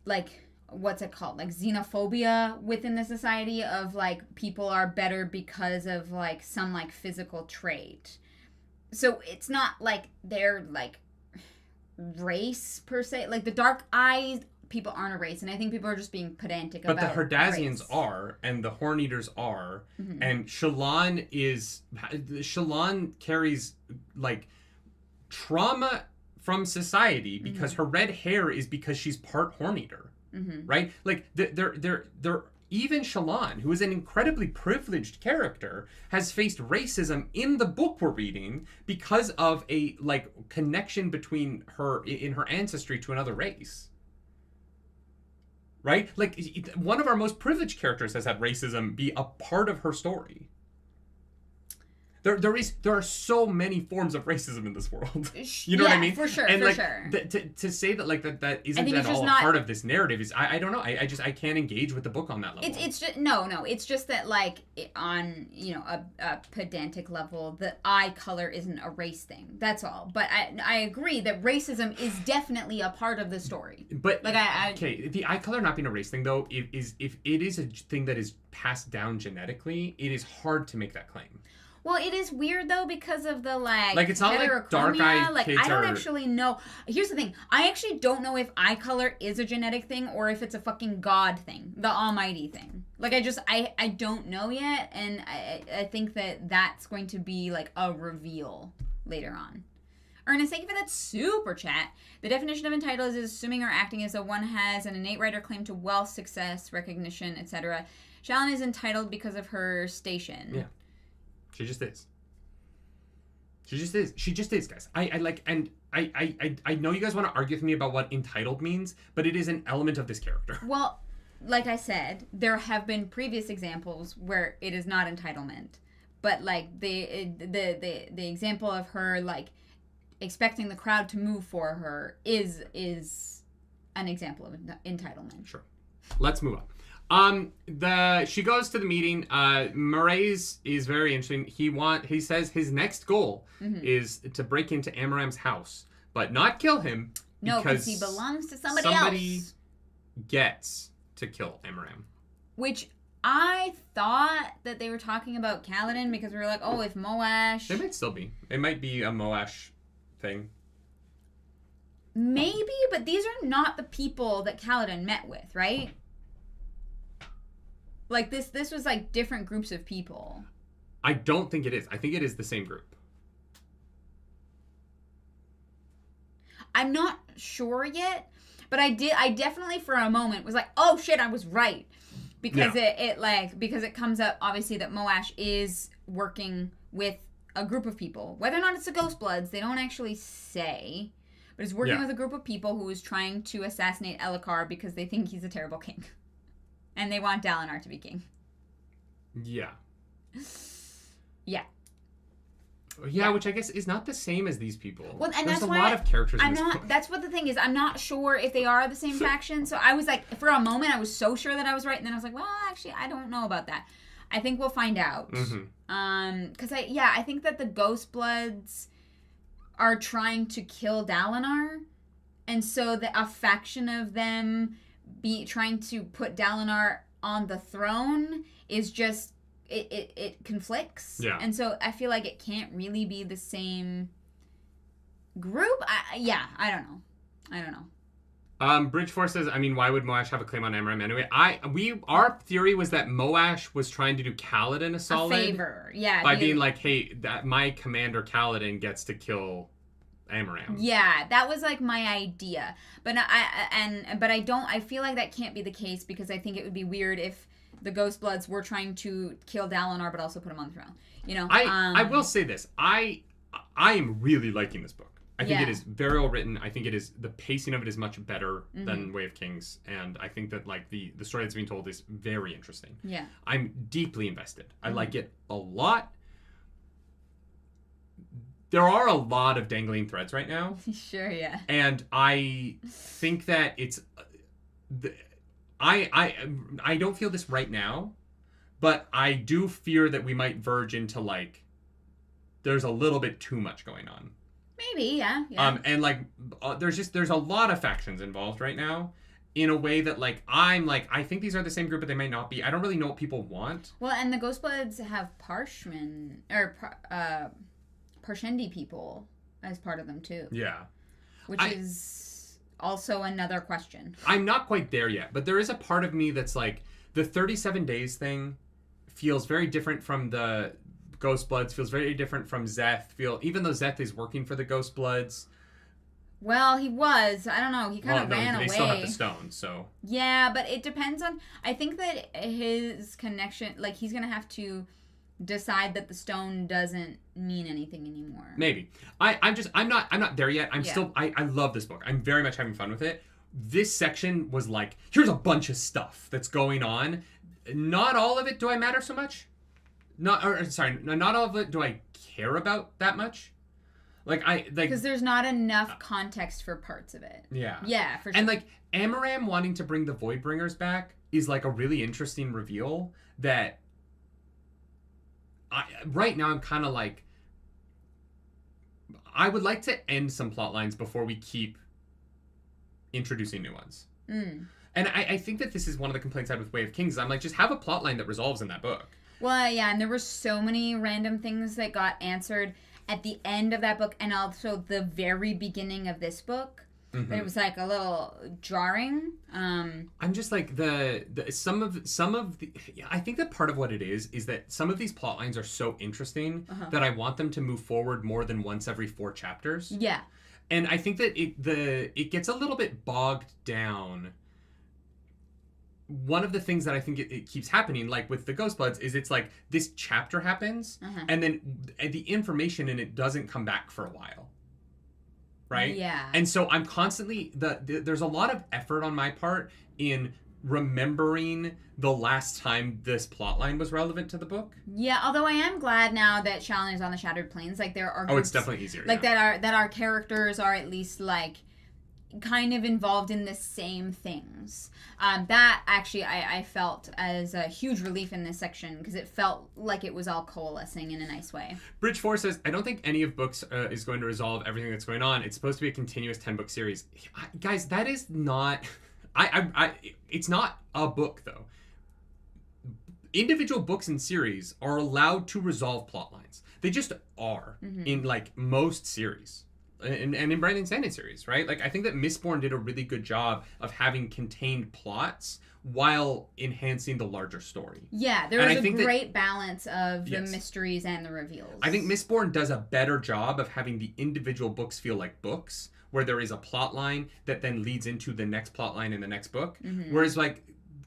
like, what's it called? Like, xenophobia within the society of, like, people are better because of, like, some, like, physical trait. So it's not, like, they're, like, race, per se. Like, the dark eyes people aren't a race, and I think people are just being pedantic about it. But the Herdazians are, and the Horn-Eaters are, mm-hmm. and Shallan carries, like, trauma from society because mm-hmm. her red hair is because she's part Horn-Eater, mm-hmm. right? Like, they're even Shallan, who is an incredibly privileged character, has faced racism in the book we're reading because of a, like, connection between her, in her ancestry to another race. Right? Like, one of our most privileged characters has had racism be a part of her story. There are so many forms of racism in this world. You know what I mean? For sure, and for like, sure. To say that, like, that isn't at all a part of this narrative is, I don't know. I can't engage with the book on that level. It's just, no. It's just that, like, on, you know, a pedantic level, the eye color isn't a race thing. That's all. But I agree that racism is definitely a part of the story. But, like, okay, the eye color not being a race thing, though, if it is a thing that is passed down genetically, it is hard to make that claim. Well, it is weird though because of the like it's not like dark-eyed like kids I don't actually know. Here's the thing: I actually don't know if eye color is a genetic thing or if it's a fucking god thing, the Almighty thing. Like I don't know yet, and I think that's going to be like a reveal later on. Ernest, thank you for that super chat. The definition of entitled is assuming or acting as though one has an innate right or claim to wealth, success, recognition, etc. Shallan is entitled because of her station. Yeah. She just is. She just is, guys. I like, and I know you guys want to argue with me about what entitled means, but it is an element of this character. Well, like I said, there have been previous examples where it is not entitlement, but like the example of her like expecting the crowd to move for her is an example of entitlement. Sure. Let's move on. She goes to the meeting. Murray's is very interesting. He says his next goal is to break into Amaram's house, but not kill him. No, because he belongs to somebody else. Somebody gets to kill Amaram. Which I thought that they were talking about Kaladin because we were like, oh, if Moash... They might still be. It might be a Moash thing. Maybe, but these are not the people that Kaladin met with, right? Like, this was, like, different groups of people. I don't think it is. I think it is the same group. I'm not sure yet, but I definitely for a moment was like, oh, shit, I was right. Because because it comes up, obviously, that Moash is working with a group of people. Whether or not it's the Ghostbloods, they don't actually say. But it's working with a group of people who is trying to assassinate Elhokar because they think he's a terrible king. And they want Dalinar to be king. Yeah. Yeah. Yeah, which I guess is not the same as these people. Well, and there's that's a why lot of characters in this book. That's what the thing is. I'm not sure if they are the same faction. So I was like, for a moment, I was so sure that I was right. And then I was like, well, actually, I don't know about that. I think we'll find out. Because I think that the Ghostbloods are trying to kill Dalinar. And so a faction of them trying to put Dalinar on the throne is just it conflicts. Yeah. And so I feel like it can't really be the same group. I don't know. Bridge Force says, I mean, why would Moash have a claim on Amaram anyway? Our theory was that Moash was trying to do Kaladin a solid. A favor, yeah. By being like, hey, that my commander Kaladin gets to kill Amaram. Yeah, that was like my idea. But I feel like that can't be the case because I think it would be weird if the Ghostbloods were trying to kill Dalinar but also put him on the throne. You know? I will say this. I am really liking this book. I think it is very well written. I think the pacing of it is much better than Way of Kings, and I think that like the story that's being told is very interesting. Yeah. I'm deeply invested. I like it a lot. There are a lot of dangling threads right now. Sure, yeah. And I think that it's I don't feel this right now, but I do fear that we might verge into like there's a little bit too much going on. Maybe, yeah. And like there's a lot of factions involved right now in a way that like I think these are the same group, but they might not be. I don't really know what people want. Well, and the Ghostbloods have Parshmen or Parshendi people as part of them too. Yeah. Which is also another question. I'm not quite there yet, but there is a part of me that's like the 37 days thing feels very different from the Ghostbloods, feels very different from Szeth. Even though Szeth is working for the Ghostbloods. Well, he was. I don't know. He kind of ran away. They still have the stone, so. Yeah, but it depends on. I think that his connection, like he's gonna have to decide that the stone doesn't mean anything anymore. Maybe. I'm not there yet. I love this book. I'm very much having fun with it. This section was like, here's a bunch of stuff that's going on. Not all of it do I matter so much. Not all of it do I care about that much. Because there's not enough context for parts of it. Yeah. Yeah, for sure. And like Amaram wanting to bring the Voidbringers back is like a really interesting reveal that right now I'm kind of like I would like to end some plot lines before we keep introducing new ones. And I think that this is one of the complaints I had with Way of Kings. I'm like, just have a plot line that resolves in that book. Well, yeah, and there were so many random things that got answered at the end of that book and also the very beginning of this book. Mm-hmm. That it was like a little jarring. I'm just like some of the I think that part of what it is that some of these plot lines are so interesting that I want them to move forward more than once every 4 chapters. Yeah. And I think that it gets a little bit bogged down. One of the things that I think it keeps happening, like with the Ghostbloods, is it's like this chapter happens, and then the information in it doesn't come back for a while. Right? Yeah. And so I'm constantly... there's a lot of effort on my part in remembering the last time this plotline was relevant to the book. Yeah, although I am glad now that Shallan is on the Shattered Plains. Like, there are groups, it's definitely easier. Like, that our characters are at least, like, kind of involved in the same things. That actually I felt as a huge relief in this section because it felt like it was all coalescing in a nice way. Bridge 4 says, I don't think any of books is going to resolve everything that's going on. It's supposed to be a continuous 10-book series. Guys, that is not... it's not a book, though. Individual books and series are allowed to resolve plot lines. They just are in, like, most series. And in Brandon Sanderson series, right? Like, I think that Mistborn did a really good job of having contained plots while enhancing the larger story. Yeah, there was a great balance of the mysteries and the reveals. I think Mistborn does a better job of having the individual books feel like books, where there is a plot line that then leads into the next plot line in the next book. Whereas, like,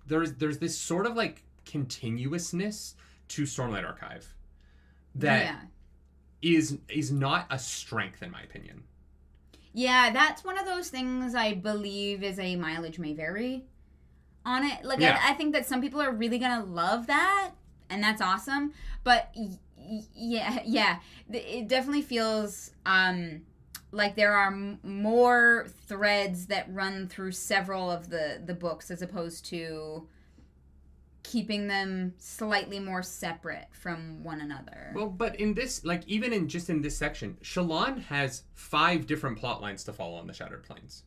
there's this sort of, like, continuousness to Stormlight Archive that is not a strength, in my opinion. Yeah, that's one of those things I believe is a mileage may vary on it. Like, I think that some people are really going to love that, and that's awesome. But, it definitely feels like there are more threads that run through several of the books as opposed to keeping them slightly more separate from one another. Well, but in this, like, even in this section, Shallan has 5 different plot lines to follow on the Shattered Plains,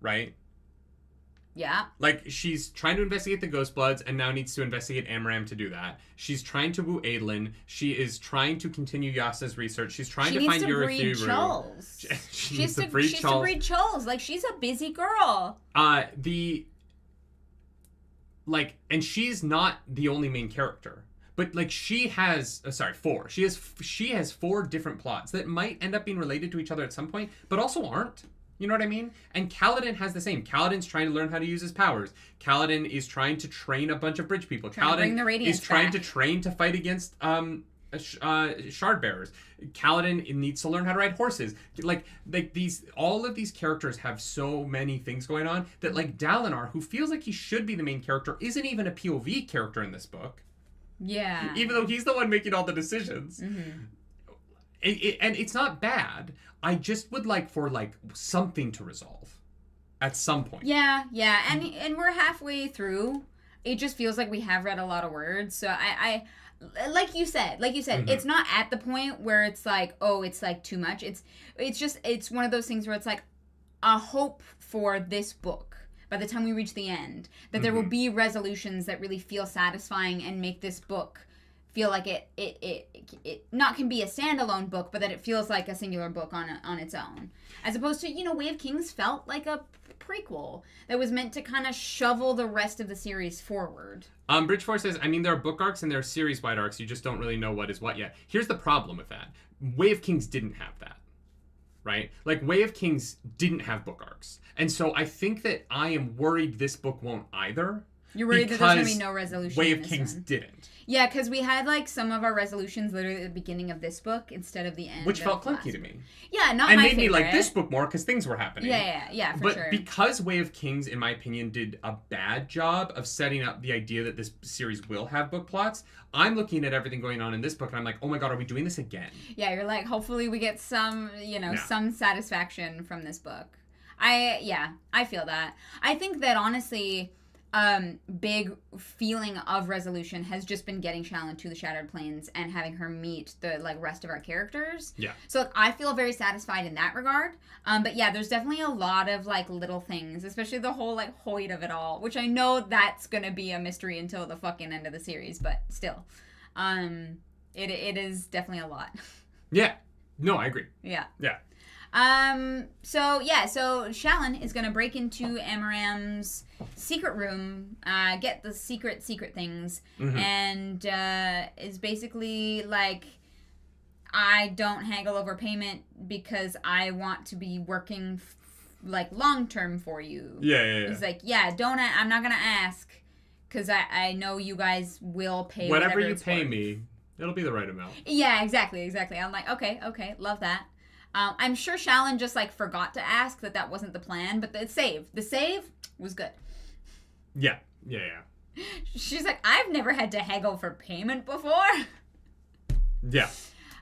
right? Yeah. Like, she's trying to investigate the Ghostbloods and now needs to investigate Amaram to do that. She's trying to woo Adolin. She is trying to continue Yasa's research. She's trying to find Urithiru. She needs to breed Chulz. She needs to breed Chulz. Like, she's a busy girl. Like, and she's not the only main character, but like she has 4. She has 4 different plots that might end up being related to each other at some point, but also aren't. You know what I mean? And Kaladin has the same. Kaladin's trying to learn how to use his powers. Kaladin is trying to train a bunch of bridge people. Kaladin is trying to train to fight against shard bearers. Kaladin needs to learn how to ride horses. Like all of these characters have so many things going on that, like, Dalinar, who feels like he should be the main character, isn't even a POV character in this book. Yeah. Even though he's the one making all the decisions. And it's not bad. I just would like for, like, something to resolve at some point. Yeah. And we're halfway through. It just feels like we have read a lot of words. So I like you said, it's not at the point where it's like, oh, it's like too much. It's one of those things where it's like a hope for this book by the time we reach the end, that there will be resolutions that really feel satisfying and make this book feel like it not can be a standalone book, but that it feels like a singular book on its own. As opposed to, Way of Kings felt like a prequel that was meant to kind of shovel the rest of the series forward. Bridgeforce says, I mean, there are book arcs and there are series-wide arcs. You just don't really know what is what yet. Here's the problem with that. Way of Kings didn't have that, right? Like, Way of Kings didn't have book arcs. And so I think that I am worried this book won't either. You're worried that there's going to be no resolution. Way of Kings didn't. Yeah, because we had, like, some of our resolutions literally at the beginning of this book instead of the end. Which felt clunky to me. Yeah, not and my made favorite. Me like this book more because things were happening. Yeah, for sure. But because Way of Kings, in my opinion, did a bad job of setting up the idea that this series will have book plots, I'm looking at everything going on in this book and I'm like, oh my god, are we doing this again? Yeah, you're like, hopefully we get some, some satisfaction from this book. I feel that. I think that honestly, big feeling of resolution has just been getting Shallan to the Shattered Plains and having her meet the rest of our characters. Yeah. So I feel very satisfied in that regard. But yeah, there's definitely a lot of little things, especially the whole Hoid of it all, which I know that's gonna be a mystery until the fucking end of the series, but still. It is definitely a lot. Yeah. No, I agree. Yeah. Yeah. So Shallan is gonna break into Amaram's secret room, get the secret things, and is basically like, I don't haggle over payment because I want to be working like long term for you. Yeah. He's like, I'm not gonna ask because I know you guys will pay whatever you it's pay worth. me. It'll be the right amount. Yeah, exactly. I'm like, okay, love that. I'm sure Shallan just like forgot to ask that wasn't the plan, but the save was good. Yeah. She's like, I've never had to haggle for payment before. Yeah.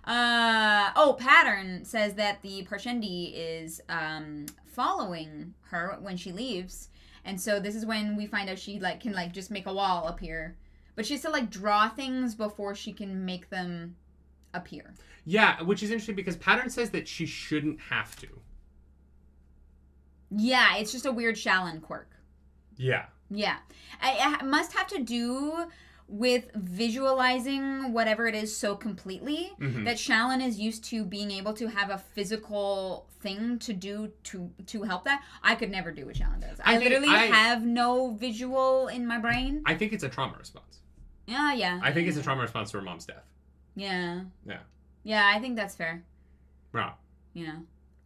Pattern says that the Parshendi is following her when she leaves, and so this is when we find out she can just make a wall appear, but she has to draw things before she can make them appear. Yeah, which is interesting because Pattern says that she shouldn't have to. Yeah, it's just a weird Shallan quirk. Yeah. Yeah. It must have to do with visualizing whatever it is so completely that Shallan is used to being able to have a physical thing to do to help that. I could never do what Shallan does. I literally have no visual in my brain. I think it's a trauma response. Yeah. I think it's a trauma response to her mom's death. Yeah. Yeah. Yeah, I think that's fair. Wow. Yeah.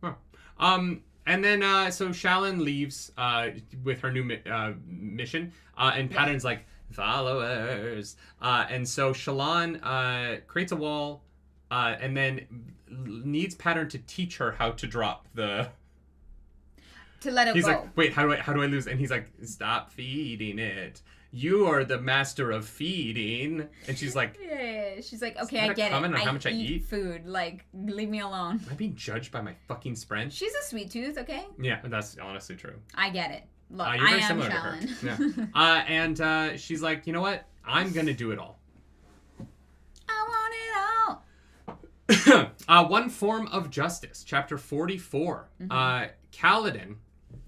Huh. And then so Shallan leaves with her new mission, and Pattern's like, followers. And so Shallan creates a wall, and then needs Pattern to teach her how to drop the... To let it He's go. like, wait, how do I lose? And he's like, stop feeding it. You are the master of feeding. And she's like... Yeah. She's like, okay, I get it. On how much I eat food. Like, leave me alone. Am I being judged by my fucking spread? She's a sweet tooth, okay? Yeah, that's honestly true. I get it. Look, you're very I am similar Shallan. to her. Yeah. And she's like, you know what? I'm going to do it all. I want it all. One Form of Justice, chapter 44. Kaladin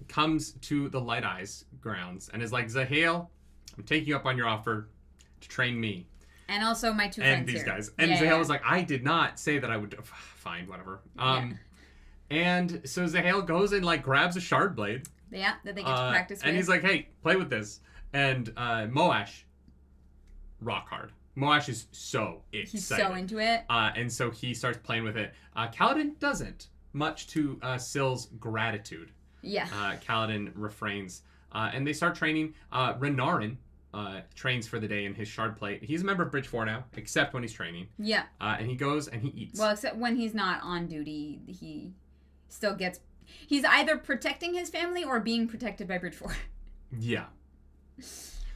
comes to the Light Eyes grounds and is like, Zahale, I'm taking you up on your offer to train me. And also my two and friends these here. guys. And Zahale was like, I did not say that I would... Fine, whatever. And so Zahale goes and grabs a shard blade. Yeah, that they get to practice with. And he's like, hey, play with this. And Moash, rock hard. Moash is so excited. He's so into it. And so he starts playing with it. Kaladin doesn't, much to Syl's gratitude. Yeah. Kaladin refrains. And they start training. Renarin trains for the day in his shard plate. He's a member of Bridge 4 now, except when he's training. Yeah. And he goes and he eats. Well, except when he's not on duty, he still gets... He's either protecting his family or being protected by Bridge 4. Yeah.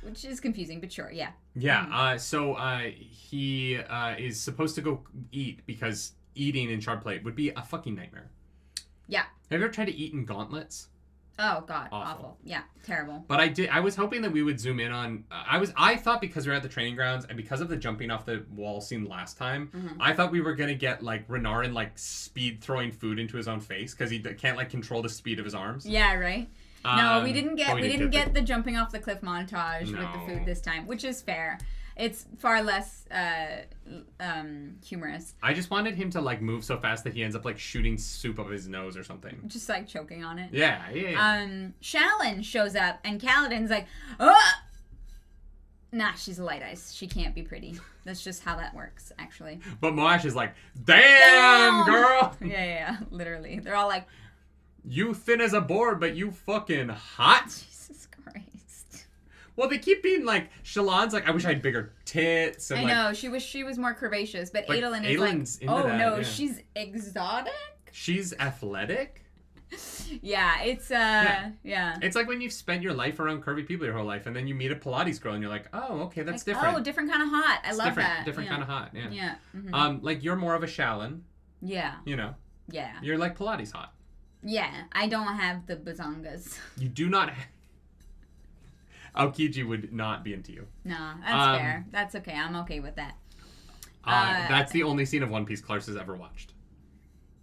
Which is confusing, but sure, yeah. Yeah, so he is supposed to go eat because eating in shard plate would be a fucking nightmare. Yeah. Have you ever tried to eat in gauntlets? Oh god, awful. Yeah, terrible. But I was hoping that we would zoom in on... I thought because we were at the training grounds and because of the jumping off the wall scene last time, I thought we were going to get Renarin speed throwing food into his own face because he can't control the speed of his arms. Yeah, right? No, we didn't get the jumping off the cliff montage with the food this time, which is fair. It's far less humorous. I just wanted him to move so fast that he ends up shooting soup up his nose or something. Just choking on it. Yeah. Shallan shows up and Kaladin's like, oh! Nah, she's a Light Eyes. She can't be pretty. That's just how that works, actually. But Moash is like, damn, girl! Yeah, literally. They're all like, you thin as a board, but you fucking hot. Jesus Christ. Well, they keep being Shallan's I wish I had bigger tits. And I know, she was more curvaceous, but Adolin is she's exotic? She's athletic? Yeah, it's, yeah. It's like when you've spent your life around curvy people your whole life, and then you meet a Pilates girl, and you're like, oh, okay, that's different. Oh, different kind of hot. I love that. Different kind of hot, yeah. Yeah. Mm-hmm. You're more of a Shallan. Yeah. You know. Yeah. You're Pilates hot. Yeah, I don't have the bazongas. You do not Aokiji would not be into you. No, that's fair. That's okay. I'm okay with that. That's the only scene of One Piece Clarks has ever watched.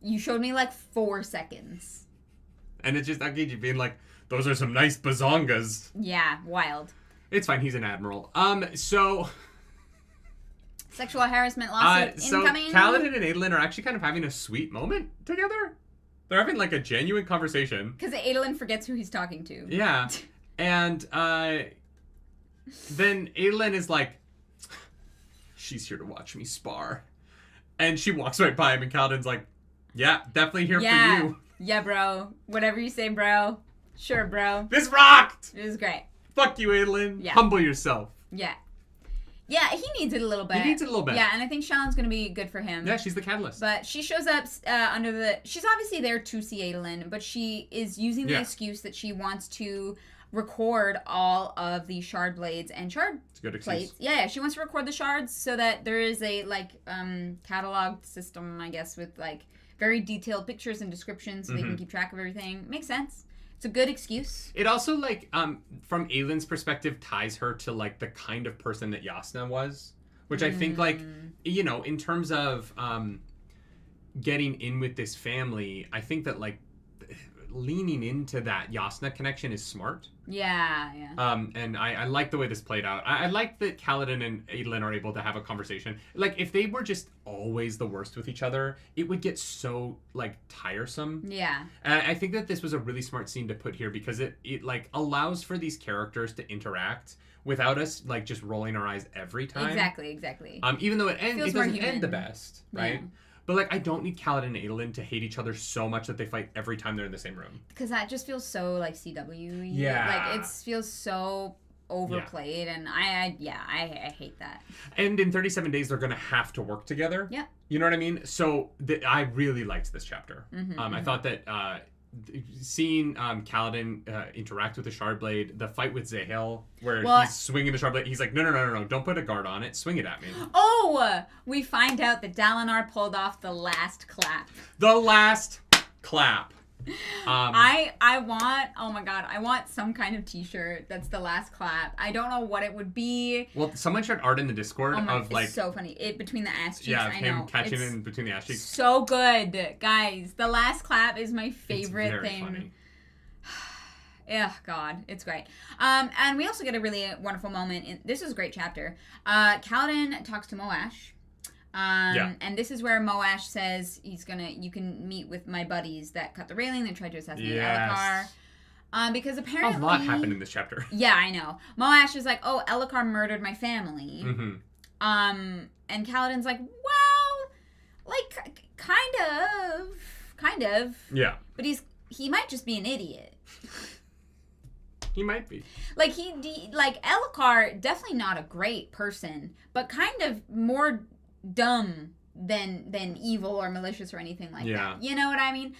You showed me 4 seconds. And it's just Aokiji being like, those are some nice bazongas. Yeah, wild. It's fine. He's an admiral. So Sexual harassment lawsuit incoming. So Kaladin and Adolin are actually kind of having a sweet moment together. They're having like a genuine conversation. Because Adolin forgets who he's talking to. Yeah. And then Adolin is like, she's here to watch me spar. And she walks right by him and Kaladin's like, yeah, definitely here for you. Yeah, bro. Whatever you say, bro. Sure, bro. This rocked! It was great. Fuck you, Adolin. Yeah. Humble yourself. Yeah. Yeah, he needs it a little bit. Yeah, and I think Shallan's going to be good for him. Yeah, she's the catalyst. But she shows up under the... She's obviously there to see Adolin, but she is using the excuse that she wants to record all of the shard blades and shard plates. Yeah, she wants to record the shards so that there is a, catalog system, I guess, with, very detailed pictures and descriptions so they can keep track of everything. Makes sense. It's a good excuse. It also, from Aylin's perspective, ties her to, the kind of person that Yasna was. Which I think, in terms of getting in with this family, I think that, leaning into that Yasna connection is smart. Yeah. And I like the way this played out. I like that Kaladin and Adolin are able to have a conversation. If they were just always the worst with each other, it would get so, tiresome. Yeah. And I think that this was a really smart scene to put here because it allows for these characters to interact without us, just rolling our eyes every time. Exactly. Even though it doesn't end the best, right? Yeah. But, I don't need Kaladin and Adolin to hate each other so much that they fight every time they're in the same room. Because that just feels so, CW-y. Yeah. It feels so overplayed, and I hate that. And in 37 days, they're going to have to work together. Yeah. You know what I mean? So, I really liked this chapter. I thought that seeing Kaladin interact with the Shardblade, the fight with Zahel, where he's swinging the Shardblade, he's like, no, don't put a guard on it, swing it at me. Oh! We find out that Dalinar pulled off the last clap. The last clap. I want some kind of t-shirt that's the last clap. I don't know what it would be. Well, someone shared art in the Discord it's so funny. It between the ass cheeks. Yeah, him catching in between the ass cheeks. So good, guys. The last clap is my favorite thing. Funny. Yeah, God, it's great. And we also get a really wonderful moment. This is a great chapter. Kaladin talks to Moash. And this is where Moash says you can meet with my buddies that cut the railing that tried to assassinate Elhokar. Because apparently... A lot happened in this chapter. Yeah, I know. Moash is like, oh, Elhokar murdered my family. And Kaladin's like, well, kind of. Yeah. But he might just be an idiot. He might be. Elhokar, definitely not a great person, but kind of more dumb than evil or malicious or anything like that. You know what I mean?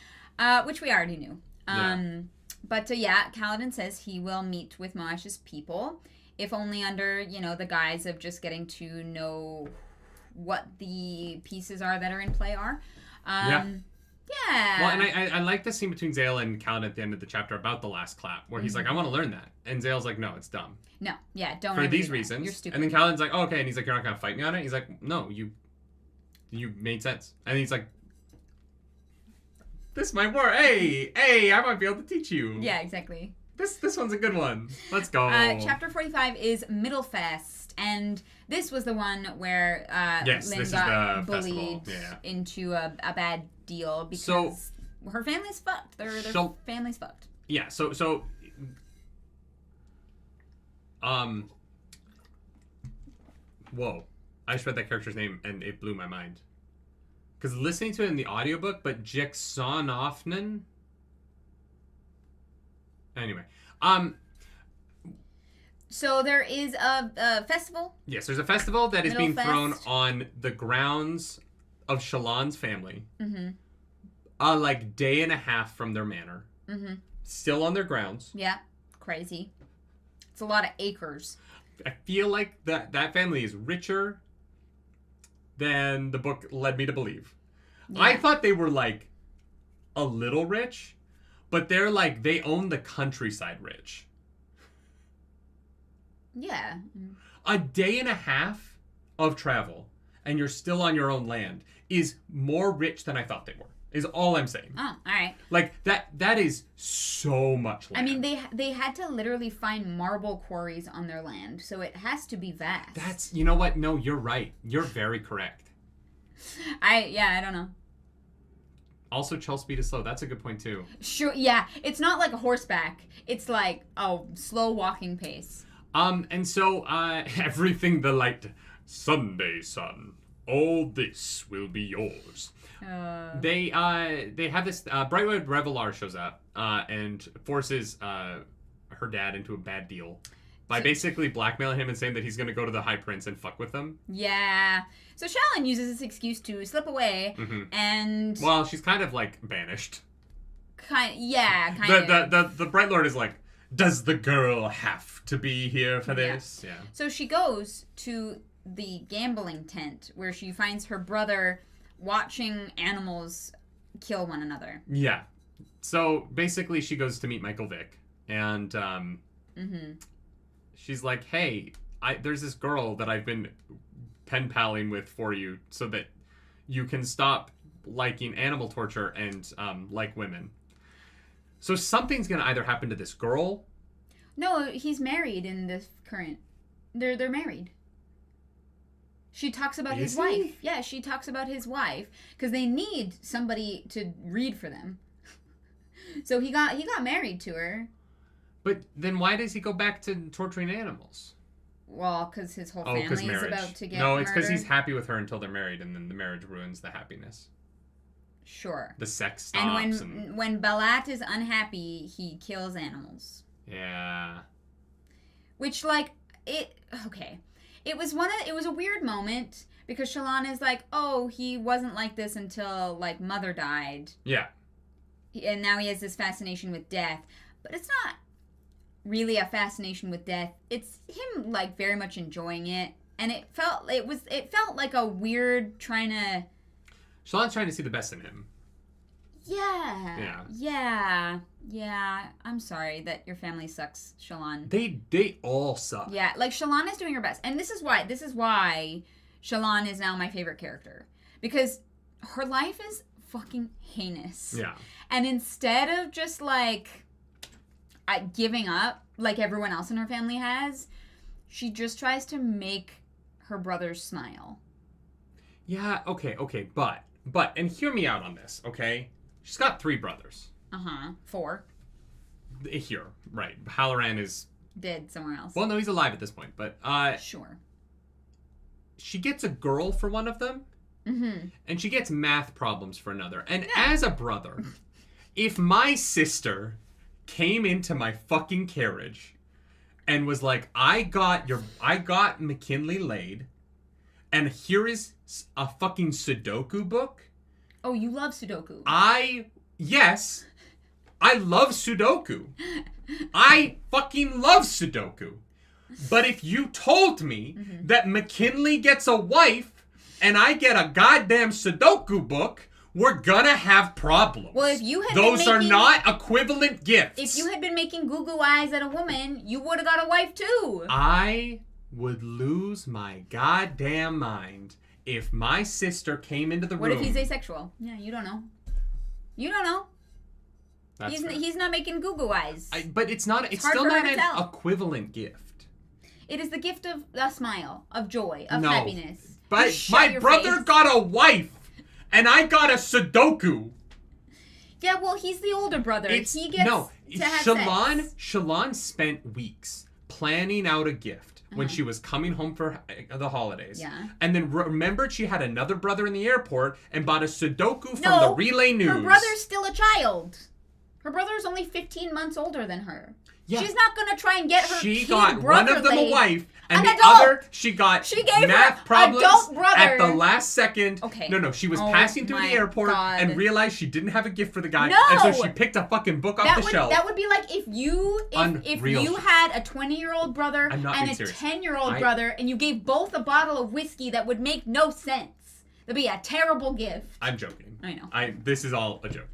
Which we already knew. But Kaladin says he will meet with Moash's people, if only under, the guise of just getting to know what the pieces are that are in play are. Yeah. Well, and I like the scene between Zale and Kaladin at the end of the chapter about the last clap, where he's like, I want to learn that. And Zale's like, no, it's dumb. No, don't for these do reasons. You're stupid. And then Kaladin's like, oh, okay. And he's like, you're not going to fight me on it? He's like, no, you made sense. And he's like, this might work. Hey, I might be able to teach you. Yeah, exactly. This one's a good one. Let's go. Chapter 45 is Middlefest. And this was the one where Lynn got bullied into a bad deal because her family's fucked. Their family's fucked. Yeah, so whoa. I just read that character's name and it blew my mind. Because listening to it in the audiobook, but Jexonofnan. Anyway. So there is a festival? Yes, there's a festival that is being thrown on the grounds of Shallan's family. Day and a half from their manor. Still on their grounds. Yeah, crazy. It's a lot of acres. I feel like that family is richer than the book led me to believe. Yeah. I thought they were a little rich, but they're they own the countryside rich. Yeah. A day and a half of travel and you're still on your own land is more rich than I thought they were. Is all I'm saying. Oh, all right. Like, that is so much land. I mean, they had to literally find marble quarries on their land, so it has to be vast. That's, you know what? No, you're right. You're very correct. I don't know. Also, Chell speed is slow. That's a good point, too. Sure, yeah. It's not like a horseback. It's like a slow walking pace. And so, everything the light, Sunday sun, all this will be yours. They have this, Brightwood Revelar shows up, and forces, her dad into a bad deal by basically blackmailing him and saying that he's gonna go to the High Prince and fuck with them. Yeah. So Shallan uses this excuse to slip away, and... Well, she's kind of, like, banished. Kind of. The Bright Lord is like, does the girl have to be here for this? Yeah. So she goes to the gambling tent where she finds her brother watching animals kill one another. Yeah. So basically she goes to meet Michael Vick, and she's like, hey, there's this girl that I've been pen paling with for you so that you can stop liking animal torture and like women. So something's gonna either happen to this girl. No, he's married in this current. They're married. She talks about his wife. Yeah, she talks about his wife because they need somebody to read for them. So he got married to her. But then why does he go back to torturing animals? Well, because his whole family is about to get No, it's because murdered. he's happy with her until they're married, and then the marriage ruins the happiness. Sure. The sex stops. And when Balat is unhappy, he kills animals. Yeah. Which, like, okay. It was a weird moment because Shallan is like, oh, he wasn't like this until, like, Mother died. Yeah. And now he has this fascination with death. But it's not really a fascination with death. It's him, like, very much enjoying it. And it felt like a weird trying to... Shallan's trying to see the best in him. Yeah. I'm sorry that your family sucks, Shallan. They all suck. Yeah, like Shallan is doing her best. And this is why Shallan is now my favorite character. Because her life is fucking heinous. Yeah. And instead of just like giving up like everyone else in her family has, she just tries to make her brothers smile. Yeah, okay, but, and hear me out on this, okay? She's got 3 brothers. 4. Here, right. Halloran is... dead somewhere else. Well, no, he's alive at this point, but... Sure. She gets a girl for one of them, and she gets math problems for another. And as a brother, if my sister came into my fucking carriage and was like, I got McKinley laid, and here is a fucking Sudoku book. Oh, you love Sudoku. Yes, I love Sudoku. I fucking love Sudoku. But if you told me that McKinley gets a wife and I get a goddamn Sudoku book, we're gonna have problems. Well, if you had Those are not equivalent gifts. If you had been making goo-goo eyes at a woman, you would have got a wife too. I would lose my goddamn mind if my sister came into the room. What if he's asexual? Yeah, you don't know. He's not making goo-goo eyes. But it's not. It's still not an equivalent gift. It is the gift of a smile, of joy, of happiness. But my brother got a wife, and I got a Sudoku. Yeah, well, he's the older brother. He gets to have sex. Shallan spent weeks planning out a gift when she was coming home for the holidays. Yeah. And then remembered she had another brother in the airport and bought a Sudoku from the Relay News. Her brother's still a child. Her brother's only 15 months older than her. Yeah. She's not going to try and get her She got one of them a wife, and the adult. other, she gave math problems at the last second. Okay. No, she was passing through the airport and realized she didn't have a gift for the guy. No. And so she picked a fucking book off the shelf. That would be like if you had a 20-year-old brother and a 10-year-old brother, and you gave both a bottle of whiskey that would make no sense. That'd be a terrible gift. I'm joking. I know. This is all a joke.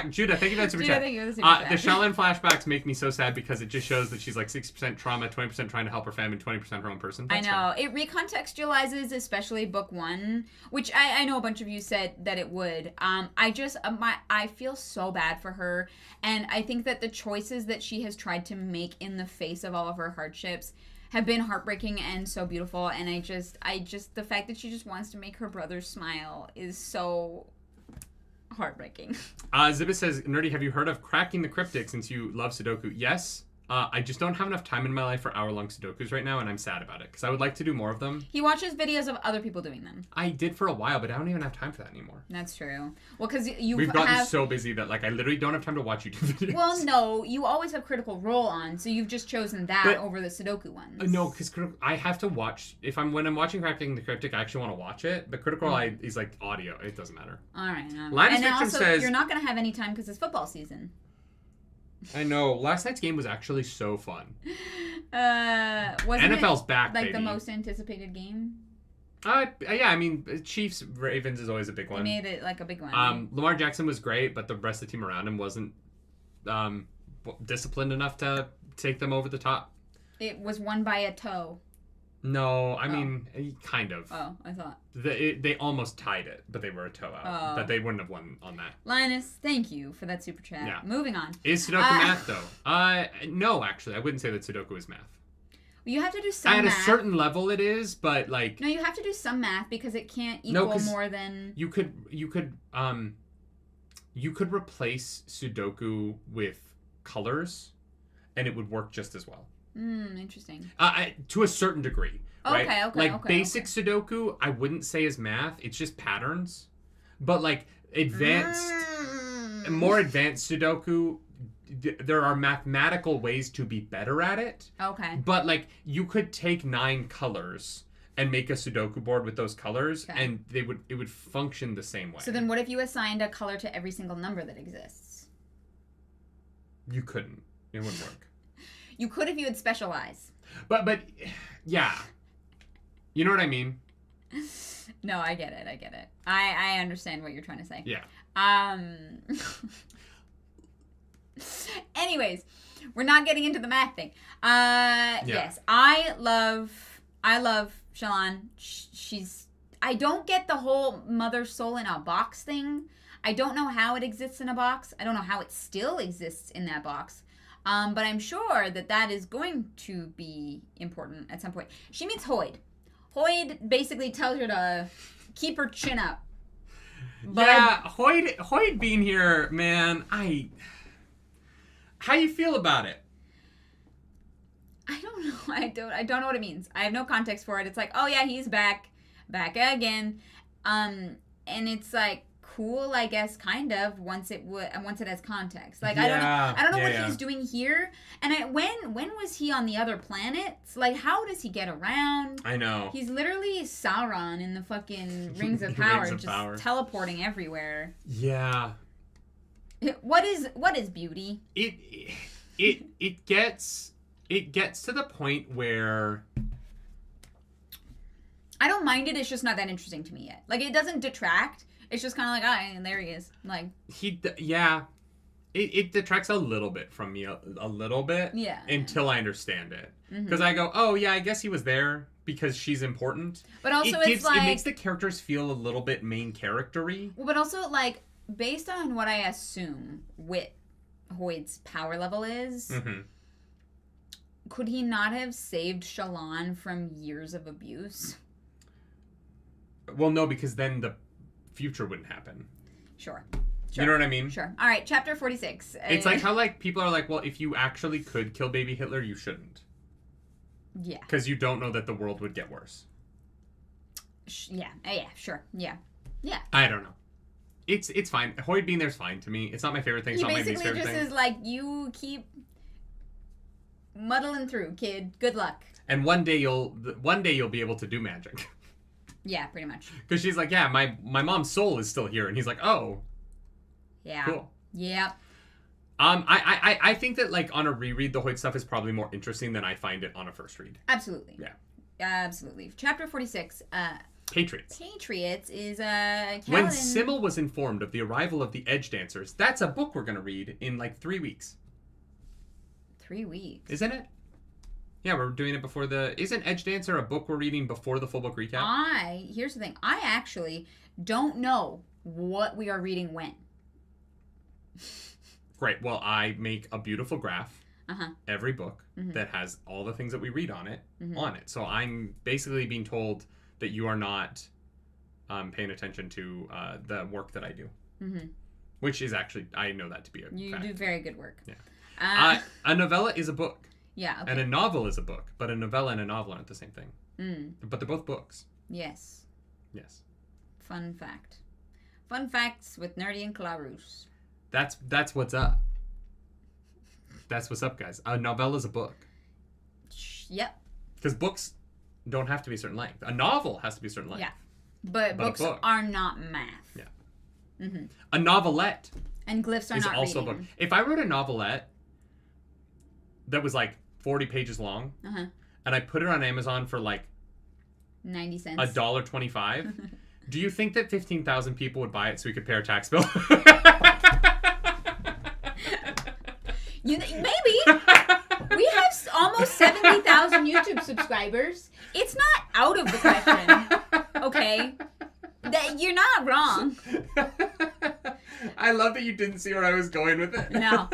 Judah, thank you for that super Judah, chat. thank you for the super chat. The Shallan flashbacks make me so sad because it just shows that she's like 60% trauma, 20% trying to help her family, 20% her own person. That's I know. Fair. It recontextualizes, especially book 1, which I know a bunch of you said that it would. I feel so bad for her, and I think that the choices that she has tried to make in the face of all of her hardships have been heartbreaking and so beautiful, and I just the fact that she just wants to make her brother smile is so heartbreaking. Zibba says, Nerdy, have you heard of cracking the cryptic since you love Sudoku? Yes. I just don't have enough time in my life for hour-long Sudokus right now, and I'm sad about it, because I would like to do more of them. He watches videos of other people doing them. I did for a while, but I don't even have time for that anymore. That's true. Well, because we've gotten so busy that, like, I literally don't have time to watch YouTube videos. Well, no, you always have Critical Role on, so you've just chosen that over the Sudoku ones. No, because I have to watch, when I'm watching Cracking the Cryptic, I actually want to watch it, but Critical Role is, like, audio. It doesn't matter. All right. Linus Fiction also, says... you're not going to have any time because it's football season. I know. Last night's game was actually so fun. Wasn't NFL's it, back, like baby. The most anticipated game? Yeah, I mean, Chiefs Ravens is always a big one. They made it like a big one. Lamar Jackson was great, but the rest of the team around him wasn't disciplined enough to take them over the top. It was won by a toe. No, I mean, kind of. Oh, I thought. They almost tied it, but they were a toe out. Oh. But they wouldn't have won on that. Linus, thank you for that super chat. Yeah. Moving on. Is Sudoku math, though? No, actually. I wouldn't say that Sudoku is math. You have to do some math. At a certain level it is, but like... No, you have to do some math because it can't equal more than... You could replace Sudoku with colors, and it would work just as well. Interesting. To a certain degree, right? Okay. Basic Sudoku, I wouldn't say is math. It's just patterns. But like more advanced Sudoku, there are mathematical ways to be better at it. Okay. But like you could take 9 colors and make a Sudoku board with those colors, and it would function the same way. So then, what if you assigned a color to every single number that exists? You couldn't. It wouldn't work. You could if you would specialize. But yeah. You know what I mean? No, I get it. I understand what you're trying to say. Yeah. Anyways, we're not getting into the math thing. Yes. I love Shallan. I don't get the whole mother soul in a box thing. I don't know how it exists in a box. I don't know how it still exists in that box. But I'm sure that is going to be important at some point. She meets Hoyd. Hoyd basically tells her to keep her chin up. But yeah, Hoyd being here, man, how you feel about it? I don't know. I don't know what it means. I have no context for it. It's like, oh yeah, he's back again. And it's like cool, I guess, kind of once it has context. Like I don't know what he's doing here. And when was he on the other planets? Like how does he get around? I know. He's literally Sauron in the fucking Rings of Power, just teleporting everywhere. Yeah. What is beauty? It gets to the point where I don't mind it. It's just not that interesting to me yet. Like it doesn't detract. It's just kind of like, and there he is. Like it detracts a little bit from me, a little bit. Yeah. Until I understand it, because I go, oh yeah, I guess he was there because she's important. But also, it makes the characters feel a little bit main character-y. Well, but also like based on what I assume Hoyd's power level is. Mm-hmm. Could he not have saved Shallan from years of abuse? Well, no, because then the future wouldn't happen. Sure. You know what I mean? Sure. All right, chapter 46. It's like how like people are like, well, if you actually could kill baby Hitler, you shouldn't. Yeah. Because you don't know that the world would get worse. Yeah. Yeah, sure. Yeah. Yeah. I don't know. It's fine. Hoyd being there's fine to me. It's not my favorite thing. It's not my least favorite thing. He basically just is like, you keep muddling through, kid. Good luck. And one day you'll be able to do magic. Yeah, pretty much. Because she's like, yeah, my mom's soul is still here, and he's like, oh. Yeah. Cool. Yeah. I think that like on a reread, the Hoyd stuff is probably more interesting than I find it on a first read. Absolutely. Yeah. Absolutely. Chapter 46. Patriots. Patriots is Kaladin. When Simmel was informed of the arrival of the Edge Dancers, that's a book we're going to read in like 3 weeks. 3 weeks. Isn't it? Yeah, we're doing it before the... Isn't Edge Dancer a book we're reading before the full book recap? Here's the thing. I actually don't know what we are reading when. Great. Well, I make a beautiful graph every book that has all the things that we read on it. So I'm basically being told that you are not paying attention to the work that I do. Which is actually... I know that to be a fact. You do very good work. Yeah. A novella is a book. Yeah, okay. And a novel is a book, but a novella and a novel aren't the same thing. But they're both books. Yes. Yes. Fun fact. Fun facts with Nerdy and Clarus. That's what's up. That's what's up, guys. A novella is a book. Yep. Because books don't have to be a certain length. A novel has to be a certain length. Yeah. But books are not math. Yeah. A novelette and glyphs are is not also reading. a book. If I wrote a novelette that was like 40 pages long, and I put it on Amazon for like 90 cents, $1.25, do you think that 15,000 people would buy it so we could pay our tax bill? Maybe. We have almost 70,000 YouTube subscribers. It's not out of the question. Okay? You're not wrong. I love that you didn't see where I was going with it. No,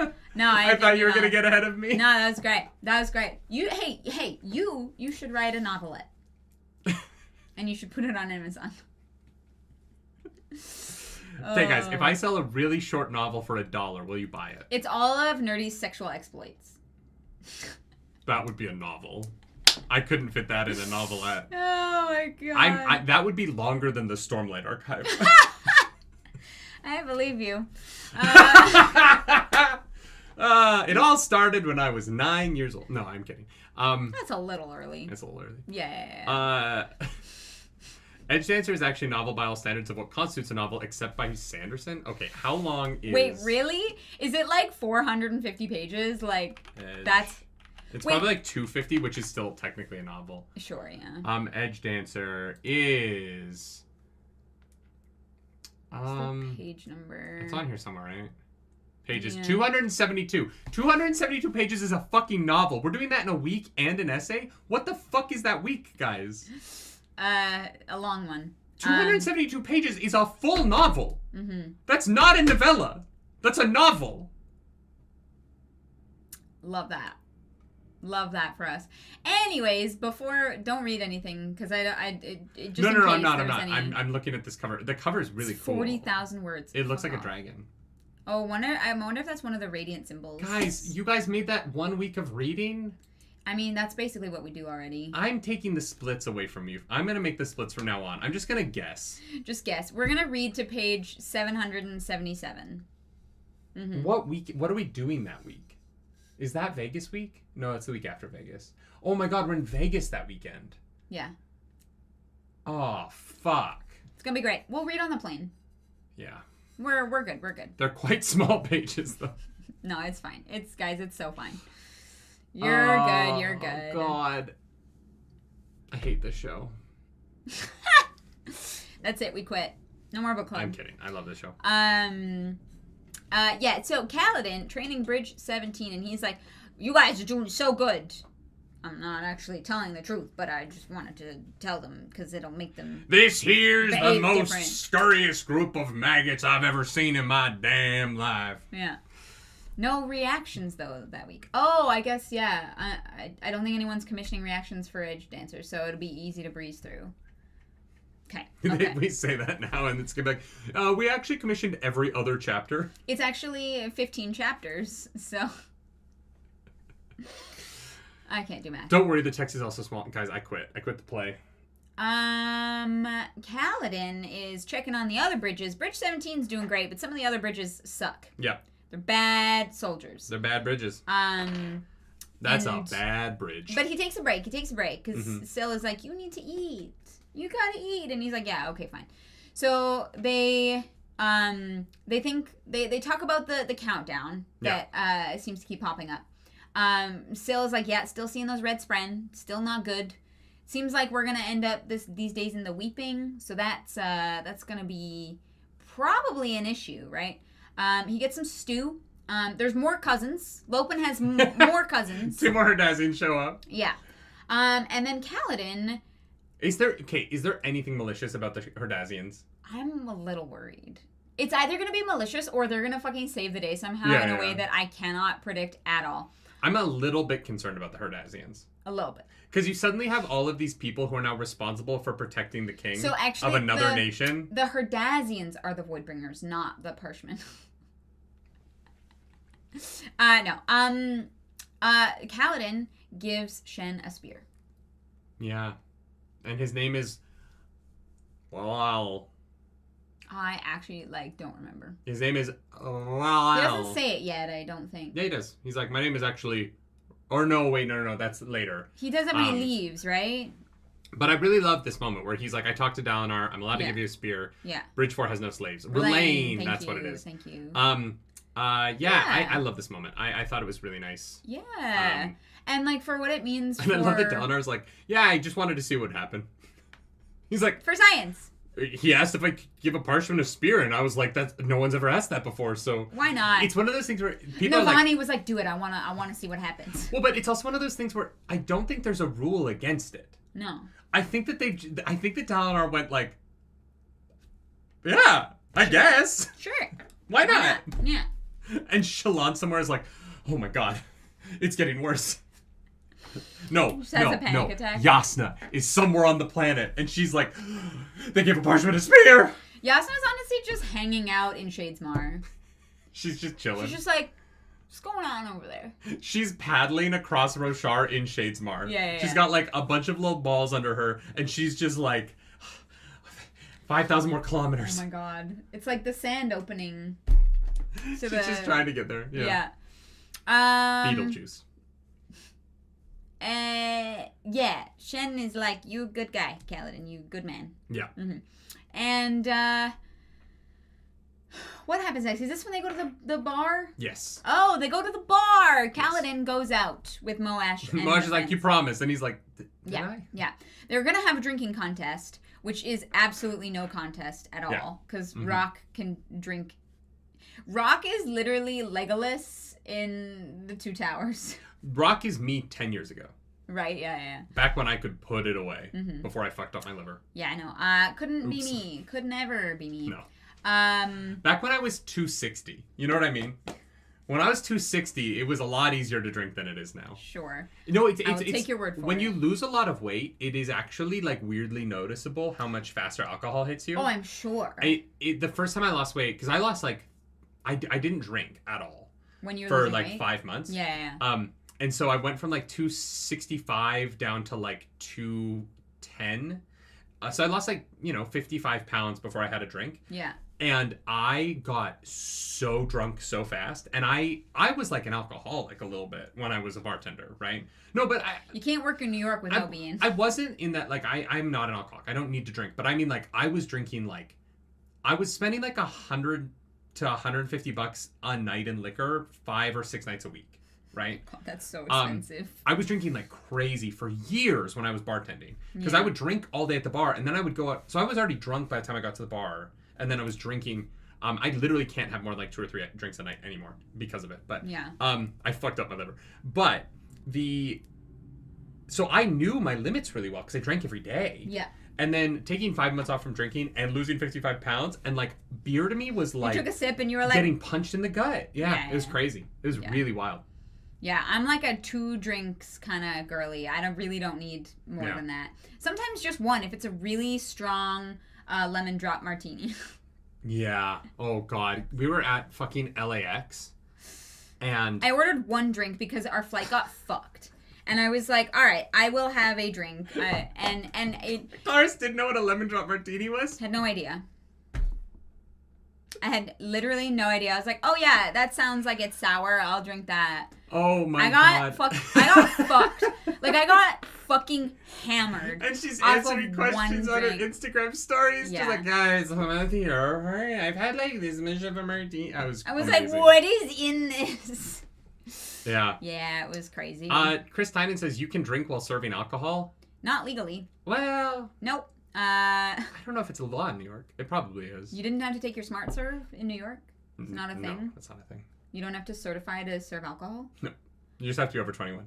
I thought you were going to get ahead of me. No, that was great. That was great. You should write a novelette. And you should put it on Amazon. Okay, guys, if I sell a really short novel for $1, will you buy it? It's all of Nerdy's sexual exploits. That would be a novel. I couldn't fit that in a novelette. Oh my god. That would be longer than the Stormlight Archive. I believe you. It all started when I was 9 years old. No, I'm kidding. That's a little early. It's a little early. Yeah. Edge Dancer is actually a novel by all standards of what constitutes a novel, except by Sanderson. Okay, how long is... Wait, really? Is it like 450 pages? Like, that's... It's probably like 250, which is still technically a novel. Sure, yeah. Edge Dancer is... What's the page number? It's on here somewhere, right? Pages 272. 272 pages is a fucking novel. We're doing that in a week and an essay? What the fuck is that week, guys? A long one. 272 pages is a full novel. That's not a novella. That's a novel. Love that. Love that for us. Anyways, don't read anything because No, I'm not. I'm looking at this cover. The cover is really cool. 40,000 words. It looks like a dragon. Oh, I wonder if that's one of the Radiant symbols. Guys, you guys made that 1 week of reading? I mean, that's basically what we do already. I'm taking the splits away from you. I'm going to make the splits from now on. I'm just going to guess. Just guess. We're going to read to page 777. What week? What are we doing that week? Is that Vegas week? No, it's the week after Vegas. Oh my god, we're in Vegas that weekend. Yeah. Oh, fuck. It's going to be great. We'll read on the plane. Yeah. We're good. We're good. They're quite small pages, though. No, it's fine. It's so fine. You're good. You're good. Oh, God. I hate this show. That's it. We quit. No more book club. I'm kidding. I love this show. Yeah, so Kaladin, training Bridge 17, and he's like, you guys are doing so good. I'm not actually telling the truth, but I just wanted to tell them because it'll make them This here's the most different. scurriest group of maggots I've ever seen in my damn life. Yeah. No reactions, though, that week. Oh, I guess, yeah. I don't think anyone's commissioning reactions for Edge Dancer, so it'll be easy to breeze through. Okay. We say that now, and it's going to be like, we actually commissioned every other chapter. It's actually 15 chapters, so... I can't do math. Don't worry, the text is also small. Guys, I quit. I quit the play. Kaladin is checking on the other bridges. Bridge 17's doing great, but some of the other bridges suck. Yeah. They're bad soldiers. They're bad bridges. That's a bad bridge. But he takes a break. Because Scylla's like, you need to eat. You gotta eat. And he's like, yeah, okay, fine. So they think they talk about the countdown that seems to keep popping up. Scylla's like, yeah, still seeing those red spren. Still not good. Seems like we're gonna end up these days in the weeping, so that's gonna be probably an issue, right? He gets some stew. There's more cousins. Lopen has more cousins. 2 more Herdazians show up. Yeah. And then Kaladin. Is there anything malicious about the Herdazians? I'm a little worried. It's either going to be malicious or they're going to fucking save the day somehow in a way that I cannot predict at all. I'm a little bit concerned about the Herdazians. A little bit. Because you suddenly have all of these people who are now responsible for protecting the king of another nation. The Herdazians are the Voidbringers, not the Parshmen. No. Kaladin gives Shen a spear. Yeah. And his name is... Wow. I actually, don't remember. His name is... Wow. He doesn't say it yet, I don't think. Yeah, he does. He's like, my name is actually... Or no, wait, no, that's later. He does it when he leaves, right? But I really love this moment where he's like, I talked to Dalinar, I'm allowed to give you a spear. Yeah. Bridge 4 has no slaves. R'lain, that's what it is. Thank you. I love this moment. I thought it was really nice. Yeah. And, for what it means and I love that Dalinar's like, yeah, I just wanted to see what happened. He's like... For science. He asked if I could give a parchment a spear, and I was like, no one's ever asked that before, so... Why not? It's one of those things where people Navani was like, do it, I wanna see what happens. Well, but it's also one of those things where I don't think there's a rule against it. No. I think that Dalinar went like, yeah, I guess. Sure. Why not? Yeah. And Shallan somewhere is like, oh my god, it's getting worse. No. Attack. Yasna is somewhere on the planet, and she's like, they gave a parchment a spear. Yasna's honestly just hanging out in Shadesmar. She's just chilling. She's just like, what's going on over there? She's paddling across Roshar in Shadesmar. Yeah. She's got a bunch of little balls under her, and she's just like, 5,000 more kilometers. Oh my god. It's like the sand opening. She's just trying to get there. Yeah. Beetlejuice. Yeah. Shen is like, you good guy, Kaladin. You good man. Yeah. Mm-hmm. And, what happens next? Is this when they go to the bar? Yes. Oh, they go to the bar. Kaladin goes out with Moash. Moash is like, you promised. And he's like, did I? Yeah. They're going to have a drinking contest, which is absolutely no contest at all. Because Rock can drink. Rock is literally Legolas in the Two Towers. Rock is me 10 years ago. Right, yeah. Back when I could put it away before I fucked up my liver. Yeah, I know. Couldn't be me. Could never be me. No. Back when I was 260. You know what I mean? When I was 260, it was a lot easier to drink than it is now. Sure. No, it's take your word for when it. you lose a lot of weight, it is actually weirdly noticeable how much faster alcohol hits you. Oh, I'm sure. The first time I lost weight, because I lost I didn't drink at all. When you were for weight? 5 months. Yeah. And so I went from 265 down to 210. So I lost 55 pounds before I had a drink. Yeah. And I got so drunk so fast. And I was like an alcoholic a little bit when I was a bartender, right? No, but you can't work in New York without being. I wasn't in that, I'm not an alcoholic. I don't need to drink. But I mean, I was drinking, I was spending $100 to $150 a night in liquor 5 or 6 nights a week. Right? God, that's so expensive. I was drinking crazy for years when I was bartending. Because I would drink all day at the bar, and then I would go out. So I was already drunk by the time I got to the bar, and then I was drinking. I literally can't have more than 2 or 3 drinks a night anymore because of it. But I fucked up my liver. But so I knew my limits really well because I drank every day. Yeah. And then taking 5 months off from drinking and losing 55 pounds, and beer to me was you took a sip and you were getting punched in the gut. Yeah, it was crazy. It was really wild. Yeah, I'm a 2 drinks kind of girly. I really don't need more than that. Sometimes just 1 if it's a really strong lemon drop martini. Yeah. Oh, God. We were at fucking LAX, and... I ordered 1 drink because our flight got fucked. And I was like, all right, I will have a drink. And it... Doris didn't know what a lemon drop martini was? Had no idea. I had literally no idea. I was like, oh yeah, that sounds like it's sour. I'll drink that. Oh my God. I got fucked. I got fucking hammered. And she's answering questions on her Instagram stories. Yeah. She's like, guys, I'm here. I've had this much of a martini. I was like, what is in this? Yeah. Yeah, it was crazy. Chris Tynan says you can drink while serving alcohol. Not legally. Well... Nope. I don't know if it's a law in New York. It probably is. You didn't have to take your smart serve in New York? It's not a thing? No, that's not a thing. You don't have to certify to serve alcohol? No. You just have to be over 21.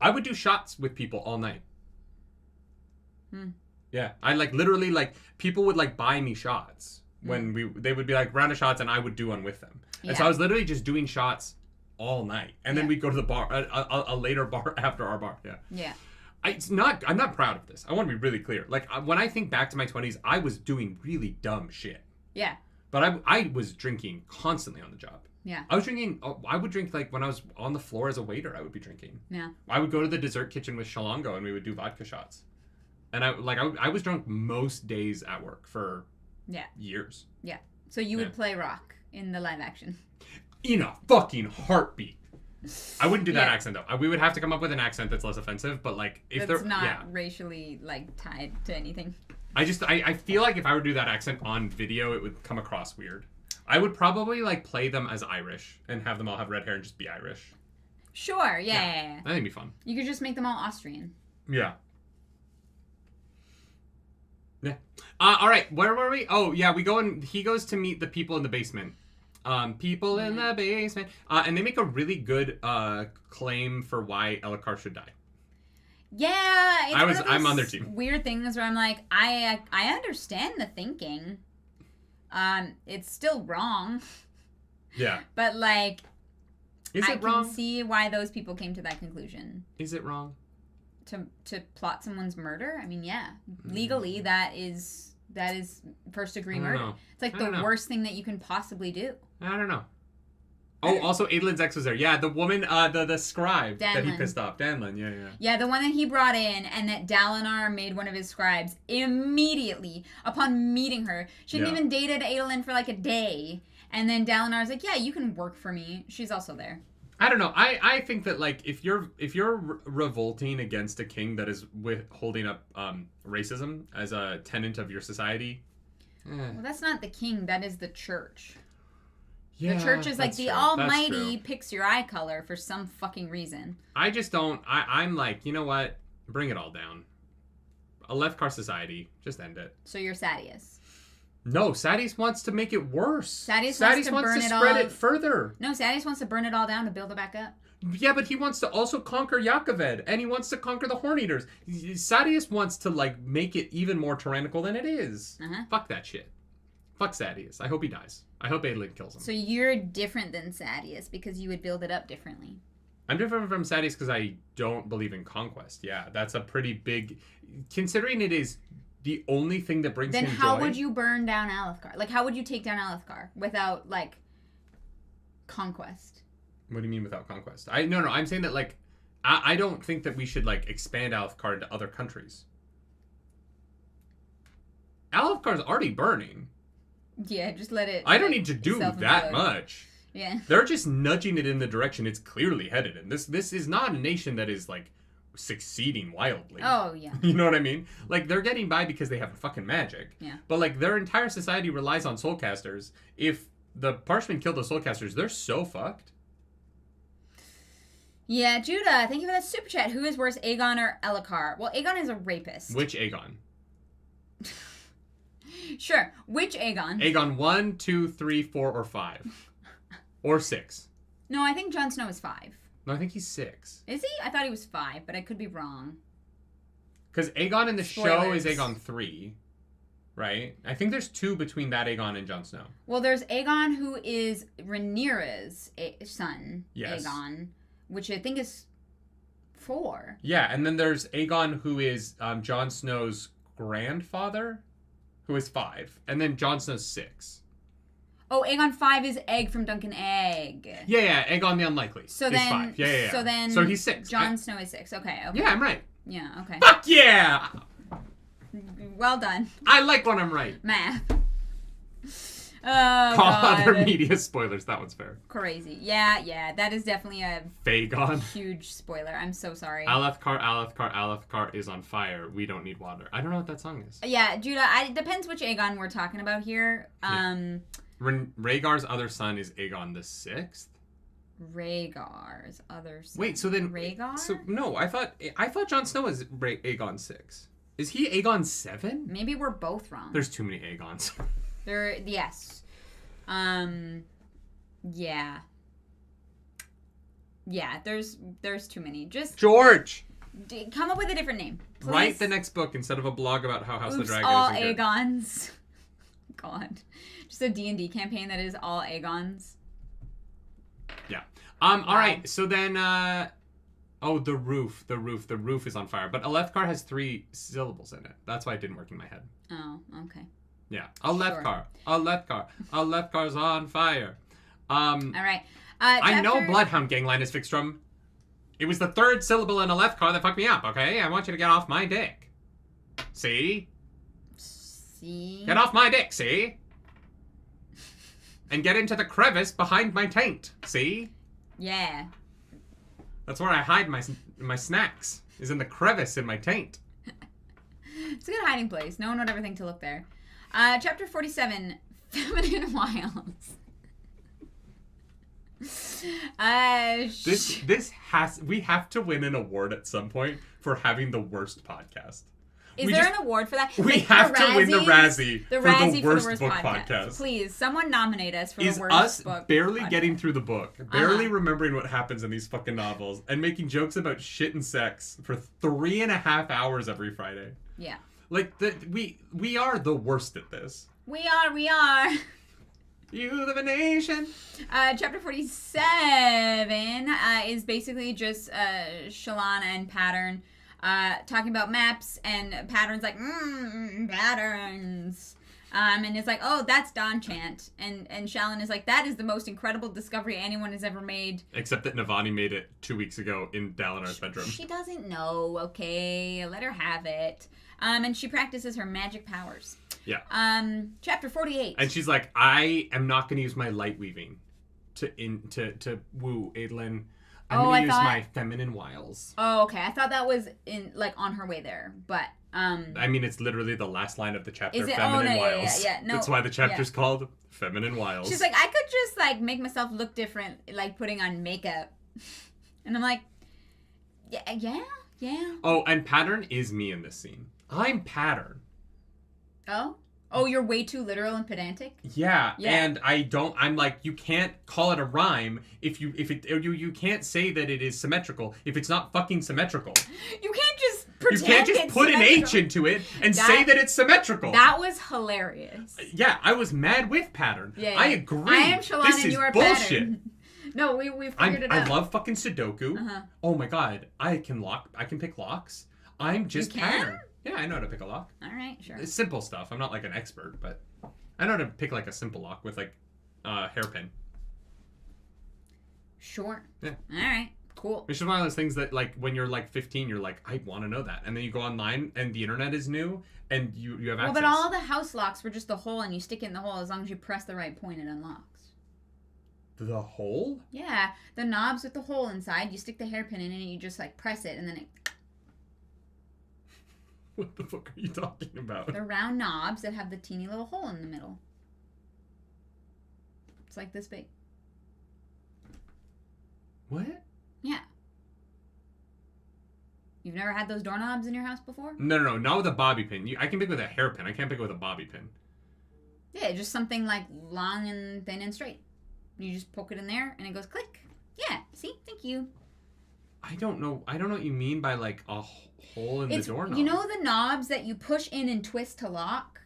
I would do shots with people all night. Yeah. I literally people would buy me shots when they would be round of shots and I would do one with them. And so I was literally just doing shots all night. And then we'd go to the bar, a later bar after our bar. Yeah. Yeah. I'm not proud of this. I want to be really clear. When I think back to my 20s, I was doing really dumb shit. Yeah. But I was drinking constantly on the job. Yeah. I was drinking, I would drink when I was on the floor as a waiter, I would be drinking. Yeah. I would go to the dessert kitchen with Shallan and we would do vodka shots. And I was drunk most days at work for years. Yeah. So you would play rock in the live action. In a fucking heartbeat. I wouldn't do that accent though. We would have to come up with an accent that's less offensive, but if that's not racially tied to anything. I feel like if I were to do that accent on video, it would come across weird. I would probably play them as Irish and have them all have red hair and just be Irish. Sure, yeah. I think it'd be fun. You could just make them all Austrian. Yeah. Yeah. All right, where were we? Oh, yeah, he goes to meet the people in the basement. People in the basement. And they make a really good claim for why Elhokar should die. Yeah, I'm on their team. Weird things where I'm I understand the thinking. It's still wrong. Yeah. But is it wrong? I can see why those people came to that conclusion. Is it wrong? To plot someone's murder? I mean, yeah. Legally that is first degree murder. Know. It's the worst thing that you can possibly do. I don't know. Oh, also Adolin's ex was there. Yeah, the woman, the scribe that he pissed off. Danlin, yeah. Yeah, the one that he brought in and that Dalinar made one of his scribes immediately upon meeting her. She hadn't even dated Adolin for a day. And then Dalinar's yeah, you can work for me. She's also there. I don't know. I think that if you're revolting against a king that is holding up racism as a tenet of your society. Well, that's not the king. That is the church. Yeah, the church is the true. almighty picks your eye color for some fucking reason. I just don't. I'm you know what? Bring it all down. A Lefkar society. Just end it. So you're Sadeas. No, Sadeas wants to make it worse. Sadeas wants to spread it further. No, Sadeas wants to burn it all down to build it back up. Yeah, but he wants to also conquer Yakaved, and he wants to conquer the Horn Eaters. Sadeas wants to make it even more tyrannical than it is. Fuck that shit. Fuck Sadeas. I hope he dies. I hope Adolin kills him. So you're different than Sadeas because you would build it up differently. I'm different from Sadeas because I don't believe in conquest. Yeah, that's a pretty big... Considering it is the only thing that brings him joy... Then how would you burn down Alethkar? How would you take down Alethkar without, conquest? What do you mean without conquest? No, I'm saying that, I don't think that we should, expand Alethkar into other countries. Alethkar's already burning. Yeah, just let it... I don't need to do that much. Yeah. They're just nudging it in the direction it's clearly headed in. This is not a nation that is, succeeding wildly. Oh, yeah. You know what I mean? They're getting by because they have fucking magic. Yeah. But, their entire society relies on soulcasters. If the Parshmen kill the soulcasters, they're so fucked. Yeah, Judah, thank you for that super chat. Who is worse, Aegon or Elhokar? Well, Aegon is a rapist. Which Aegon? Sure. Which Aegon? Aegon 1, 2, 3, 4, or 5. Or 6. No, I think Jon Snow is 5. No, I think he's 6. Is he? I thought he was 5, but I could be wrong. Because Aegon in the Spoilers. show is Aegon 3, right? I think there's 2 between that Aegon and Jon Snow. Well, there's Aegon who is Rhaenyra's son, yes. Aegon, which I think is 4. Yeah, and then there's Aegon who is Jon Snow's grandfather, who is 5. And then Jon Snow's 6. Oh, Aegon 5 is Egg from Duncan Egg. Yeah, Aegon the Unlikely is 5. Yeah. So he's 6. Jon Snow is 6. Okay. Yeah, I'm right. Yeah, okay. Fuck yeah! Well done. I like when I'm right. Math. Oh, Call God. other media spoilers. That one's fair. Crazy. Yeah. That is definitely a Vagon. huge spoiler. I'm so sorry. Alethkar is on fire. We don't need water. I don't know what that song is. Yeah, Judah, it depends which Aegon we're talking about here. Rhaegar's other son is Aegon the 6th. Rhaegar's other son. Wait, so then... Rhaegar? So, no, I thought Jon Snow was Aegon 6. Is he Aegon 7? Maybe we're both wrong. There's too many Aegons. Yes. Yeah. Yeah, there's too many. Just... George! Come up with a different name, please. Write the next book instead of a blog about how House of the Dragon all isn't good. Aegons. God. Just a D&D campaign that is all Aegons. Yeah. All right. So then, the roof. The roof is on fire. But Alethkar has 3 syllables in it. That's why it didn't work in my head. Oh, okay. Yeah. Alethkar. Alethkar. Alethkar's on fire. All right. I know Bloodhound Gangline is Fixstrom. It was the 3rd syllable in Alethkar that fucked me up, okay? I want you to get off my dick. See? Get off my dick, see? And get into the crevice behind my taint, see? Yeah. That's where I hide my snacks, is in the crevice in my taint. It's a good hiding place. No one would ever think to look there. Chapter 47, Feminine Wilds. We have to win an award at some point for having the worst podcast. Is there an award for that? We have to win the Razzie for the worst book podcast. Please, someone nominate us for the worst book podcast. Is us barely podcast. Getting through the book, barely remembering what happens in these fucking novels, and making jokes about shit and sex for 3.5 hours every Friday. Yeah. Like, we are the worst at this. We are. Youth of a nation. Chapter 47 is basically just Shallan and Pattern talking about maps, and Pattern's like, patterns. And it's like, oh, that's Dawn Chant. And Shallan is like, that is the most incredible discovery anyone has ever made. Except that Navani made it 2 weeks ago in Dalinar's bedroom. She doesn't know, okay? Let her have it. And she practices her magic powers. Yeah. Chapter 48. And she's like, I am not going to use my light weaving to woo Adolin. I'm going to use my feminine wiles. Oh, okay. I thought that was on her way there, but I mean, it's literally the last line of the chapter. Is it? Feminine wiles. Yeah. No, that's why the chapter's called Feminine Wiles. She's like, I could just make myself look different, putting on makeup. And I'm like, yeah. Oh, and Pattern is me in this scene. I'm Pattern. Oh, you're way too literal and pedantic? Yeah. And I'm like, you can't call it a rhyme if you can't say that it is symmetrical if it's not fucking symmetrical. You can't just pretend. You can't just put an H into it and say that it's symmetrical. That was hilarious. Yeah, I was mad with Pattern. Yeah. I agree. I am Shallan and you are bullshit. Pattern. No, we figured it out. I love fucking Sudoku. Uh-huh. Oh my god, I can pick locks. I'm just Pattern. Yeah, I know how to pick a lock. All right, sure. It's simple stuff. I'm not an expert, but I know how to pick a simple lock with a hairpin. Sure. Yeah. All right. Cool. It's just one of those things that when you're 15, you're like, I want to know that, and then you go online and the internet is new and you have access. Well, but all the house locks were just the hole, and you stick it in the hole. As long as you press the right point, it unlocks. The hole? Yeah, the knobs with the hole inside. You stick the hairpin in, and you just press it, and then it. What the fuck are you talking about? They're round knobs that have the teeny little hole in the middle. It's like this big. What? Yeah. You've never had those doorknobs in your house before? No, not with a bobby pin. I can pick with a hairpin. I can't pick with a bobby pin. Yeah, just something long and thin and straight. You just poke it in there and it goes click. Yeah, see? Thank you. I don't know what you mean by a hole in the doorknob. You know the knobs that you push in and twist to lock?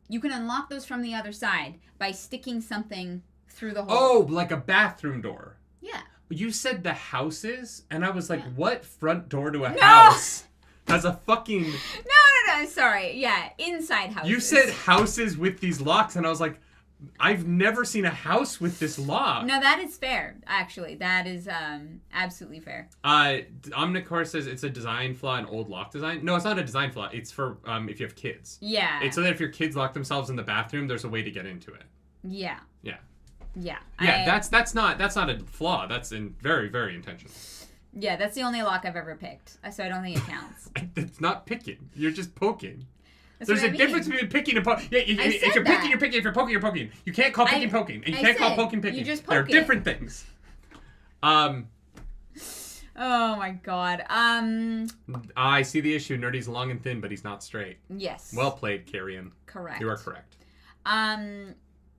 You can unlock those from the other side by sticking something through the hole. Oh, like a bathroom door. Yeah. You said the houses, and I was like, what front door to a house has a fucking... No, sorry. Yeah, inside houses. You said houses with these locks, and I was like, I've never seen a house with this lock. No, that is fair, actually. That is absolutely fair. Omnicore says it's a design flaw in old lock design. No, it's not a design flaw. It's for if you have kids. Yeah. It's so that if your kids lock themselves in the bathroom, there's a way to get into it. Yeah. Yeah. Yeah. Yeah, that's not a flaw. That's very, very intentional. Yeah, that's the only lock I've ever picked. So I don't think it counts. It's not picking. You're just poking. There's a difference between picking and poking. Yeah, if you're picking, you're picking. If you're poking, you're poking. You can't call picking poking. And you can't call poking picking. You just poke They're different things. Oh my god. I see the issue. Nerdy's long and thin, but he's not straight. Yes. Well played, Carrion. Correct. You are correct.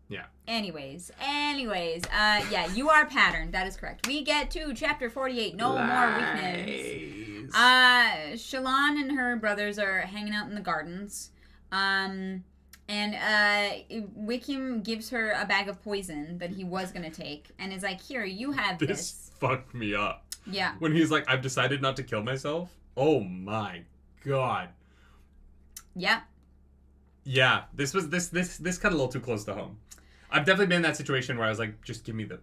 Yeah. Anyways, yeah, you are patterned. That is correct. We get to chapter 48. No more weakness. Shallan and her brothers are hanging out in the gardens. And Wickham gives her a bag of poison that he was going to take and is like, here, you have this. This fucked me up. Yeah. When he's like, I've decided not to kill myself. Oh my god. Yeah. Yeah, this cut a little too close to home. I've definitely been in that situation where I was like, just give me the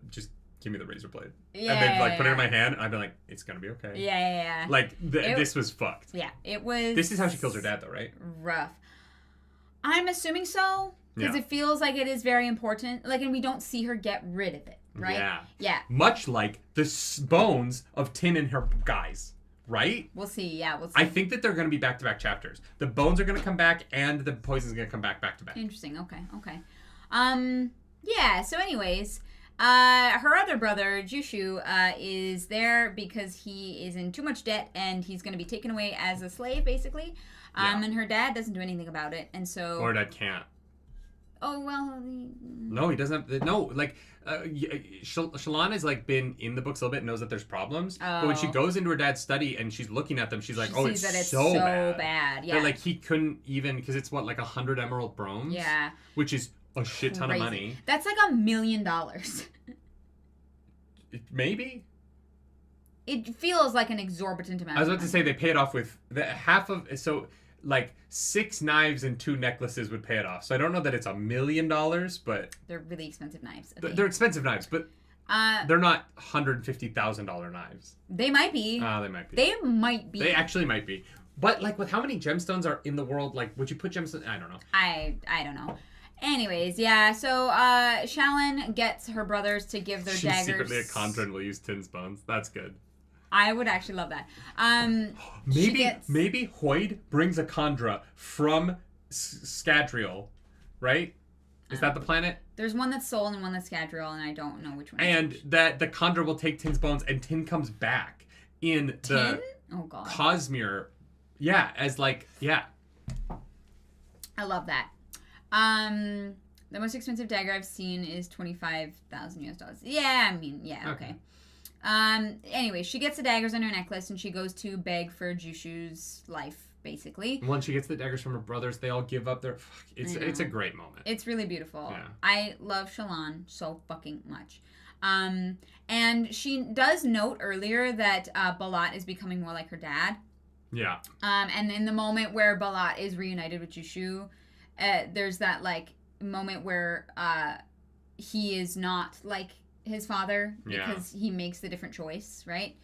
razor blade. Yeah. And then put it in my hand, and I'd be like, it's gonna be okay. Yeah. Like this was fucked. Yeah, it was. This is how she kills her dad, though, right? Rough. I'm assuming so because it feels like it is very important. Like, and we don't see her get rid of it, right? Yeah. Yeah. Much like the bones of Tin and her guys. Right? We'll see. Yeah, we'll see. I think that they're going to be back-to-back chapters. The bones are going to come back, and the poison's going to come back-to-back. Interesting. Okay. Yeah, so anyways, her other brother, Jushu, is there because he is in too much debt, and he's going to be taken away as a slave, basically. And her dad doesn't do anything about it, and so... Or dad can't. Oh, well... No, he doesn't have... No, like... Shallan has like been in the books a little bit, knows that there's problems. But when she goes into her dad's study and she's looking at them, she's like, she sees that it's so bad. Yeah. But like he couldn't even, because it's what, like 100 emerald bromes? Yeah. Which is a shit ton of money. That's like $1 million. Maybe? It feels like an exorbitant amount. I was about to say they pay it off with half of, so like 6 knives and 2 necklaces would pay it off. So I don't know that it's $1 million, but they're really expensive knives. Okay. They're expensive knives, but they're not $150,000 knives. They might be. They might be. They might be. They actually might be. But like with how many gemstones are in the world, like would you put gemstones? I don't know. I don't know. Anyways, yeah, so Shallan gets her brothers to give their daggers. She's secretly a Contra and will use Tin's bones. That's good. I would actually love that. Maybe Hoyd brings a Kandra from Scadrial, right? Is that the planet? There's one that's Sol and one that's Scadrial, and I don't know which one. And that the Kandra will take Tin's bones, and Tin comes back in the Cosmere. Yeah, as like, yeah. I love that. The most expensive dagger I've seen is $25,000 US. Yeah, I mean, yeah, okay. Anyway, she gets the daggers on her necklace and she goes to beg for Jushu's life, basically. Once she gets the daggers from her brothers, they all give up their... It's a great moment. It's really beautiful. Yeah. I love Shallan so fucking much. And she does note earlier that Balat is becoming more like her dad. Yeah. And in the moment where Balat is reunited with Jushu, there's that, like, moment where he is not like his father because he makes the different choice, right?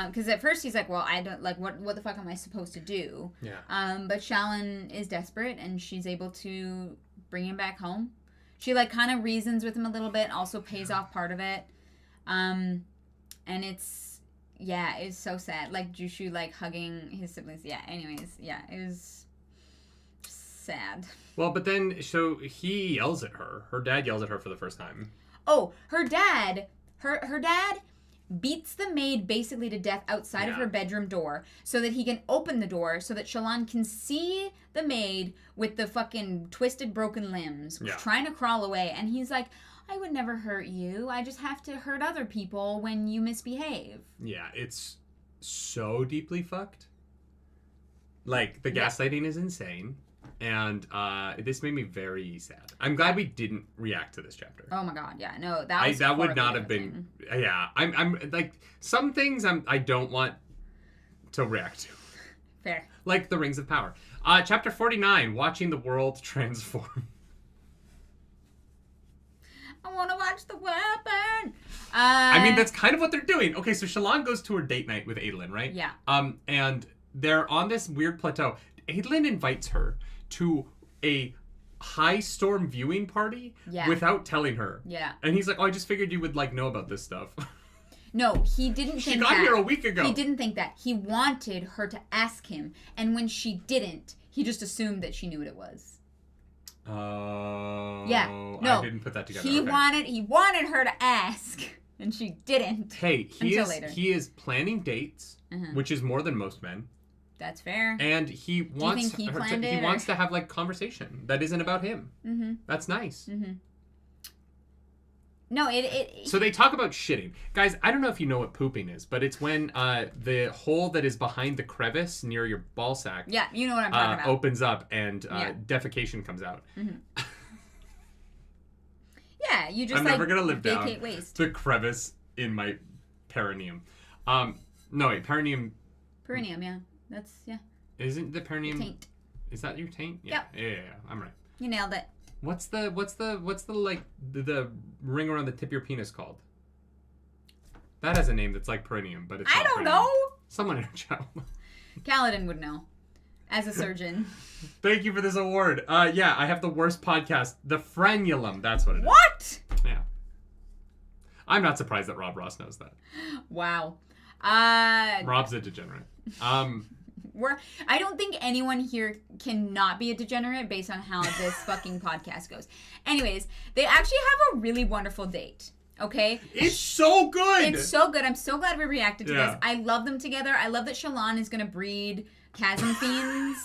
Because at first he's like, well, I don't, like, what the fuck am I supposed to do? Yeah. But Shallan is desperate and she's able to bring him back home. She, like, kind of reasons with him a little bit, also pays off part of it. And it's so sad. Like, Jushu, like, hugging his siblings. Yeah, anyways, yeah, it was sad. Well, but then, so he yells at her. Her dad yells at her for the first time. Oh, her dad beats the maid basically to death outside of her bedroom door so that he can open the door so that Shallan can see the maid with the fucking twisted, broken limbs trying to crawl away. And he's like, I would never hurt you. I just have to hurt other people when you misbehave. Yeah, it's so deeply fucked. Like, the gaslighting is insane. And this made me very sad. I'm glad we didn't react to this chapter. Oh my god, yeah, no, that would not have been. Yeah, I'm like some things I don't want to react to. Fair. Like the Rings of Power. Chapter 49, watching the world transform. I want to watch the world burn. I mean, that's kind of what they're doing. Okay, so Shallan goes to her date night with Adolin, right? Yeah. And they're on this weird plateau. Adolin invites her to a high storm viewing party without telling her. Yeah. And he's like, oh, I just figured you would like know about this stuff. No, he didn't think that. She got here a week ago. He didn't think that. He wanted her to ask him. And when she didn't, he just assumed that she knew what it was. Oh. Yeah. No. I didn't put that together. He wanted her to ask. And she didn't. Hey, he is planning dates, which is more than most men. That's fair. And he wants he wants to have like conversation that isn't about him. Mm-hmm. That's nice. Mm-hmm. No, So they talk about shitting. Guys, I don't know if you know what pooping is, but it's when the hole that is behind the crevice near your ball sack yeah, you know what I'm talking about. Opens up and defecation comes out. Mm-hmm. Yeah, you just I'm never gonna live down waste. the crevice in my perineum. No, wait, perineum. Perineum, yeah. That's, yeah. Isn't the perineum... The taint. Is that your taint? Yep. Yeah, I'm right. You nailed it. What's the like the ring around the tip of your penis called? That has a name that's like perineum, but it's I don't know. Someone in our chat. Kaladin would know, as a surgeon. Thank you for this award. Yeah, I have the worst podcast, the frenulum. That's what it is. What? Yeah. I'm not surprised that Rob Ross knows that. Wow. Rob's a degenerate. I don't think anyone here cannot be a degenerate based on how this fucking podcast goes. Anyways, they actually have a really wonderful date. Okay? It's so good! It's so good. I'm so glad we reacted to this. I love them together. I love that Shallan is going to breed chasm fiends.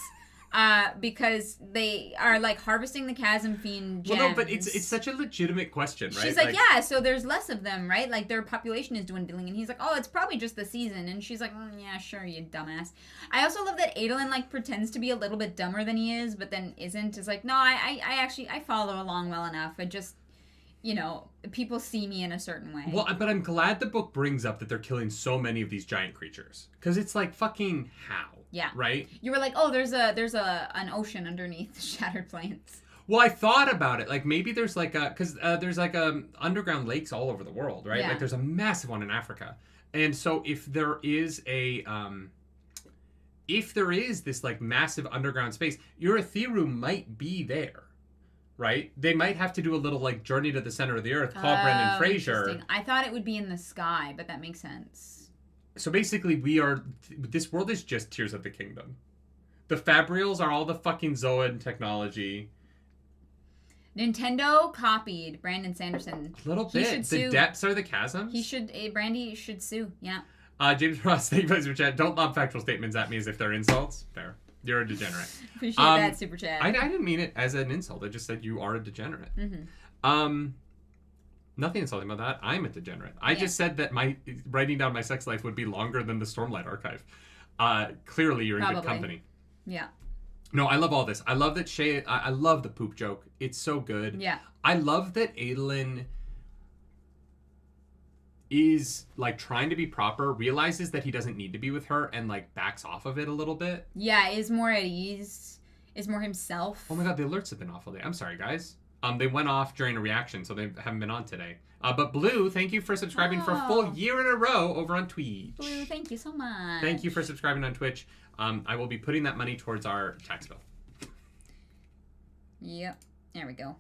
Because they are like harvesting the chasm fiend gems. Well, no, but it's such a legitimate question, right? She's like, yeah, so there's less of them, right? Like their population is dwindling, and he's like, oh, it's probably just the season, and she's like, yeah, sure, you dumbass. I also love that Adolin like pretends to be a little bit dumber than he is, but then isn't. It's like, no, I actually follow along well enough. I just, you know, people see me in a certain way. Well, but I'm glad the book brings up that they're killing so many of these giant creatures, because it's like fucking how. Yeah. Right? You were like, oh, there's an ocean underneath the Shattered Plains. Well, I thought about it. Like, maybe there's like because there's like underground lakes all over the world, right? Yeah. Like, there's a massive one in Africa. And so if there is this like massive underground space, Urithiru might be there. Right? They might have to do a little like journey to the center of the earth, call Brendan Fraser. I thought it would be in the sky, but that makes sense. So basically, this world is just Tears of the Kingdom. The fabrials are all the fucking Zoan technology. Nintendo copied Brandon Sanderson. A little bit. The depths are the chasms. Brandy should sue, yeah. James Ross, thank you for super chat. Don't lob factual statements at me as if they're insults. Fair. You're a degenerate. Appreciate that super chat. I didn't mean it as an insult. I just said you are a degenerate. Mm-hmm. Nothing insulting about that. I'm a degenerate. I just said that my writing down my sex life would be longer than the Stormlight archive. Clearly, you're in good company. Yeah. No, I love all this. I love that Shay... I love the poop joke. It's so good. Yeah. I love that Adolin is, like, trying to be proper, realizes that he doesn't need to be with her, and, like, backs off of it a little bit. Yeah, is more at ease. Is more himself. Oh my god, the alerts have been off all day. I'm sorry, guys. They went off during a reaction, so they haven't been on today. But Blue, thank you for subscribing for a full year in a row over on Twitch. Blue, thank you so much. Thank you for subscribing on Twitch. I will be putting that money towards our tax bill. Yep. There we go.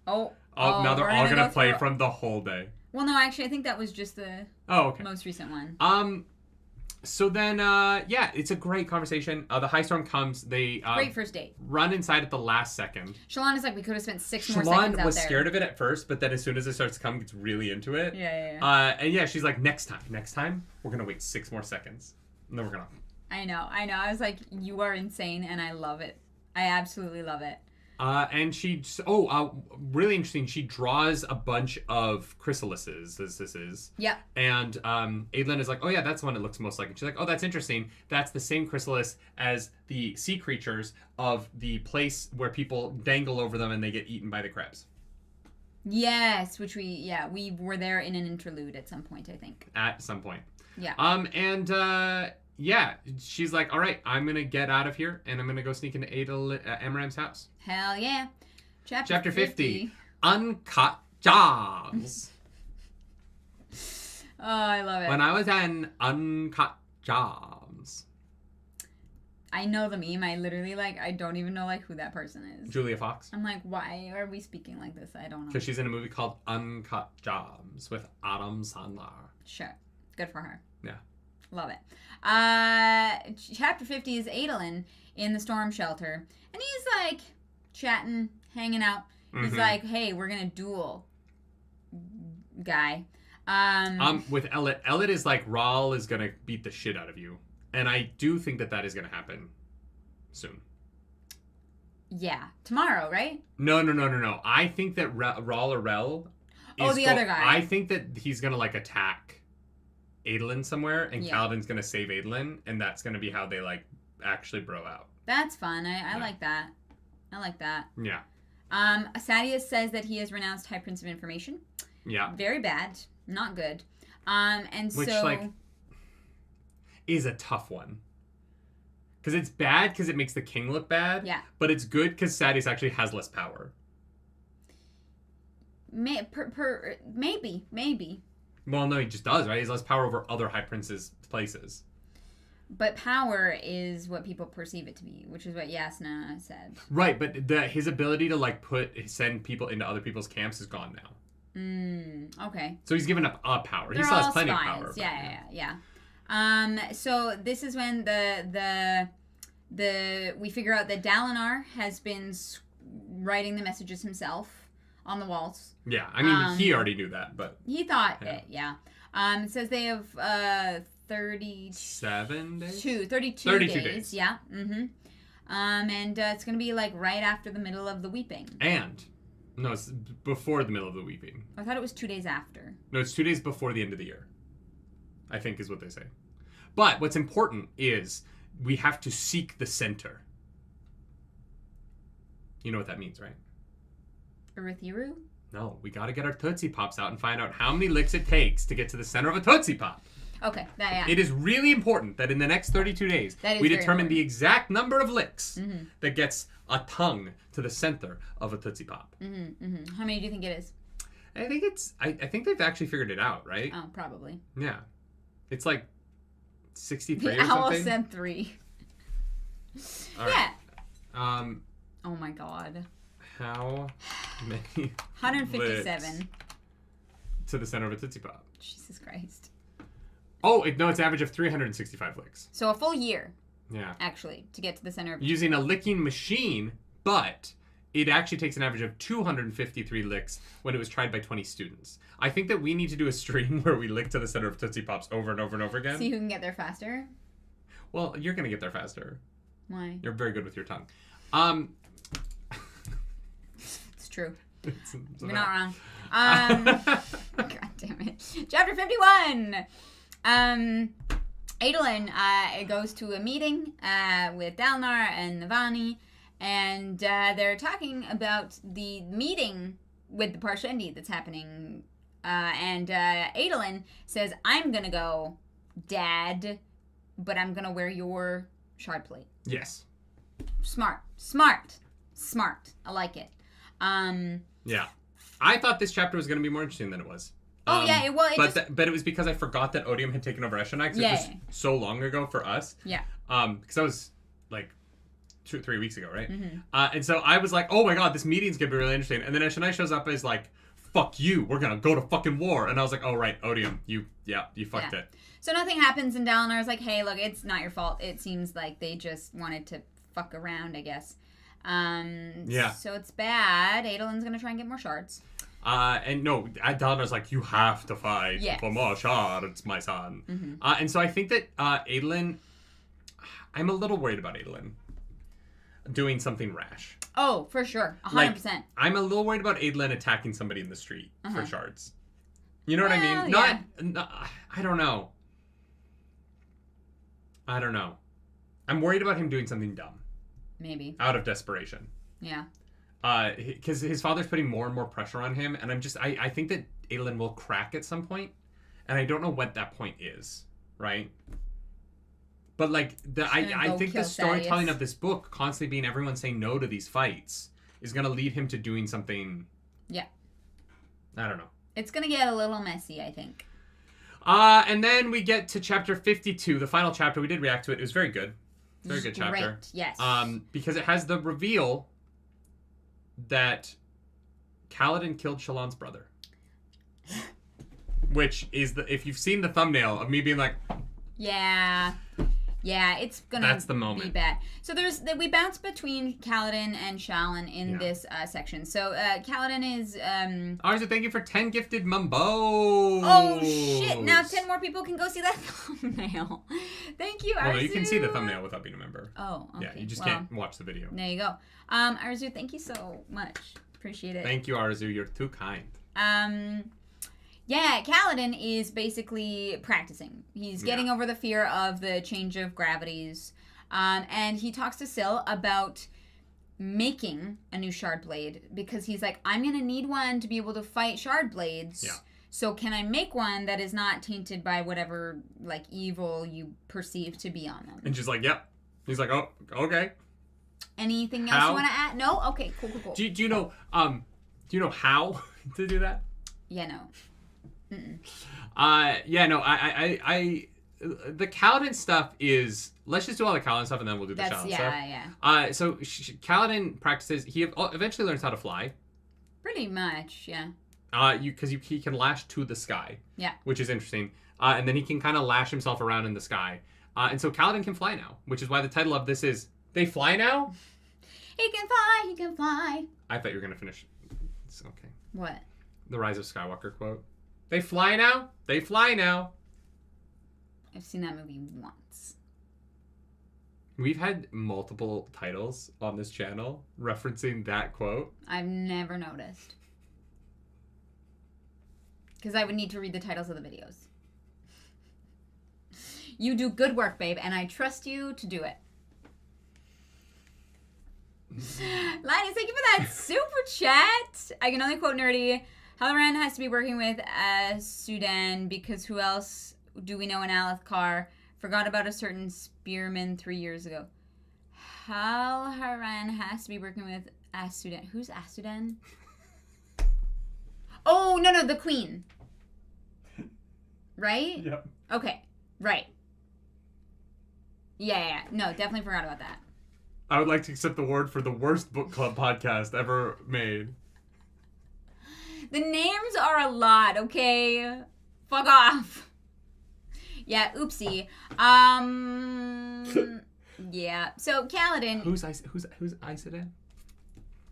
Oh, now they're all going to play from the whole day. Well, no, actually, I think that was just the most recent one. So then, it's a great conversation. The high storm comes. They great first date. Run inside at the last second. Shallan is like, we could have spent 6 more seconds out there. Shallan was scared of it at first, but then as soon as it starts to come, gets really into it. Yeah. And she's like, next time, we're gonna wait 6 more seconds, and then we're gonna. I know. I was like, you are insane, and I love it. I absolutely love it. And she, really interesting. She draws a bunch of chrysalises, as this is. Yeah. And Adolin is like, oh yeah, that's the one it looks most like. And she's like, oh, that's interesting. That's the same chrysalis as the sea creatures of the place where people dangle over them and they get eaten by the crabs. Yes, which we were there in an interlude at some point, I think. At some point. Yeah. Yeah, she's like, all right, I'm going to get out of here, and I'm going to go sneak into Amaram's house. Hell yeah. Chapter 50. Uncut Jobs. Oh, I love it. When I was in Uncut Jobs. I know the meme. I literally, I don't even know, who that person is. Julia Fox. I'm like, why are we speaking like this? I don't know. Because she's in a movie called Uncut Jobs with Adam Sandler. Sure. Good for her. Yeah. Love it. Chapter 50 is Adolin in the storm shelter. And he's, chatting, hanging out. He's like, hey, we're going to duel, guy. With Ellet is like, Rahl is going to beat the shit out of you. And I do think that is going to happen soon. Yeah. Tomorrow, right? No. I think that Rahl or Rel is the other guy. I think that he's going to, like, attack Adolin somewhere, and Kaladin's going to save Adolin, and that's going to be how they, like, actually bro out. That's fun. I like that. I like that. Yeah. Asadius says that he has renounced High Prince of Information. Yeah. Very bad. Not good. Which, like, is a tough one. Because it's bad because it makes the king look bad. Yeah. But it's good because Asadius actually has less power. Maybe. Well, no, he just does, right? He has less power over other High Prince's places. But power is what people perceive it to be, which is what Yasna said. Right, but his ability to, like, send people into other people's camps is gone now. Okay. So he's given up power. They're he still all has plenty spies. of power. Yeah. So this is when we figure out that Dalinar has been writing the messages himself on the walls. Yeah, I mean, he already knew that, but... He thought it, yeah. It says they have 32 days. Yeah. Mm-hmm. And it's going to be, like, right after the middle of the weeping. No, it's before the middle of the weeping. I thought it was 2 days after. No, it's 2 days before the end of the year, I think is what they say. But what's important is we have to seek the center. You know what that means, right? Erithiru? No, we got to get our Tootsie Pops out and find out how many licks it takes to get to the center of a Tootsie Pop. Okay. It is really important that in the next 32 days, we determine the exact number of licks that gets a tongue to the center of a Tootsie Pop. How many do you think it is? I think I think they've actually figured it out, right? Oh, probably. Yeah. It's like 63 or something. The owl said 3. All right. Oh my god. How many 157. To the center of a Tootsie Pop. Jesus Christ. Oh, it's an average of 365 licks. So a full year. Yeah. Actually, to get to the center of... Using a licking machine, but it actually takes an average of 253 licks when it was tried by 20 students. I think that we need to do a stream where we lick to the center of Tootsie Pops over and over and over again. See who can get there faster? Well, you're going to get there faster. Why? You're very good with your tongue. It's true. It's You're not wrong. God damn it. Chapter 51! Adolin goes to a meeting with Dalinar and Navani, and they're talking about the meeting with the Parshendi that's happening. And Adolin says, I'm going to go, Dad, but I'm going to wear your shard plate. Yes. Smart. I like it. Yeah. I thought this chapter was going to be more interesting than it was. Yeah, it was. But it was because I forgot that Odium had taken over Eshonai, because it was so long ago for us. Yeah. Because that was like 2-3 weeks ago, right? And so I was like, oh my god, this meeting's going to be really interesting. And then Eshonai shows up as like, fuck you, we're going to go to fucking war. And I was like, oh right, Odium, you fucked it. So nothing happens, and Dalinar's like, hey, look, it's not your fault. It seems like they just wanted to fuck around, I guess. So it's bad. Adolin's going to try and get more shards. And no, Dalinar's like, you have to fight for more shards, my son. And so I think that Adolin, I'm a little worried about Adolin doing something rash. Oh, for sure. 100%. Like, I'm a little worried about Adolin attacking somebody in the street for shards. You know what I mean? I don't know. I'm worried about him doing something dumb. Maybe. Out of desperation. Yeah. Because his father's putting more and more pressure on him, and I think that Adolin will crack at some point, and I don't know what that point is, right? But like I think the storytelling of this book, constantly being everyone saying no to these fights, is gonna lead him to doing something. Yeah. I don't know. It's gonna get a little messy, I think. And then we get to chapter 52, the final chapter. We did react to it. It was very good. Very good chapter. Great. Yes. Because it has the reveal that Kaladin killed Shallan's brother. Which is if you've seen the thumbnail of me being like, yeah. Yeah, it's gonna That's the moment. be bad. So we bounce between Kaladin and Shallan in this section. So Kaladin is Arzu, thank you for 10 gifted mumbos. Oh shit! Now 10 more people can go see that thumbnail. Thank you, Arzu. Well, no, you can see the thumbnail without being a member. Oh, okay. Yeah, you just can't watch the video. There you go. Arzu, thank you so much. Appreciate it. Thank you, Arzu. You're too kind. Yeah, Kaladin is basically practicing. He's getting over the fear of the change of gravities. And he talks to Syl about making a new shard blade because he's like, I'm going to need one to be able to fight shard blades. Yeah. So can I make one that is not tainted by whatever, like, evil you perceive to be on them? And she's like, yep. He's like, oh, okay. Anything else you want to add? No? Okay, cool. Do you know how to do that? Yeah, no. I the Kaladin stuff is, let's just do all the Kaladin stuff and then we'll do the Shallan stuff. Yeah. So Kaladin practices, he eventually learns how to fly. Pretty much, yeah. Because he can lash to the sky. Yeah. Which is interesting. And then he can kind of lash himself around in the sky. And so Kaladin can fly now, which is why the title of this is, They Fly Now? He can fly. I thought you were going to finish. It's okay. What? The Rise of Skywalker quote. They fly now? They fly now. I've seen that movie once. We've had multiple titles on this channel referencing that quote. I've never noticed. Because I would need to read the titles of the videos. You do good work, babe, and I trust you to do it. Linus, thank you for that super chat. I can only quote Nerdy. Halloran has to be working with Sudan because who else do we know in Alethkar? Forgot about a certain spearman 3 years ago. Halloran has to be working with Asudan. Who's Asudan? Oh, no, the queen. Right? Yep. Okay, right. Yeah. No, definitely forgot about that. I would like to accept the award for the worst book club podcast ever made. The names are a lot, okay? Fuck off. Yeah, oopsie. Yeah. So Kaladin. Who's Isudan?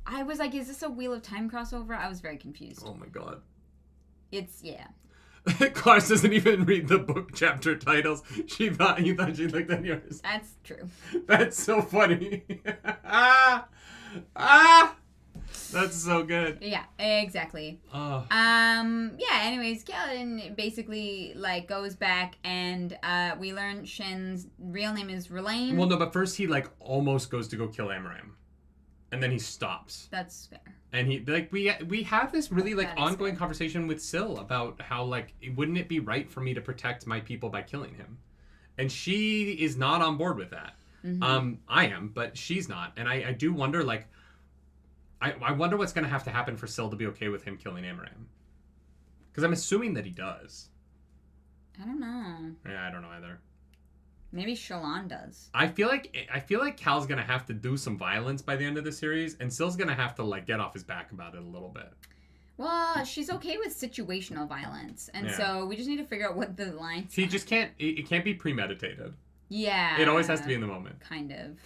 I was like, is this a Wheel of Time crossover? I was very confused. Oh my god. Yeah. Clark doesn't even read the book chapter titles. You thought she looked at yours. That's true. That's so funny. That's so good. Yeah, exactly. Oh. Yeah, anyways, Kaladin basically, like, goes back and we learn Shin's real name is Rlain. Well, no, but first he, like, almost goes to go kill Amaram. And then he stops. That's fair. And he, like, we have this really, like, ongoing conversation with Syl about how, like, wouldn't it be right for me to protect my people by killing him? And she is not on board with that. Mm-hmm. I am, but she's not. And I do wonder, like, I wonder what's going to have to happen for Syl to be okay with him killing Amaram. Because I'm assuming that he does. I don't know. Yeah, I don't know either. Maybe Shallan does. I feel like Cal's going to have to do some violence by the end of the series, and Syl's going to have to, like, get off his back about it a little bit. Well, she's okay with situational violence, and so we just need to figure out what the lines. See, it can't be premeditated. Yeah. It always has to be in the moment. Kind of.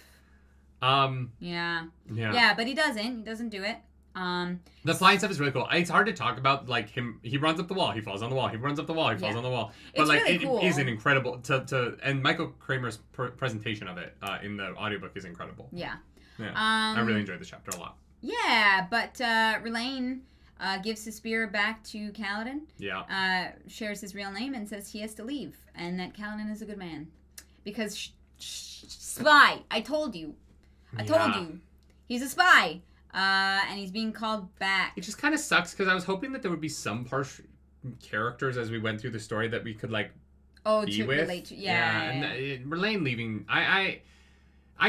Yeah, but he doesn't do it. The flying stuff is really cool. It's hard to talk about, like, him. He runs up the wall, he falls on the wall. He runs up the wall, he falls on the wall. But it's like, really cool. It is an incredible and Michael Kramer's presentation of it in the audiobook is incredible. Yeah. I really enjoyed the chapter a lot. Yeah, but Rlain gives his spear back to Kaladin. Yeah. Shares his real name and says he has to leave and that Kaladin is a good man because spy. I told you. He's a spy. And he's being called back. It just kind of sucks because I was hoping that there would be some characters as we went through the story that we could, like, be with. Relate to. And Rlain leaving, I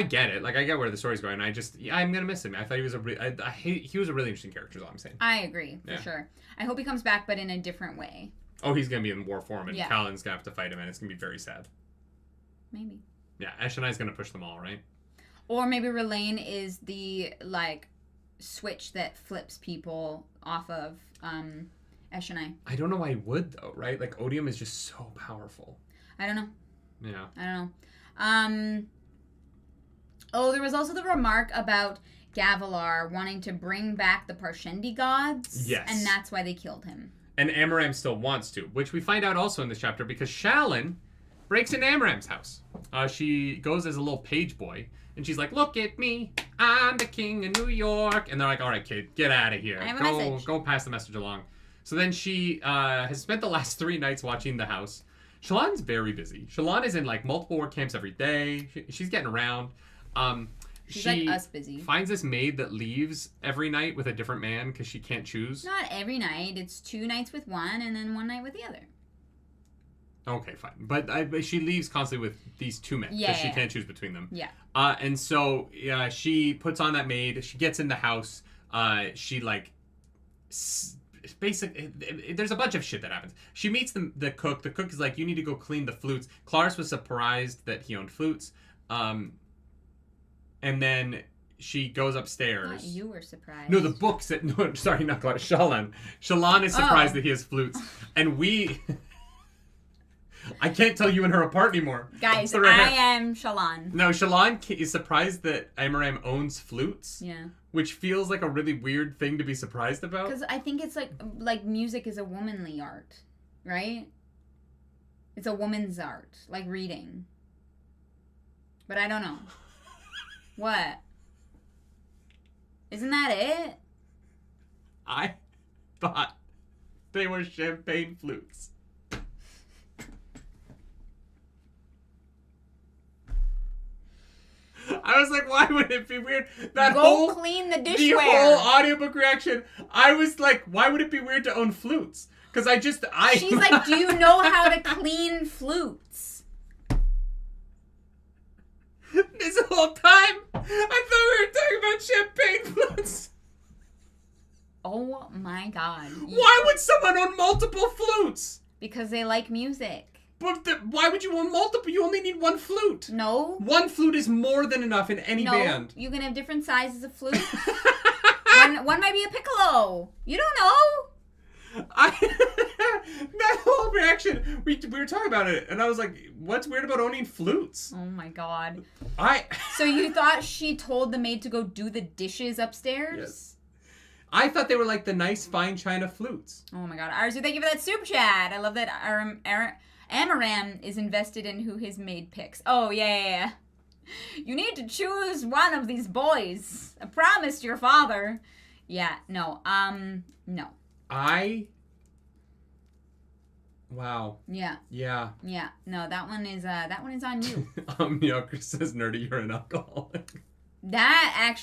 get it. Like, I get where the story's going. I'm gonna miss him. I thought he was he was a really interesting character. Is all I'm saying. I agree for sure. I hope he comes back, but in a different way. Oh, he's gonna be in war form, and Kaladin's gonna have to fight him, and it's gonna be very sad. Maybe. Yeah, Eshonai's gonna push them all, right? Or maybe Rlain is the, like, switch that flips people off of Eshonai. I don't know why he would, though, right? Like, Odium is just so powerful. I don't know. Yeah. I don't know. There was also the remark about Gavilar wanting to bring back the Parshendi gods. Yes. And that's why they killed him. And Amaram still wants to, which we find out also in this chapter because Shallan breaks into Amaram's house. She goes as a little page boy, and she's like, "Look at me, I'm the king of New York." And they're like, "All right, kid, get out of here. I have a message. Go pass the message along." So then she has spent the last 3 nights watching the house. Shallan's very busy. Shallan is in like multiple work camps every day. She's getting around. She's like us busy. Finds this maid that leaves every night with a different man because she can't choose. Not every night. It's 2 nights with one and then 1 night with the other. Okay, fine. But she leaves constantly with these 2 men because she can't choose between them. Yeah. And so she puts on that maid. She gets in the house. She like... Basically, there's a bunch of shit that happens. She meets the cook. The cook is like, "You need to go clean the flutes." Clarice was surprised that he owned flutes. And then she goes upstairs. I thought you were surprised. No, the book said... No, sorry, not Clarice. Shallan. Shallan is surprised that he has flutes. And we... I can't tell you and her apart anymore. Guys, I am Shallan. No, Shallan is surprised that Amaram owns flutes. Yeah. Which feels like a really weird thing to be surprised about. Because I think it's like music is a womanly art, right? It's a woman's art, like reading. But I don't know. What? Isn't that it? I thought they were champagne flutes. I was like, why would it be weird? Go clean the dishware. The whole audiobook reaction, I was like, why would it be weird to own flutes? Because She's like, do you know how to clean flutes? This whole time, I thought we were talking about champagne flutes. Oh my god. Why would someone own multiple flutes? Because they like music. But why would you own multiple? You only need 1 flute. No. 1 flute is more than enough in any band. You can have different sizes of flute. one might be a piccolo. You don't know. That whole reaction, we were talking about it, and I was like, what's weird about owning flutes? Oh my god. So you thought she told the maid to go do the dishes upstairs? Yes. I thought they were like the nice fine china flutes. Oh my god. Arzu, thank you for that super chat. I love that Amaram is invested in who his maid picks. Oh, yeah. You need to choose one of these boys. I promised your father. Yeah, no. No. Wow. Yeah. Yeah. Yeah. No, that one is on you. Omniocre says, "Nerdy, you're an alcoholic." That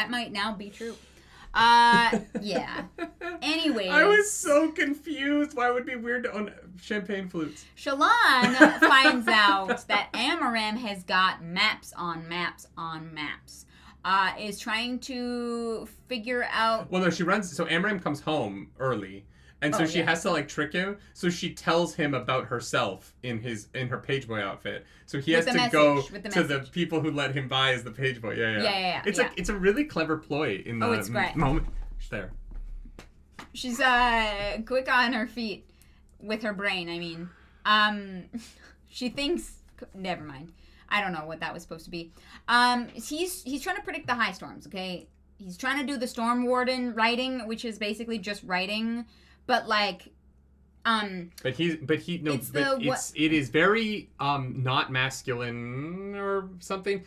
might now be true. Yeah. Anyways. I was so confused. Why would it be weird to own champagne flutes? Shallan finds out that Amaram has got maps on maps on maps. Is trying to figure out... Well, no, she runs... So Amaram comes home early, and so she has to, like, trick him. So she tells him about herself in her pageboy outfit. So he has to go to the people who let him by as the pageboy. Yeah. It's a really clever ploy in the moment. She's there. She's quick on her feet with her brain, I mean. She thinks... Never mind. I don't know what that was supposed to be. He's trying to predict the high storms, okay? He's trying to do the storm warden writing, which is basically just writing, but like it is very not masculine or something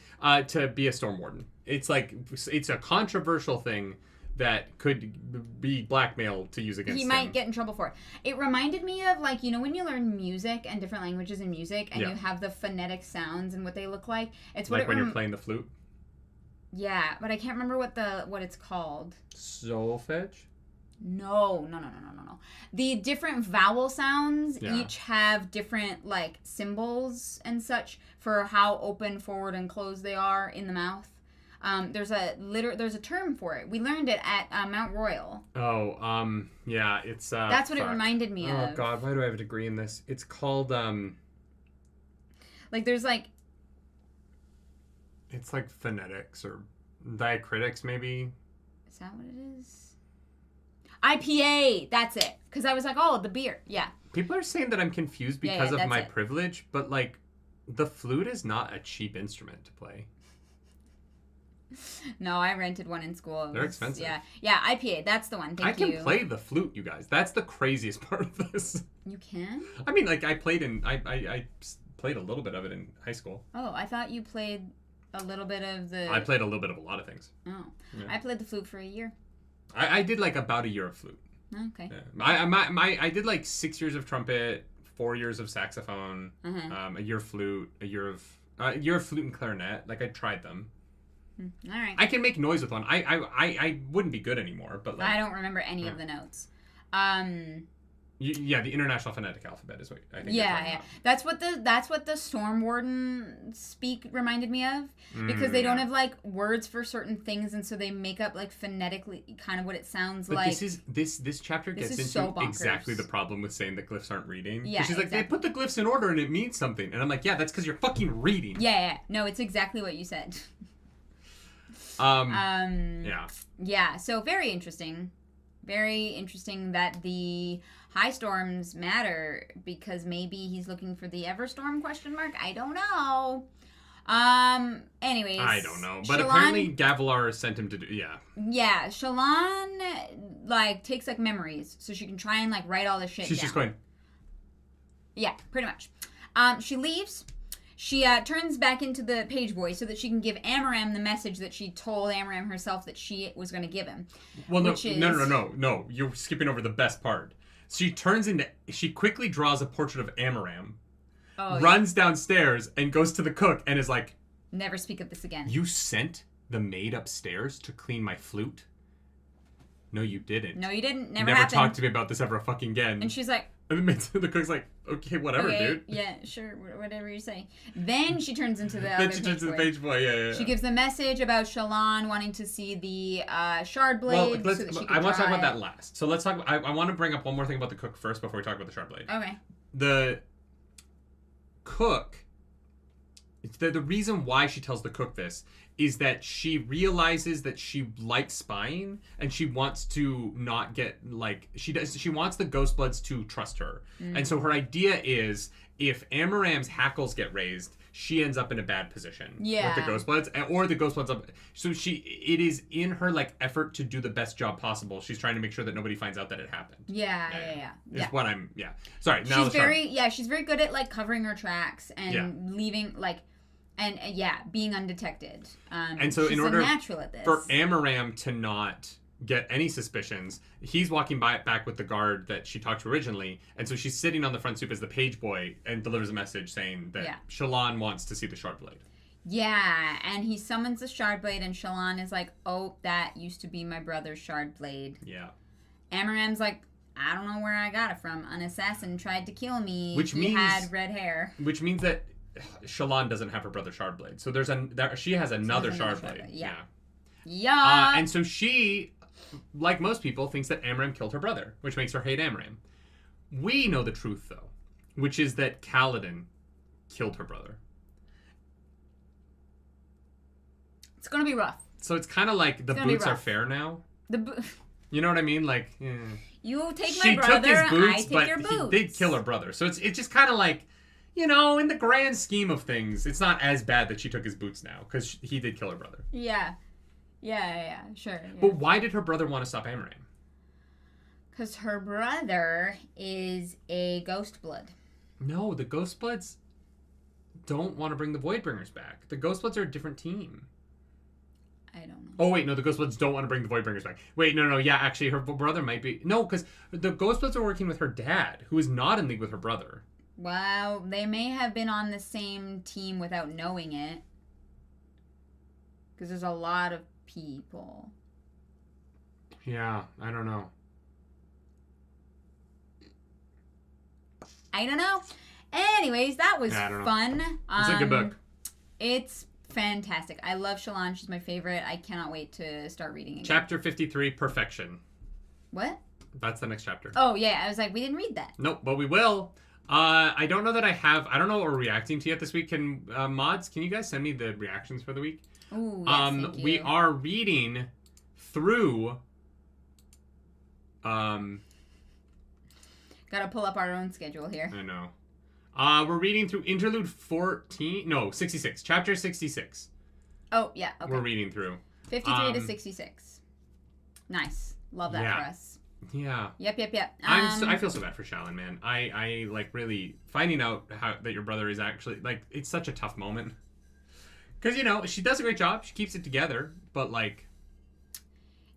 to be a storm warden. It's a controversial thing that could be blackmail to use against him. He might get in trouble for it. It reminded me of, like, you know, when you learn music and different languages in music and you have the phonetic sounds and what they look like. It's what like when you're playing the flute? Yeah, but I can't remember what it's called. Solfege? No. The different vowel sounds each have different, like, symbols and such for how open, forward, and closed they are in the mouth. There's a term for it. We learned it at Mount Royal. Oh, yeah, it's that's what it reminded me of. Oh god, why do I have a degree in this? It's called like there's like it's like phonetics or diacritics maybe. Is that what it is? IPA, that's it. Because I was like, oh, the beer. Yeah. People are saying that I'm confused because of my privilege, but like The flute is not a cheap instrument to play. No, I rented one in school. They're expensive. Yeah, IPA. That's the one. Thank you. I can play the flute, you guys. That's the craziest part of this. You can? I mean, like I played a little bit of it in high school. Oh, I thought you played a little bit of the... I played a little bit of a lot of things. Oh. Yeah. I played the flute for a year. I did like about a year of flute. Okay. Yeah. I did like 6 years of trumpet, 4 years of saxophone, a year of flute, a year of flute and clarinet. Like I tried them. All right. I can make noise with one. I wouldn't be good anymore, but like, I don't remember any of the notes. Yeah, the International Phonetic Alphabet is what I think. Yeah. That's what the Storm Warden speak reminded me of, because they don't have like words for certain things, and so they make up like phonetically kind of what it sounds like. This chapter gets into so exactly the problem with saying that glyphs aren't reading. Yeah, she's like, they put the glyphs in order and it means something, and I'm like, yeah, that's because you're fucking reading. Yeah. No, it's exactly what you said. Yeah. So very interesting. Very interesting that the high storms matter, because maybe he's looking for the Everstorm ? I don't know. Anyways. I don't know. But apparently Gavilar sent him to do... Yeah. Yeah. Shallan, like, takes, like, memories. So she can try and, like, write all this shit down. She's just going... Yeah, pretty much. She leaves. She turns back into the page boy so that she can give Amaram the message that she told Amaram herself that she was going to give him. Well, no. You're skipping over the best part. She quickly draws a portrait of Amaram, runs downstairs, and goes to the cook and is like... Never speak of this again. You sent the maid upstairs to clean my flute? No, you didn't. No, you didn't. Never talk to me about this ever fucking again. And she's like... And the cook's like, okay, whatever, dude. Yeah, sure, whatever you say. Then she turns into the page boy. Yeah. She gives a message about Shallan wanting to see the shard blade. Well, I want to talk about that last. So let's talk. I want to bring up one more thing about the cook first before we talk about the shard blade. Okay. The cook. The reason why she tells the cook this is that she realizes that she likes spying, and she wants to not get, like, she wants the Ghostbloods to trust her. And so her idea is, if Amaram's hackles get raised, she ends up in a bad position with the Ghostbloods, or the Ghostbloods up. So it is in her, like, effort to do the best job possible. She's trying to make sure that nobody finds out that it happened. Yeah. Sorry. Now she's very good at, like, covering her tracks and leaving, like, and being undetected. And so she's in order natural at this. For Amaram to not get any suspicions, he's walking back with the guard that she talked to originally, and so she's sitting on the front stoop as the page boy and delivers a message saying that Shallan wants to see the shard blade. Yeah, and he summons the shard blade, and Shallan is like, oh, that used to be my brother's shard blade. Yeah. Amaram's like, I don't know where I got it from. An assassin tried to kill me. He had red hair. Which means that Shallan doesn't have her brother's shard blade. So she has another shard blade. Yeah. And so she, like most people, thinks that Amaram killed her brother, which makes her hate Amaram. We know the truth, though, which is that Kaladin killed her brother. It's gonna be rough. So it's kind of like the boots are fair now. You know what I mean? Like, you take my brother, I take your boots. He did kill her brother. So it's just kind of like, you know, in the grand scheme of things, it's not as bad that she took his boots now, because he did kill her brother. Yeah, sure. Yeah. But why did her brother want to stop Amaram? Because her brother is a Ghostblood. No, the Ghostbloods don't want to bring the Voidbringers back. The Ghostbloods are a different team. I don't know. Oh, wait, no, the Ghostbloods don't want to bring the Voidbringers back. Wait, no, yeah, actually, her brother might be... No, because the Ghostbloods are working with her dad, who is not in league with her brother. Well, they may have been on the same team without knowing it. Because there's a lot of people. Yeah, I don't know. I don't know. Anyways, that was fun. It's a good book. It's fantastic. I love Shallan. She's my favorite. I cannot wait to start reading again. Chapter 53, Perfection. What? That's the next chapter. Oh, yeah. I was like, we didn't read that. Nope, but we will. I don't know that I don't know what we're reacting to yet this week. Can mods, can you guys send me the reactions for the week? Ooh, yes, thank you. We are reading through gotta pull up our own schedule here. I know. We're reading through interlude 66. Chapter 66. Oh, yeah, okay. We're reading through. 53 to 66. Nice. Love that for us. Yeah. Yep. I feel so bad for Shallan, man. I like really finding out that your brother is actually like it's such a tough moment. Because she does a great job. She keeps it together, but like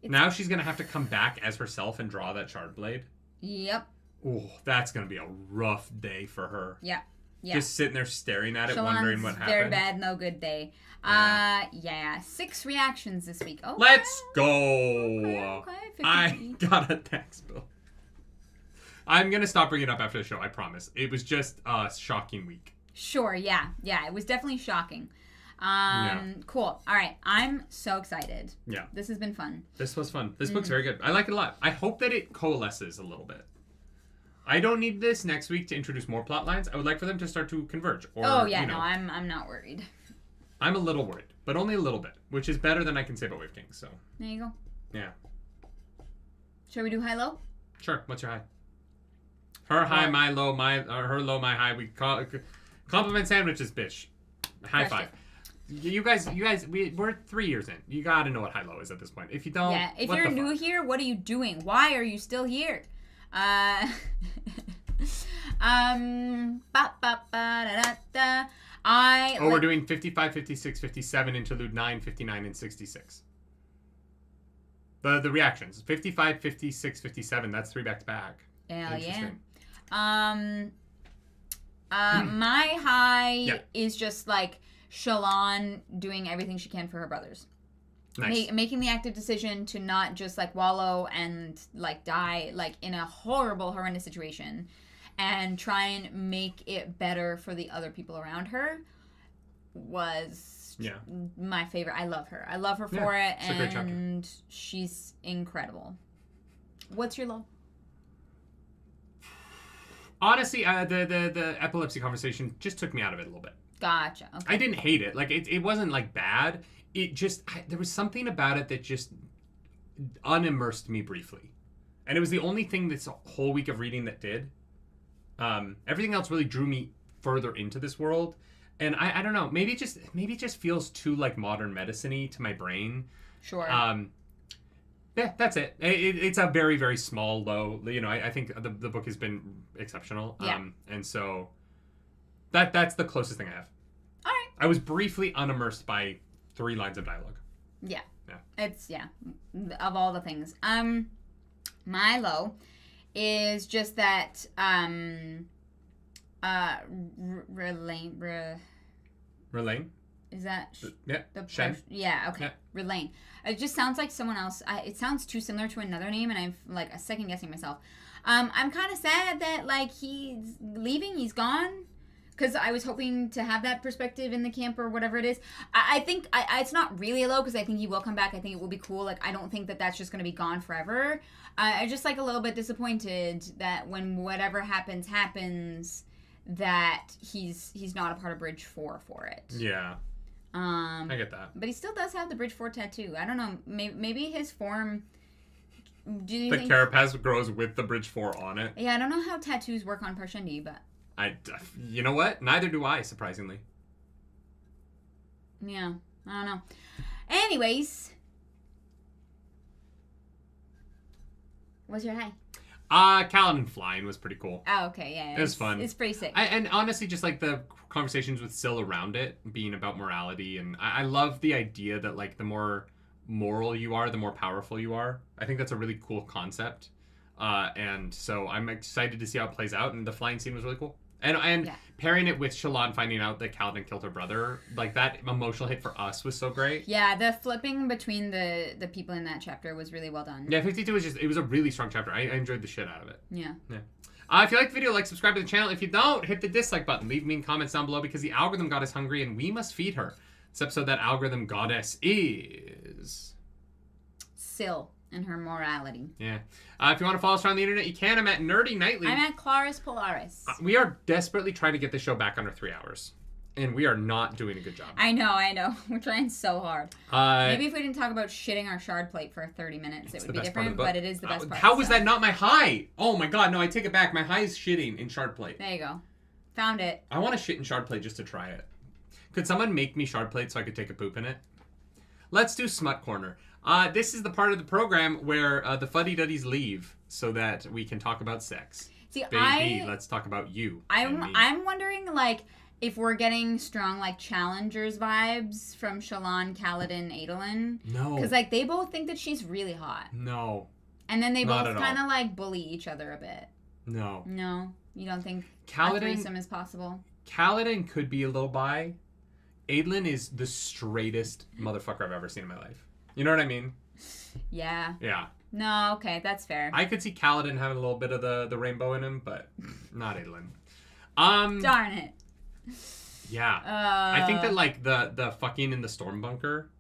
now she's gonna have to come back as herself and draw that shard blade. Yep. Oh, that's gonna be a rough day for her. Yeah. Just sitting there staring at it, Shallan's wondering what happened. very bad, no good day. 6 reactions this week. Oh, let's go. Okay. 50. I got a text bill. I'm gonna stop bringing it up after the show. I promise. It was just a shocking week. Sure. Yeah. It was definitely shocking. Cool. All right. I'm so excited. Yeah. This has been fun. This was fun. This book's very good. I like it a lot. I hope that it coalesces a little bit. I don't need this next week to introduce more plot lines. I would like for them to start to converge. Or, I'm not worried. I'm a little worried, but only a little bit, which is better than I can say about Wave Kings. So there you go. Yeah. Shall we do high-low? Sure. What's your high? Her high, my low, her low, my high. We call compliment sandwiches, bitch. High five. You guys, we're 3 years in. You got to know what high-low is at this point. If you don't, if you're new here, what are you doing? Why are you still here? We're doing 55, 56, 57, interlude 9, 59, and 66. The reactions. 55, 56, 57. That's 3 back to back. Hell yeah. My high is just like Shallan doing everything she can for her brothers. Nice. Making the active decision to not just like wallow and like die like in a horrendous situation, and try and make it better for the other people around her was my favorite. I love her. I love her for it, and she's incredible. What's your low? Honestly, the epilepsy conversation just took me out of it a little bit. Gotcha. Okay. I didn't hate it. Like it wasn't like bad. It just there was something about it that just unimmersed me briefly, and it was the only thing this whole week of reading that did. Everything else really drew me further into this world, and I don't know. Maybe it just feels too like modern medicine-y to my brain. Sure. Yeah, that's it. It's a very, very small low. I think the book has been exceptional. Yeah. And so that's the closest thing I have. All right. I was briefly unimmersed by 3 lines of dialogue. Yeah. It's of all the things. My low is just that Relaine? Is that Shen? yeah, okay. Yeah. Relaine. It just sounds like someone else. It sounds too similar to another name, and I'm like second guessing myself. I'm kind of sad that like he's leaving. He's gone. Because I was hoping to have that perspective in the camp or whatever it is. I think it's not really a low because I think he will come back. I think it will be cool. Like, I don't think that that's just going to be gone forever. I'm just, like, a little bit disappointed that when whatever happens, that he's not a part of Bridge 4 for it. Yeah. I get that. But he still does have the Bridge 4 tattoo. I don't know. Maybe his form... Do you think carapace grows with the Bridge 4 on it? Yeah, I don't know how tattoos work on Parshendi, but... You know what? Neither do I, surprisingly. Yeah, I don't know. Anyways. What's your high? Kaladin flying was pretty cool. Oh, okay, yeah. It was fun. It's pretty sick. And honestly, just like the conversations with Syl around it being about morality. And I love the idea that like the more moral you are, the more powerful you are. I think that's a really cool concept. And so I'm excited to see how it plays out. And the flying scene was really cool. And pairing it with Shallan finding out that Kaladin killed her brother, like that emotional hit for us was so great. Yeah, the flipping between the people in that chapter was really well done. Yeah, 52 it was a really strong chapter. I enjoyed the shit out of it. Yeah. If you like the video, like, subscribe to the channel. If you don't, hit the dislike button. Leave me comments down below because the algorithm goddess hungry and we must feed her. This episode, that algorithm goddess is... Syl. And her morality. Yeah. If you want to follow us around the internet, you can. I'm at nerdynightly. I'm at Claris Polaris. We are desperately trying to get the show back under 3 hours. And we are not doing a good job. I know. We're trying so hard. Maybe if we didn't talk about shitting our shard plate for 30 minutes, it would be different, but it is the best part. How was that not my high? Oh my god, no, I take it back. My high is shitting in shard plate. There you go. Found it. I want to shit in shard plate just to try it. Could someone make me shard plate so I could take a poop in it? Let's do Smut Corner. This is the part of the program where the fuddy-duddies leave so that we can talk about sex. See, Baby, let's talk about you. I'm wondering, like, if we're getting strong, like, challengers vibes from Shallan, Kaladin, Adolin. No. Because, like, they both think that she's really hot. No. And then they both kind of, like, bully each other a bit. No. No? You don't think Kaladin, a threesome is possible? Kaladin could be a little bi. Adolin is the straightest motherfucker I've ever seen in my life. You know what I mean? Yeah. Yeah. No, okay, that's fair. I could see Kaladin having a little bit of the rainbow in him, but not Adolin. Darn it. Yeah. I think that, like, the fucking in the storm bunker,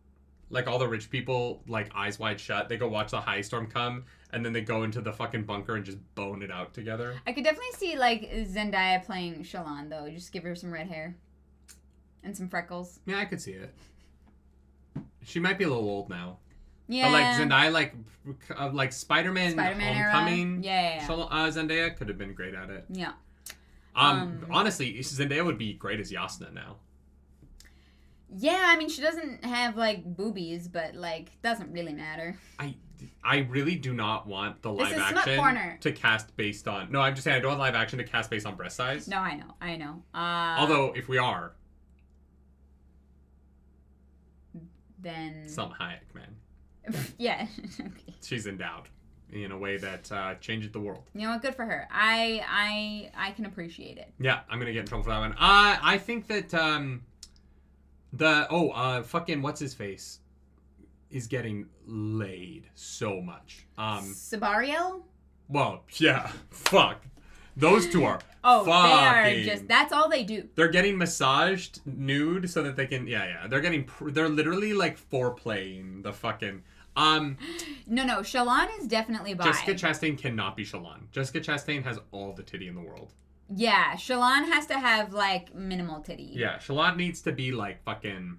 like, all the rich people, like, eyes wide shut, they go watch the high storm come, and then they go into the fucking bunker and just bone it out together. I could definitely see, like, Zendaya playing Shallan, though. Just give her some red hair. And some freckles. Yeah, I could see it. She might be a little old now. Yeah. But, like, Zendaya, like Spider-Man Homecoming. Yeah. Zendaya could have been great at it. Yeah. Honestly, Zendaya would be great as Yasna now. Yeah, I mean, she doesn't have, like, boobies, but, like, doesn't really matter. I really do not want the live Smut action Corner. to cast based on... No, I'm just saying I don't want live action to cast based on breast size. No, I know. Although, if we are... Then... Salma Hayek, man. Yeah. Okay. She's endowed in a way that changes the world. You know what? Good for her. I can appreciate it. Yeah, I'm gonna get in trouble for that one. I think that fucking what's his face is getting laid so much. Sabariel? Well, yeah. Fuck. Those two are. Oh, fucking, they are just. That's all they do. They're getting massaged nude so that they can. Yeah. They're literally like foreplaying the fucking. No. Shallan is definitely bi. Jessica Chastain cannot be Shallan. Jessica Chastain has all the titty in the world. Yeah, Shallan has to have like minimal titty. Yeah, Shallan needs to be like fucking.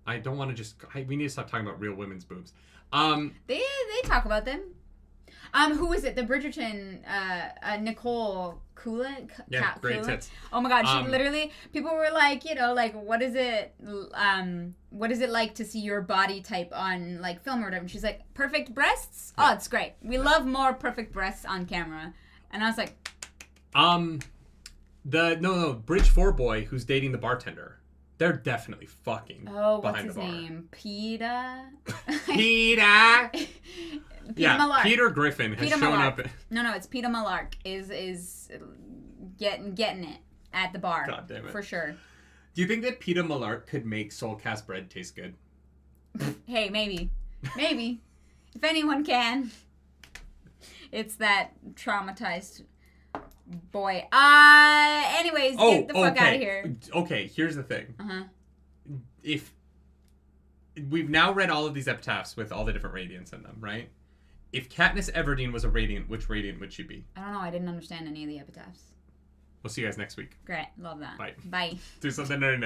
I don't want to just. We need to stop talking about real women's boobs. They talk about them. Who is it? The Bridgerton, Nicole Coulant? Yeah, great tits. Oh my god, she literally, people were like, like, what is it like to see your body type on, like, film or whatever? And she's like, perfect breasts? Oh, it's great. We love more perfect breasts on camera. And I was like... Bridge 4 boy who's dating the bartender. They're definitely fucking what's his name? Peter? Peter! Peter Malark. Peter Griffin has shown up. No, it's Peter Malark is getting it at the bar. God damn it. For sure. Do you think that Peter Malark could make soul-cast bread taste good? Hey, maybe. If anyone can. It's that traumatized boy. Anyways, get the fuck out of here. Okay, here's the thing. Uh-huh. If we've now read all of these epitaphs with all the different radiants in them, right? If Katniss Everdeen was a radiant, which radiant would she be? I don't know. I didn't understand any of the epitaphs. We'll see you guys next week. Great. Love that. Bye. Bye. Do something nerdy.